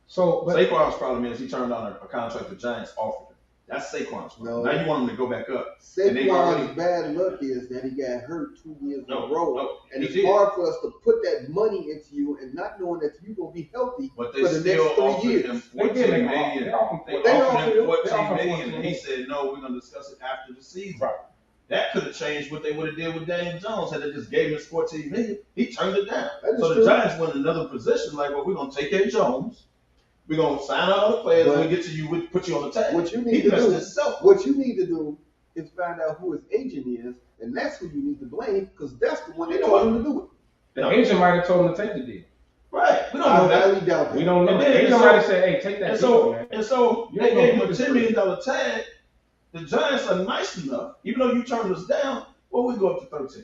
Speaker 3: So, but
Speaker 4: Saquon's problem is he turned down a contract the Giants offered him. That's Saquon's problem.
Speaker 2: No.
Speaker 4: Now you want him to go back up.
Speaker 2: Saquon's bad luck is that he got hurt 2 years in a row. And it's hard for us to put that money into you and not knowing that you're going to be healthy
Speaker 4: but they
Speaker 2: for the next 3 years.
Speaker 4: Him $14 million. They offered him $14 million, and he said, no, we're going to discuss it after the season.
Speaker 3: Right.
Speaker 4: That could have changed what they would have did with Daniel Jones had they just gave him his $14 million. He turned it down. So the Giants went in another position like, well, we're going to take care of Jones. We're going to sign out other players and we get to you, we put you on the tag.
Speaker 2: What you need to do is find out who his agent is, and that's who you need to blame because that's the one that told him to do it.
Speaker 3: The agent might have told him to take the deal.
Speaker 4: Right. We don't know that.
Speaker 2: I highly doubt that.
Speaker 3: We don't know. The agent might have said, hey, take that deal, man.
Speaker 4: And so they gave him a $10 million tag. The Giants are nice enough, even though you turned us down, well, we go up to 13.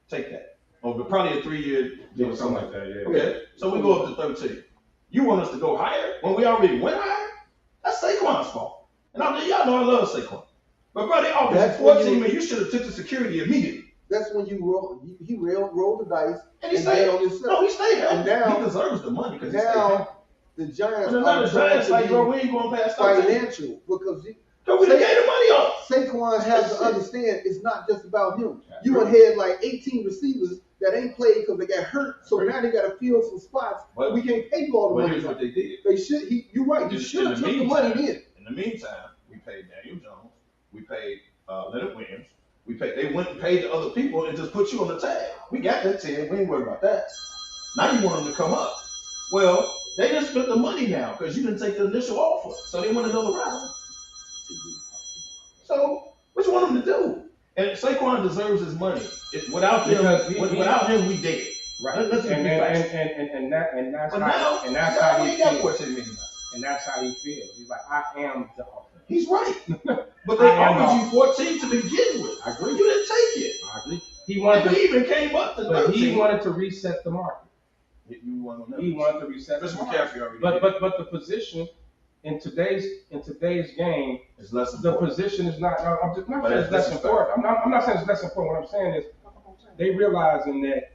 Speaker 4: Take that. Or probably a 3-year deal or something like that. Yeah. Okay. So we go up to 13. You want us to go higher when we already went higher? That's Saquon's fault. And y'all know I love Saquon. But bro, they offered you 14 million. You should have took the security immediately.
Speaker 2: That's when he rolled the dice.
Speaker 4: And he stayed. No, he stayed.
Speaker 2: And now
Speaker 4: he deserves the money because
Speaker 2: now the Giants
Speaker 4: are trying to be bro, we ain't going past
Speaker 2: financial because
Speaker 4: we done gave the money off.
Speaker 2: Saquon has to understand it's not just about him. You done had like 18 receivers that ain't played because they got hurt. So now they got to fill some spots. But we can't pay you all the money.
Speaker 4: Here's what they did.
Speaker 2: They should. You're right. You should have took the money in.
Speaker 4: In the meantime, we paid Daniel Jones. We paid Leonard Williams. They went and paid the other people and just put you on the tag. We got that 10. We ain't worried about that. Now you want them to come up. Well, they just spent the money now because you didn't take the initial offer. So they want another round. So what you want them to do? And Saquon deserves his money. Without him, we dead.
Speaker 3: Right. And that's how he feels. And that's how he feels. He's like, I am the offer.
Speaker 4: He's right. But they offered you 14 to begin with.
Speaker 3: I agree.
Speaker 4: You didn't take it.
Speaker 3: I agree. He even
Speaker 4: came up to 13.
Speaker 3: But he wanted to reset the market.
Speaker 4: He
Speaker 3: wanted to reset the market. But the position in today's game,
Speaker 4: it's less important.
Speaker 3: The position is not. I'm just not saying it's less important. I'm not saying it's less important. What I'm saying is they realizing that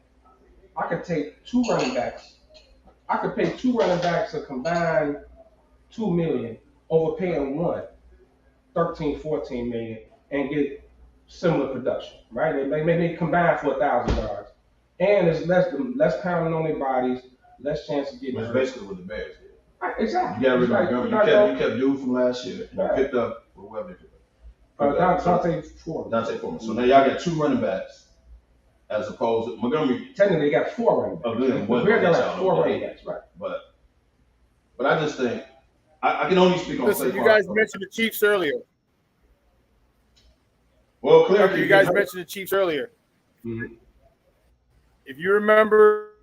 Speaker 3: I could take 2 running backs. I could pay 2 running backs a combined $2 million over paying one 13, 14 million and get similar production, right? They may combine for 1,000 yards, and it's less pounding on their bodies, less chance of getting hurt.
Speaker 4: That's basically what the Bears did.
Speaker 3: Exactly.
Speaker 4: You gotta remember, you kept dude from last year. You picked up whoever they picked up.
Speaker 3: Dante Foreman.
Speaker 4: So now y'all got 2 running backs as opposed to Montgomery.
Speaker 3: Technically, they got 4 running backs. We're got 4 running backs, right?
Speaker 4: But I just think I can only speak on.
Speaker 5: Listen, you guys mentioned the Chiefs earlier.
Speaker 4: Well, clearly,
Speaker 5: you guys mentioned the Chiefs earlier. Mm-hmm. If you remember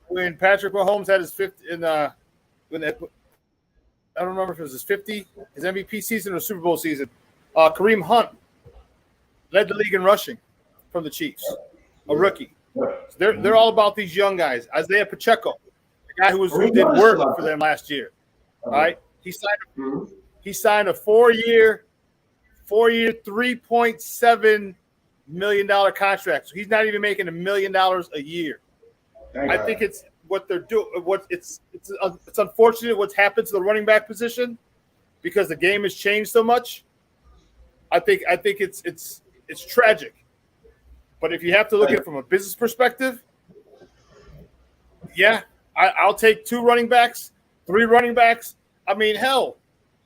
Speaker 5: when Patrick Mahomes had his 50 in I don't remember if it was his 50, his MVP season or Super Bowl season. Kareem Hunt led the league in rushing from the Chiefs, a rookie. So they're all about these young guys. Isaiah Pacheco, the guy who did work for them last year. All right, he signed a 4-year, $3.7 million contract. So he's not even making $1 million a year. I think it's what they're doing. It's unfortunate what's happened to the running back position because the game has changed so much. I think it's tragic. But if you have to look at it from a business perspective, yeah, I'll take 2 running backs, 3 running backs. I mean, hell,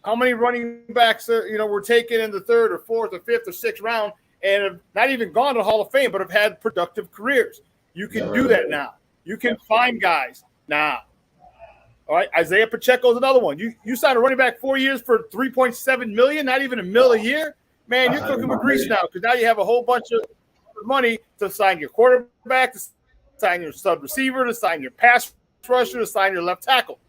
Speaker 5: how many running backs were taken in the 3rd or 4th or 5th or 6th round and have not even gone to the Hall of Fame, but have had productive careers? You can do that now. You can find guys now. All right, Isaiah Pacheco is another one. You sign a running back 4 years for $3.7 million, not even $1 million a year. Man, you're cooking with grease now because now you have a whole bunch of money to sign your quarterback, to sign your sub receiver, to sign your pass rusher, to sign your left tackle.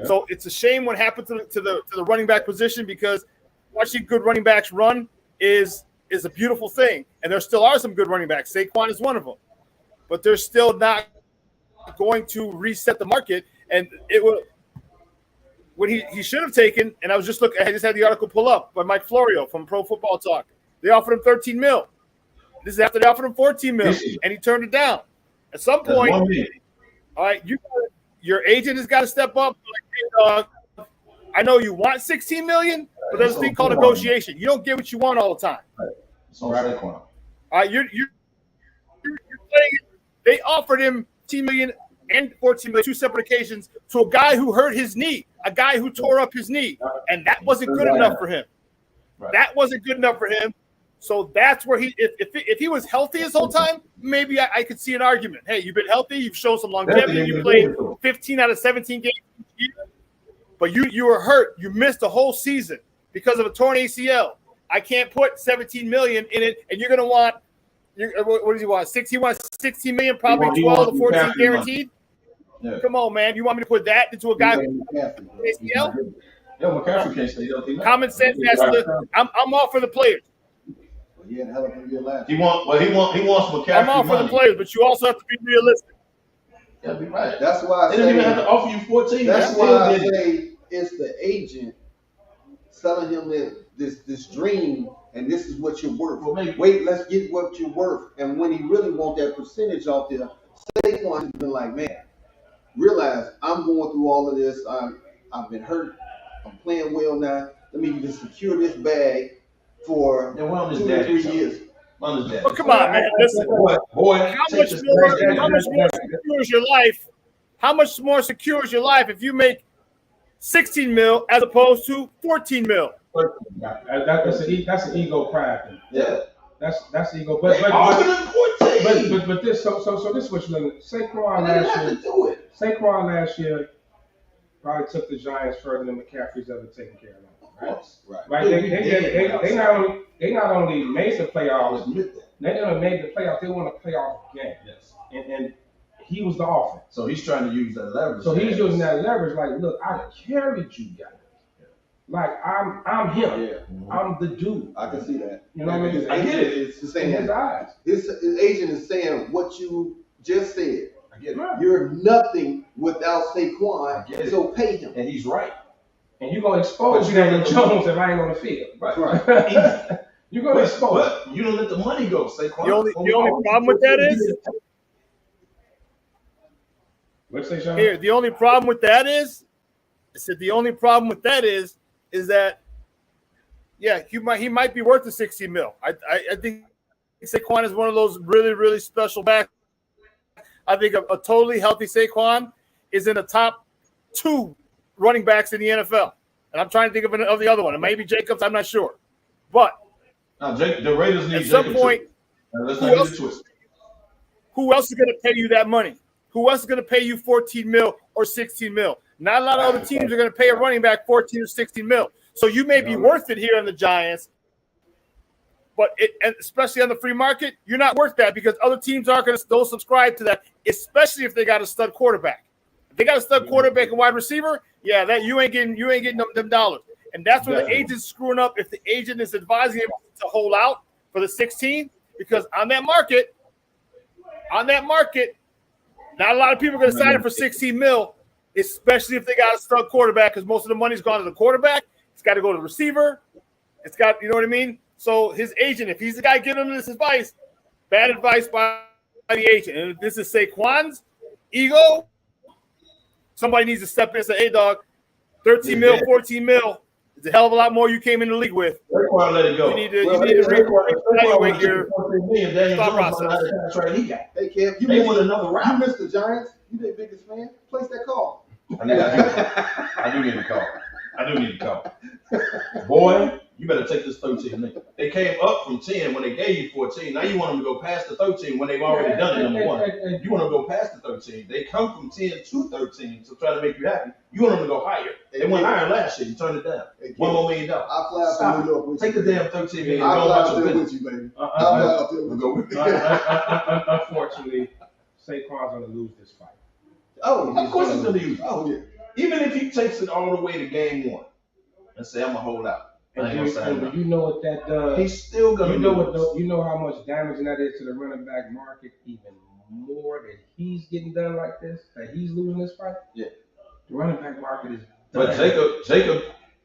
Speaker 5: So it's a shame what happened to the running back position because watching good running backs run is a beautiful thing, and there still are some good running backs. Saquon is one of them, but they're still not going to reset the market. And it will what he should have taken. And I was just looking. I just had the article pull up by Mike Florio from Pro Football Talk. They offered him $13 million. This is after they offered him $14 million, and he turned it down. At some point, all right, your agent has got to step up. Like, hey, dog, I know you want $16 million, but there's a thing called negotiation. You don't get what you want all the time.
Speaker 4: So
Speaker 5: all right, you're playing. They offered him $10 million and $14 million, 2 separate occasions, to a guy who hurt his knee, a guy who tore up his knee, and that wasn't good enough for him. That wasn't good enough for him. So that's where if he was healthy his whole time, maybe I could see an argument. Hey, you've been healthy, you've shown some longevity, you played 15 out of 17 games each year, but you were hurt. You missed a whole season because of a torn ACL. I can't put $17 million in it, and you're going to want what does he want? He wants $16 million, probably 12 to 14 guaranteed. Yeah. Come on, man. You want me to put that into a guy who ACL?
Speaker 4: McCaffrey can't stay healthy.
Speaker 5: Common sense has to. I'm all for the players.
Speaker 2: He had a hell of a year last.
Speaker 4: He wants McCaffrey.
Speaker 5: I'm all for the players, but you also have to be realistic.
Speaker 4: Yeah, be right.
Speaker 2: That's why
Speaker 4: they didn't even have to offer you 14.
Speaker 2: That's why I say it's the agent selling him this dream, and this is what you're worth. Well, wait, let's get what you're worth. And when he really want that percentage off there, Saquon has been like, man, realize I'm going through all of this. I've been hurt. I'm playing well now. Let me just secure this bag for 2 or 3 years.
Speaker 5: Well, come on, man. Listen, how much more secure is your life? How much more secure is your life if you make $16 million as opposed to $14 million?
Speaker 3: That's an ego pride thing.
Speaker 4: Yeah,
Speaker 3: that's ego. But this so this is what you're looking at. Saquon last year probably took the Giants further than McCaffrey's ever taken care of them. Right. They not only made the playoffs, they not only made the playoffs, they won a playoff game. Yes. And he was the offense.
Speaker 4: So he's trying to use that leverage.
Speaker 3: So he's using that leverage, like, look, I carried you guys. Like I'm him. Yeah. I'm the dude.
Speaker 2: I can see that.
Speaker 3: You know what I mean? I get it. It's in his eyes.
Speaker 2: His agent is saying what you just said.
Speaker 4: I get it.
Speaker 2: You're nothing without Saquon, so pay him.
Speaker 4: And he's right.
Speaker 3: And you're going to expose Daniel Jones if I ain't on the field.
Speaker 2: Right.
Speaker 3: You're going to expose.
Speaker 4: But you don't let the money go, Saquon.
Speaker 5: The only problem with that is.
Speaker 3: What's that, Sean?
Speaker 5: Here, the only problem with that is. I said the only problem with that is that, yeah, he might be worth the $16 million. I think Saquon is one of those really, really special backs. I think a totally healthy Saquon is in the top 2 running backs in the NFL. And I'm trying to think of the other one. It may be Jacobs. I'm not sure. But
Speaker 4: the Raiders need
Speaker 5: at some
Speaker 4: Jacobs
Speaker 5: point, who else is going to pay you that money? Who else is going to pay you $14 million or $16 million? Not a lot of other teams are going to pay a running back $14 or $16 million. So you may be worth it here on the Giants, but and especially on the free market, you're not worth that because other teams aren't going to subscribe to that, especially if they got a stud quarterback. If they got a stud quarterback and wide receiver, yeah, that you ain't getting them dollars. And that's where the agent's screwing up. If the agent is advising him to hold out for the 16, because on that market, not a lot of people are going to sign it for 16 mil, especially if they got a stud quarterback, because most of the money's gone to the quarterback. It's got to go to the receiver. It's got, you know what I mean? So his agent, if he's the guy giving him this advice, bad advice by the agent. And if this is Saquon's ego, somebody needs to step in and say, hey, dog, 13 mil, 14 mil. It's a hell of a lot more you came in the league with.
Speaker 4: Let it go.
Speaker 5: You need to reevaluate your thought process.
Speaker 2: Hey, Kev, you missed the Giants. You their biggest fan. Place that call.
Speaker 4: I do need to call. Boy, you better take this 13, nigga. They came up from 10 when they gave you 14. Now you want them to go past the 13 when they've already done it, number one. You want them to go past the 13. They come from 10 to 13 to try to make you happy. You want them to go higher. They went higher last year. You turned it down. $1 more million.
Speaker 2: I'll fly out to New York with you.
Speaker 4: Take the damn 13 million.
Speaker 2: I'll fly out there with you, baby. I'll fly out there with you.
Speaker 3: Unfortunately, Saquon's going to lose this fight.
Speaker 4: Oh, of course he's going to lose. Oh, yeah. Even if he takes it all the way to game 1 and say, I'm going to hold out.
Speaker 3: And you know what that does.
Speaker 4: He's still going to lose.
Speaker 3: You know how much damage that is to the running back market, even more that he's getting done like this, that he's losing this fight?
Speaker 4: Yeah.
Speaker 3: The running back market is done.
Speaker 4: But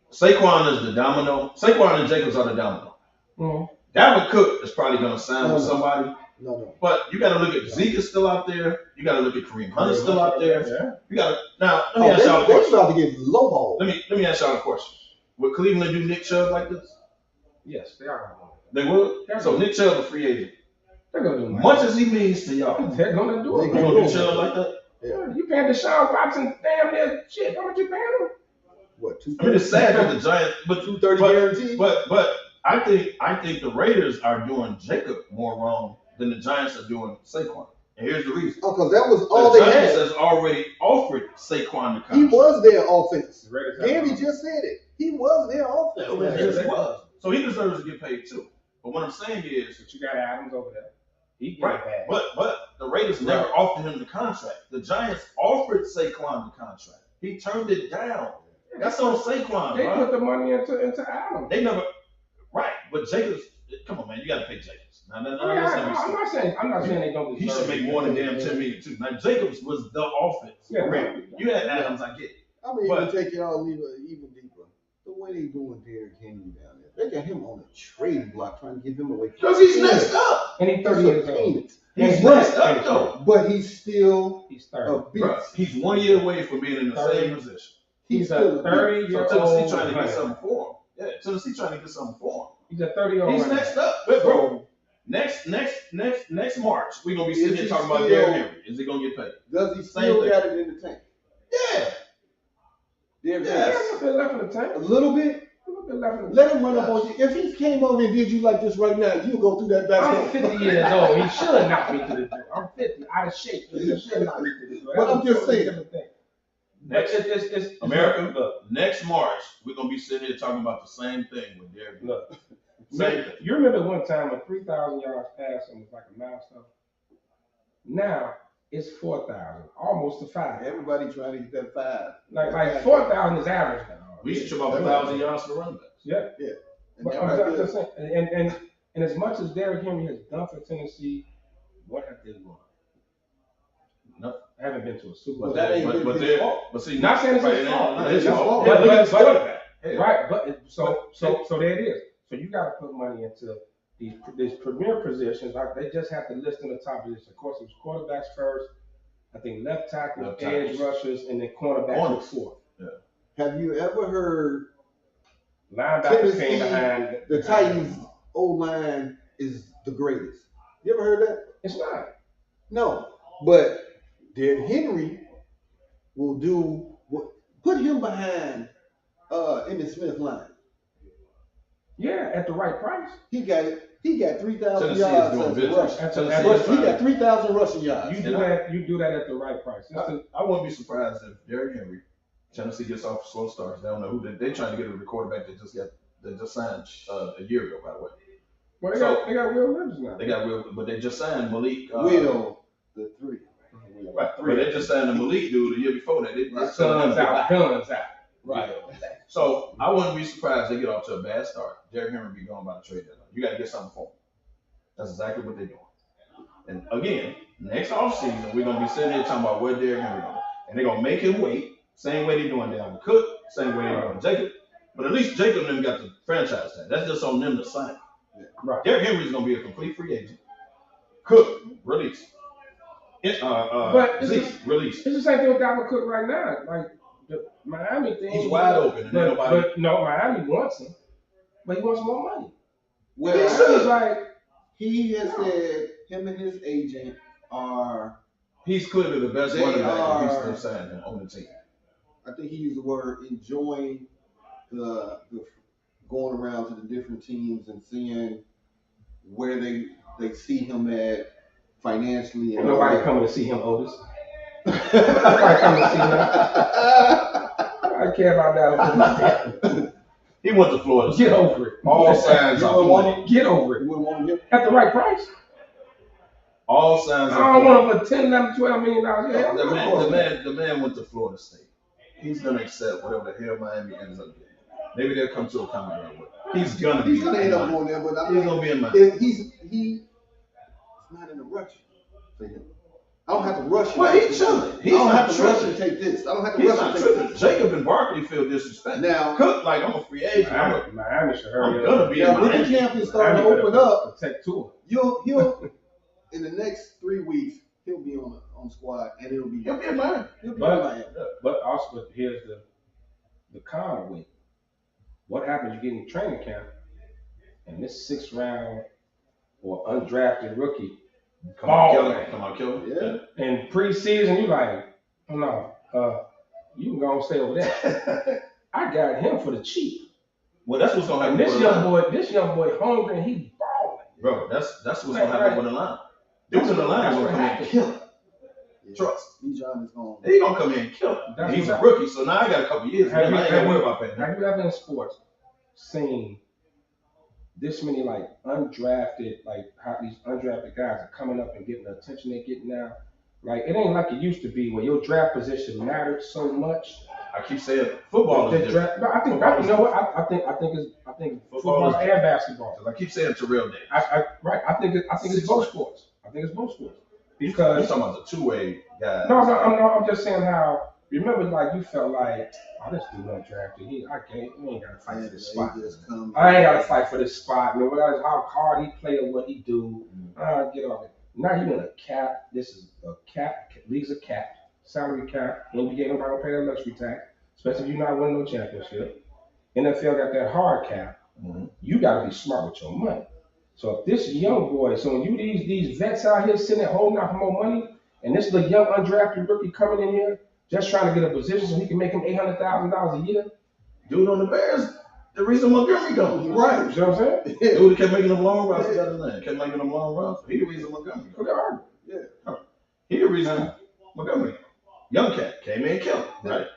Speaker 4: Saquon is the domino. Saquon and Jacobs are the domino.
Speaker 3: Mm-hmm.
Speaker 4: Dalvin Cook is probably going to sign with somebody.
Speaker 2: No.
Speaker 4: But you got to look at Zeke is still out there. You got to look at Kareem Hunt is still out there.
Speaker 3: Yeah.
Speaker 4: You got to now. Let me ask y'all a question.
Speaker 2: They're about to get lowballed.
Speaker 4: Let me ask y'all a question. Would Cleveland do Nick Chubb like this?
Speaker 3: Yes, they are.
Speaker 4: They would. So Nick Chubb a free agent.
Speaker 3: They're gonna do
Speaker 4: much as he means to y'all.
Speaker 3: They're gonna do it.
Speaker 4: They're gonna do Chubb like that.
Speaker 3: Yeah. You paying Deshaun Watson damn near shit. How much you paying him?
Speaker 2: What?
Speaker 4: I mean, it's sad that the Giants, but
Speaker 2: 230 guaranteed.
Speaker 4: But I think the Raiders are doing Jacob more wrong than the Giants are doing Saquon. And here's the reason.
Speaker 2: Oh, because that was all they had.
Speaker 4: The Giants has already offered Saquon the contract.
Speaker 2: He was their offense.
Speaker 3: The
Speaker 2: Gabby just said it. He was their offense.
Speaker 4: Yes, he was. So he deserves to get paid too. But what I'm saying is,
Speaker 3: but you got Adams over there. He
Speaker 4: right. But the Raiders never offered him the contract. The Giants offered Saquon the contract. He turned it down. That's on Saquon.
Speaker 3: They put the money into Adams.
Speaker 4: They never. Right, but Jacobs. Come on, man, you got to pay Jacobs. Now,
Speaker 3: I'm not saying they don't.
Speaker 4: He should make more than damn $10 million too. Now Jacobs was the offense.
Speaker 3: Yeah,
Speaker 4: right. You had Adams, I get it.
Speaker 2: I mean, but take it all even deeper. The way they doing Derrick Henry down there, they got him on the trade block trying to give him away.
Speaker 4: Because he's next up.
Speaker 3: And he's 30 years old.
Speaker 4: He's next up though.
Speaker 2: But he's still
Speaker 3: a
Speaker 2: beast.
Speaker 4: He's 1 year away from being in the same position.
Speaker 3: He's a 30-year-old.
Speaker 4: So Tennessee trying to get something for him. Yeah, Tennessee trying to get something for him.
Speaker 3: He's a 30-year-old.
Speaker 4: He's next up, bro. Next March, we're gonna be sitting here talking about Derrick Henry. Is he gonna get paid?
Speaker 2: Does he still got it in the tank?
Speaker 4: Yeah.
Speaker 3: There's a bit left in the tank.
Speaker 2: A little bit. Let him run up on you. If he came over and did you like this right now, you'll go through that back.
Speaker 3: I'm 50 years old. He should knock me to the door. I'm 50, out of shape. He should knock me to the door.
Speaker 2: But I'm just saying.
Speaker 4: It's America, look, next March, we're going to be sitting here talking about the same thing with Derrick.
Speaker 3: Look,
Speaker 4: same thing.
Speaker 3: You remember one time when 3,000 yards passing was like a milestone? Now, it's 4,000, almost to 5.
Speaker 2: Everybody trying to get that 5.
Speaker 3: Like 4,000 is average now.
Speaker 4: We used to trip about 1,000 yards for running backs.
Speaker 3: Yeah. But I'm just saying, and as much as Derrick Henry has done for Tennessee, what have they won?
Speaker 4: Nothing.
Speaker 3: I haven't been to a Super Bowl.
Speaker 2: But that ain't his fault.
Speaker 4: But see,
Speaker 3: not saying it's his fault.
Speaker 2: It's his fault.
Speaker 3: But so there it is. So you got to put money into these premier positions. Like they just have to list in the top position. Of course, it was quarterbacks first. I think left tackle, edge rushers, and then cornerbacks were fourth.
Speaker 2: Yeah. Have you ever heard
Speaker 3: linebackers came behind
Speaker 2: the Titans' O-line is the greatest? You ever heard that?
Speaker 3: It's not.
Speaker 2: No, but Derrick Henry will do what? Put him behind Emmitt Smith line.
Speaker 3: Yeah, at the right price.
Speaker 2: He got it. He got 3,000 yards as a rush. He got 3,000 rushing yards.
Speaker 3: You do that at the right price.
Speaker 4: I wouldn't be surprised if Derrick Henry, Tennessee gets off slow starts. They don't know who they're trying to get a quarterback that just signed a year ago, by the way.
Speaker 3: Well, they got Will Levis now.
Speaker 4: They got Will, but they just signed Malik.
Speaker 2: Will the 3.
Speaker 4: Right, but they just signed the Malik dude the year before that.
Speaker 3: Guns out.
Speaker 2: Right.
Speaker 4: So I wouldn't be surprised they get off to a bad start. Derrick Henry be going by the trade deadline. You got to get something for him. That's exactly what they're doing. And again, next offseason, we're going to be sitting here talking about where Derrick Henry going. And they're going to make him wait. Same way they're doing down with Cook. Same way they're doing Jacob. But at least Jacob and them got the franchise tag. That's just on them to sign.
Speaker 3: Yeah. Right.
Speaker 4: Derrick Henry's going to be a complete free agent. Cook, release.
Speaker 3: But
Speaker 4: release.
Speaker 3: It's the same thing with Dalvin Cook right now. Like the Miami thing.
Speaker 4: He's wide open.
Speaker 3: But no, Miami wants him. But he wants more money.
Speaker 2: Well, he has said him and his agent are.
Speaker 4: He's clearly the best running back in Houston signed him on the team.
Speaker 2: I think he used the word enjoying the going around to the different teams and seeing where they see him at financially.
Speaker 3: And nobody coming to see him, Otis. Nobody coming to see him. I care about that.
Speaker 4: He went to Florida.
Speaker 3: Get over it.
Speaker 4: All signs are pointing.
Speaker 3: Get over it. At the right price.
Speaker 4: All signs are
Speaker 3: I don't want him for $10, $11, $12 million.
Speaker 4: The man went to Florida State. He's gonna accept whatever the hell Miami ends up getting. Maybe they'll come to a common ground with. He's gonna
Speaker 2: end up going there, but
Speaker 4: he's gonna be in Miami.
Speaker 2: He's not in a rush for him. I don't have to rush him.
Speaker 4: Well, he's chilling.
Speaker 2: I don't have to rush and take this. I don't have to rush and take this.
Speaker 4: Jacob and Barkley feel disrespect.
Speaker 2: Now,
Speaker 4: Cook, like, I'm a free agent.
Speaker 3: Miami should hurry
Speaker 4: up. I'm gonna be in Miami.
Speaker 2: When the camp is starting to open up,
Speaker 3: protect Tua.
Speaker 2: He'll in the next 3 weeks he'll be on squad and he'll be
Speaker 4: in Miami.
Speaker 3: But also here's the con of it. What happens? You get in training camp, and this 6th round or undrafted rookie
Speaker 4: come on, kill him.
Speaker 2: Yeah.
Speaker 3: And preseason, you like, oh no, you can go and stay over there. I got him for the cheap.
Speaker 4: Well, that's what's gonna happen.
Speaker 3: This young boy, hungry and he balling.
Speaker 4: Bro, that's what's gonna happen with the line. Dudes in the line is gonna come in and kill him. Trust.
Speaker 2: He's gonna
Speaker 4: come in and kill him. He's a rookie, so now I got a couple years. I ain't gotta worry about that.
Speaker 3: Have you ever in sports seen this many like undrafted, like how these undrafted guys are coming up and getting the attention they're getting now? Like it ain't like it used to be where your draft position mattered so much.
Speaker 4: I keep saying football is different.
Speaker 3: No, I think you know what? I think football and basketball.
Speaker 4: I keep saying Terrell Davis.
Speaker 3: I think it's both sports. I think it's both sports. Because
Speaker 4: you're talking about the two-way guy.
Speaker 3: No, I'm just saying how. Remember, like you felt like, oh, this dude undrafted. We ain't gotta fight for this spot. I ain't gotta fight for this spot. No matter how hard he play or what he do. Get off it. Now he want a cap. This is a cap. League's a cap. Salary cap. NBA nobody gonna pay that luxury tax, especially if you're not winning no championship. NFL got that hard cap. You gotta be smart with your money. So if this young boy, so when you these vets out here sitting there holding out for more money, and this little young undrafted rookie coming in here just trying to get a position so he can make him $800,000 a year.
Speaker 4: Dude on the Bears, the reason Montgomery goes.
Speaker 3: Right. You know what I'm saying?
Speaker 4: Dude kept making them long runs. Kept making them long runs. He the reason Montgomery goes.
Speaker 2: Yeah.
Speaker 4: He the reason Montgomery. Young cat came in and killed him. Right.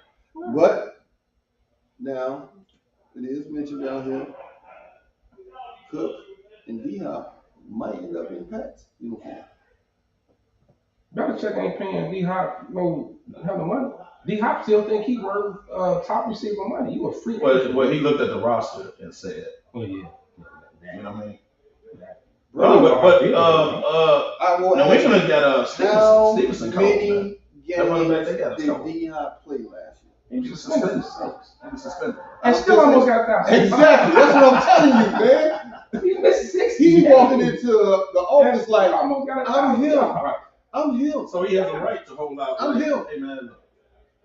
Speaker 2: But now it is mentioned down here, Cook and D-Hop might end up in Pats uniform.
Speaker 3: Belichick ain't paying D-Hop no hell of money. D-Hop still think he worth top receiver money. You a freak.
Speaker 4: Well, he looked at the roster and said,
Speaker 3: "Oh yeah."
Speaker 4: You know what I mean? New England got Stevenson
Speaker 2: coming. Did D-Hop play last year?
Speaker 4: He was suspended.
Speaker 3: And still almost got that.
Speaker 2: Exactly. That's what I'm telling you, man.
Speaker 3: He missed 60.
Speaker 2: He walking into the office like,
Speaker 3: I'm
Speaker 2: him. I'm him.
Speaker 4: So he has a right to hold out.
Speaker 2: I'm him.
Speaker 4: Hey, man,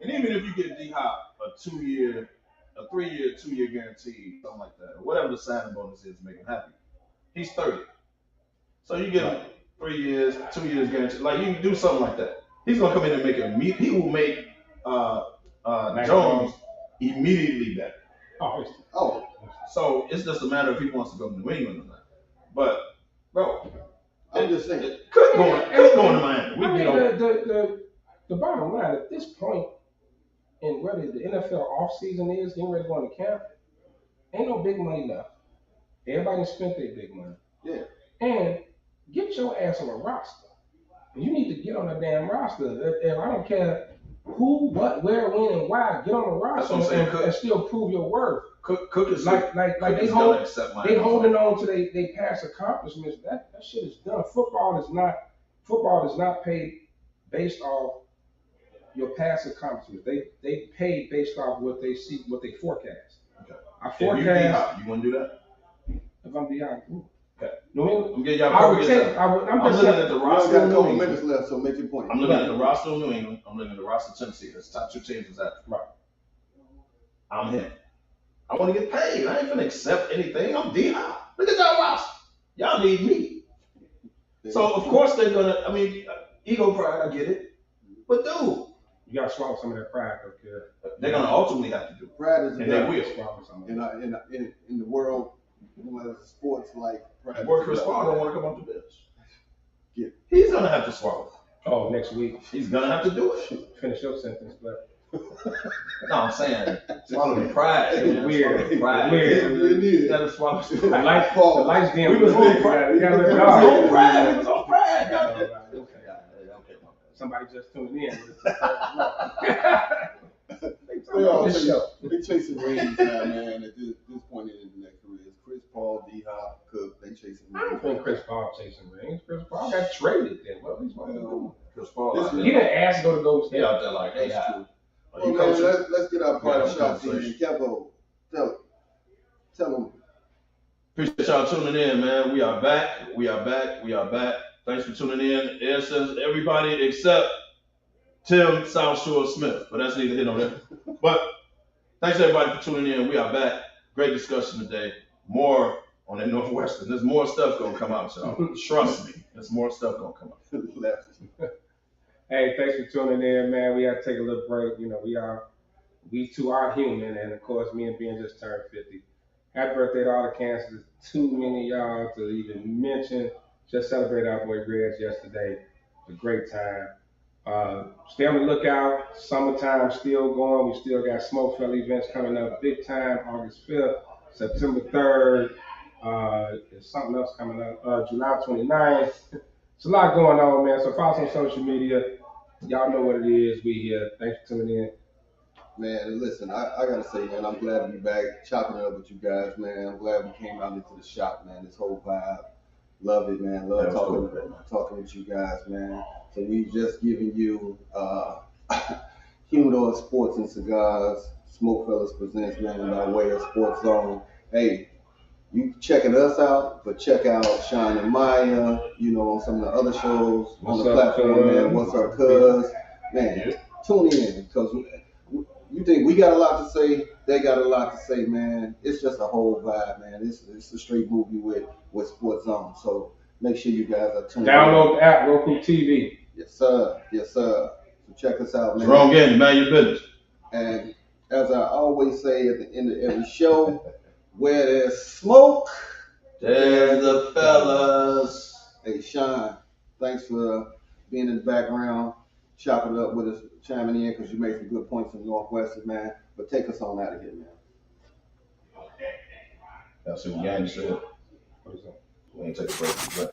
Speaker 4: and even if you get D-Hop a 3-year, 2-year guarantee, something like that, or whatever the signing bonus is to make him happy, he's 30. So you give him 3 years, 2 years guarantee. Like you can do something like that. He's gonna come in and make it. He will make Jones immediately better.
Speaker 2: Oh.
Speaker 4: So it's just a matter of if he wants to go to New England or not. But bro,
Speaker 2: I'm just saying.
Speaker 4: Could going to Miami.
Speaker 3: I mean, the bottom line at this point, in whether the NFL offseason is, getting ready to go into camp, ain't no big money left. Everybody spent their big money.
Speaker 2: Yeah.
Speaker 3: And get your ass on a roster. You need to get on a damn roster. And I don't care who, what, where, when, and why. Get on the roster and still prove your worth.
Speaker 4: Cook is
Speaker 3: like they holding on to they past accomplishments. That shit is done. Football is not paid based off your past accomplishments. They pay based off what they see, what they forecast.
Speaker 4: Okay.
Speaker 3: I forecast.
Speaker 4: You want to do that?
Speaker 3: If I'm D-Hop,
Speaker 4: okay.
Speaker 3: I'm
Speaker 4: getting y'all. I'm looking at the roster.
Speaker 2: We got a couple minutes left, so make your point.
Speaker 4: I'm looking at the roster of New England. I'm looking at the roster of Tennessee. That's top 2 teams is that.
Speaker 3: Right.
Speaker 4: I'm him. I want to get paid. I ain't gonna accept anything. I'm D-Hop. Look at y'all roster. Y'all need me. So of course they're gonna. I mean, ego pride. I get it. But dude,
Speaker 3: you gotta swallow some of that pride, though, kid.
Speaker 4: They're gonna ultimately have to do it.
Speaker 2: Pride is
Speaker 4: and they will.
Speaker 3: Swallow some of
Speaker 2: it. In the world, sports like pride.
Speaker 4: Where Chris Paul don't want to come off the bench. Yeah. He's gonna have to swallow.
Speaker 3: Oh, next week.
Speaker 4: He's gonna have to do it.
Speaker 3: Finish your sentence, but.
Speaker 4: No, I'm saying swallow the pride.
Speaker 3: It's weird.
Speaker 4: Pride.
Speaker 3: Weird.
Speaker 4: You gotta swallow the
Speaker 3: pride. The lights dim.
Speaker 4: We was on pride. We was on pride.
Speaker 3: Okay. Somebody just tuned in.
Speaker 2: They chasing rings now, man. At this point in their careers, Chris Paul, D-Hop, Cook, they chasing rings.
Speaker 3: I don't think Chris Paul chasing rings. Chris Paul got traded then. What he's going to do?
Speaker 4: Chris Paul.
Speaker 3: He didn't ask to go State.
Speaker 4: He out there like, hey,
Speaker 2: well, man, let's get our party shots in. Kevo, tell them.
Speaker 4: Appreciate y'all tuning in, man. We are back. Thanks for tuning in. It says everybody except Tim South Shore Smith, but that's neither here nor there. But thanks everybody for tuning in. We are back. Great discussion today. More on that Northwestern. There's more stuff gonna come out, y'all. Trust me. There's more stuff gonna come out.
Speaker 3: Hey, thanks for tuning in, man. We had to take a little break. You know, we too are human, and of course, me and Ben just turned 50. Happy birthday to all the cancers. Too many of y'all to even mention. Just celebrated our boy Reg yesterday. It was a great time. Stay on the lookout. Summertime still going. We still got SmokeFellas events coming up big time. August 5th, September 3rd. There's something else coming up. July 29th. It's a lot going on, man. So follow us on social media. Y'all know what it is. We here. Thanks for tuning in.
Speaker 2: Man, listen, I gotta say, man, I'm glad to be back chopping it up with you guys, man. I'm glad we came out into the shop, man. This whole vibe. Love it, man. Love talking with you guys, man. So we just giving you Humidor Sports and Cigars, SmokeFellas presents, man, by way of Sports Zone. Hey, you checking us out, but check out Sean and Maya, you know, on some of the other shows on the platform, man. What's up, cuz? Man, tune in, because you think we got a lot to say, they got a lot to say, man. It's just a whole vibe, man. It's a straight movie with Sports Zone. So make sure you guys are tuned in.
Speaker 3: Download the app, Roku TV.
Speaker 2: Yes, sir. Yes, sir. So check us out, man.
Speaker 4: Wrong game, man. Your business.
Speaker 2: And as I always say at the end of every show, where there's smoke,
Speaker 4: there's the fellas.
Speaker 2: Hey, Sean, thanks for being in the background, chopping it up with us, chiming in, because you made some good points in Northwestern, man. But take us on out of here, man.
Speaker 4: That's what Yanni said. We ain't take a break.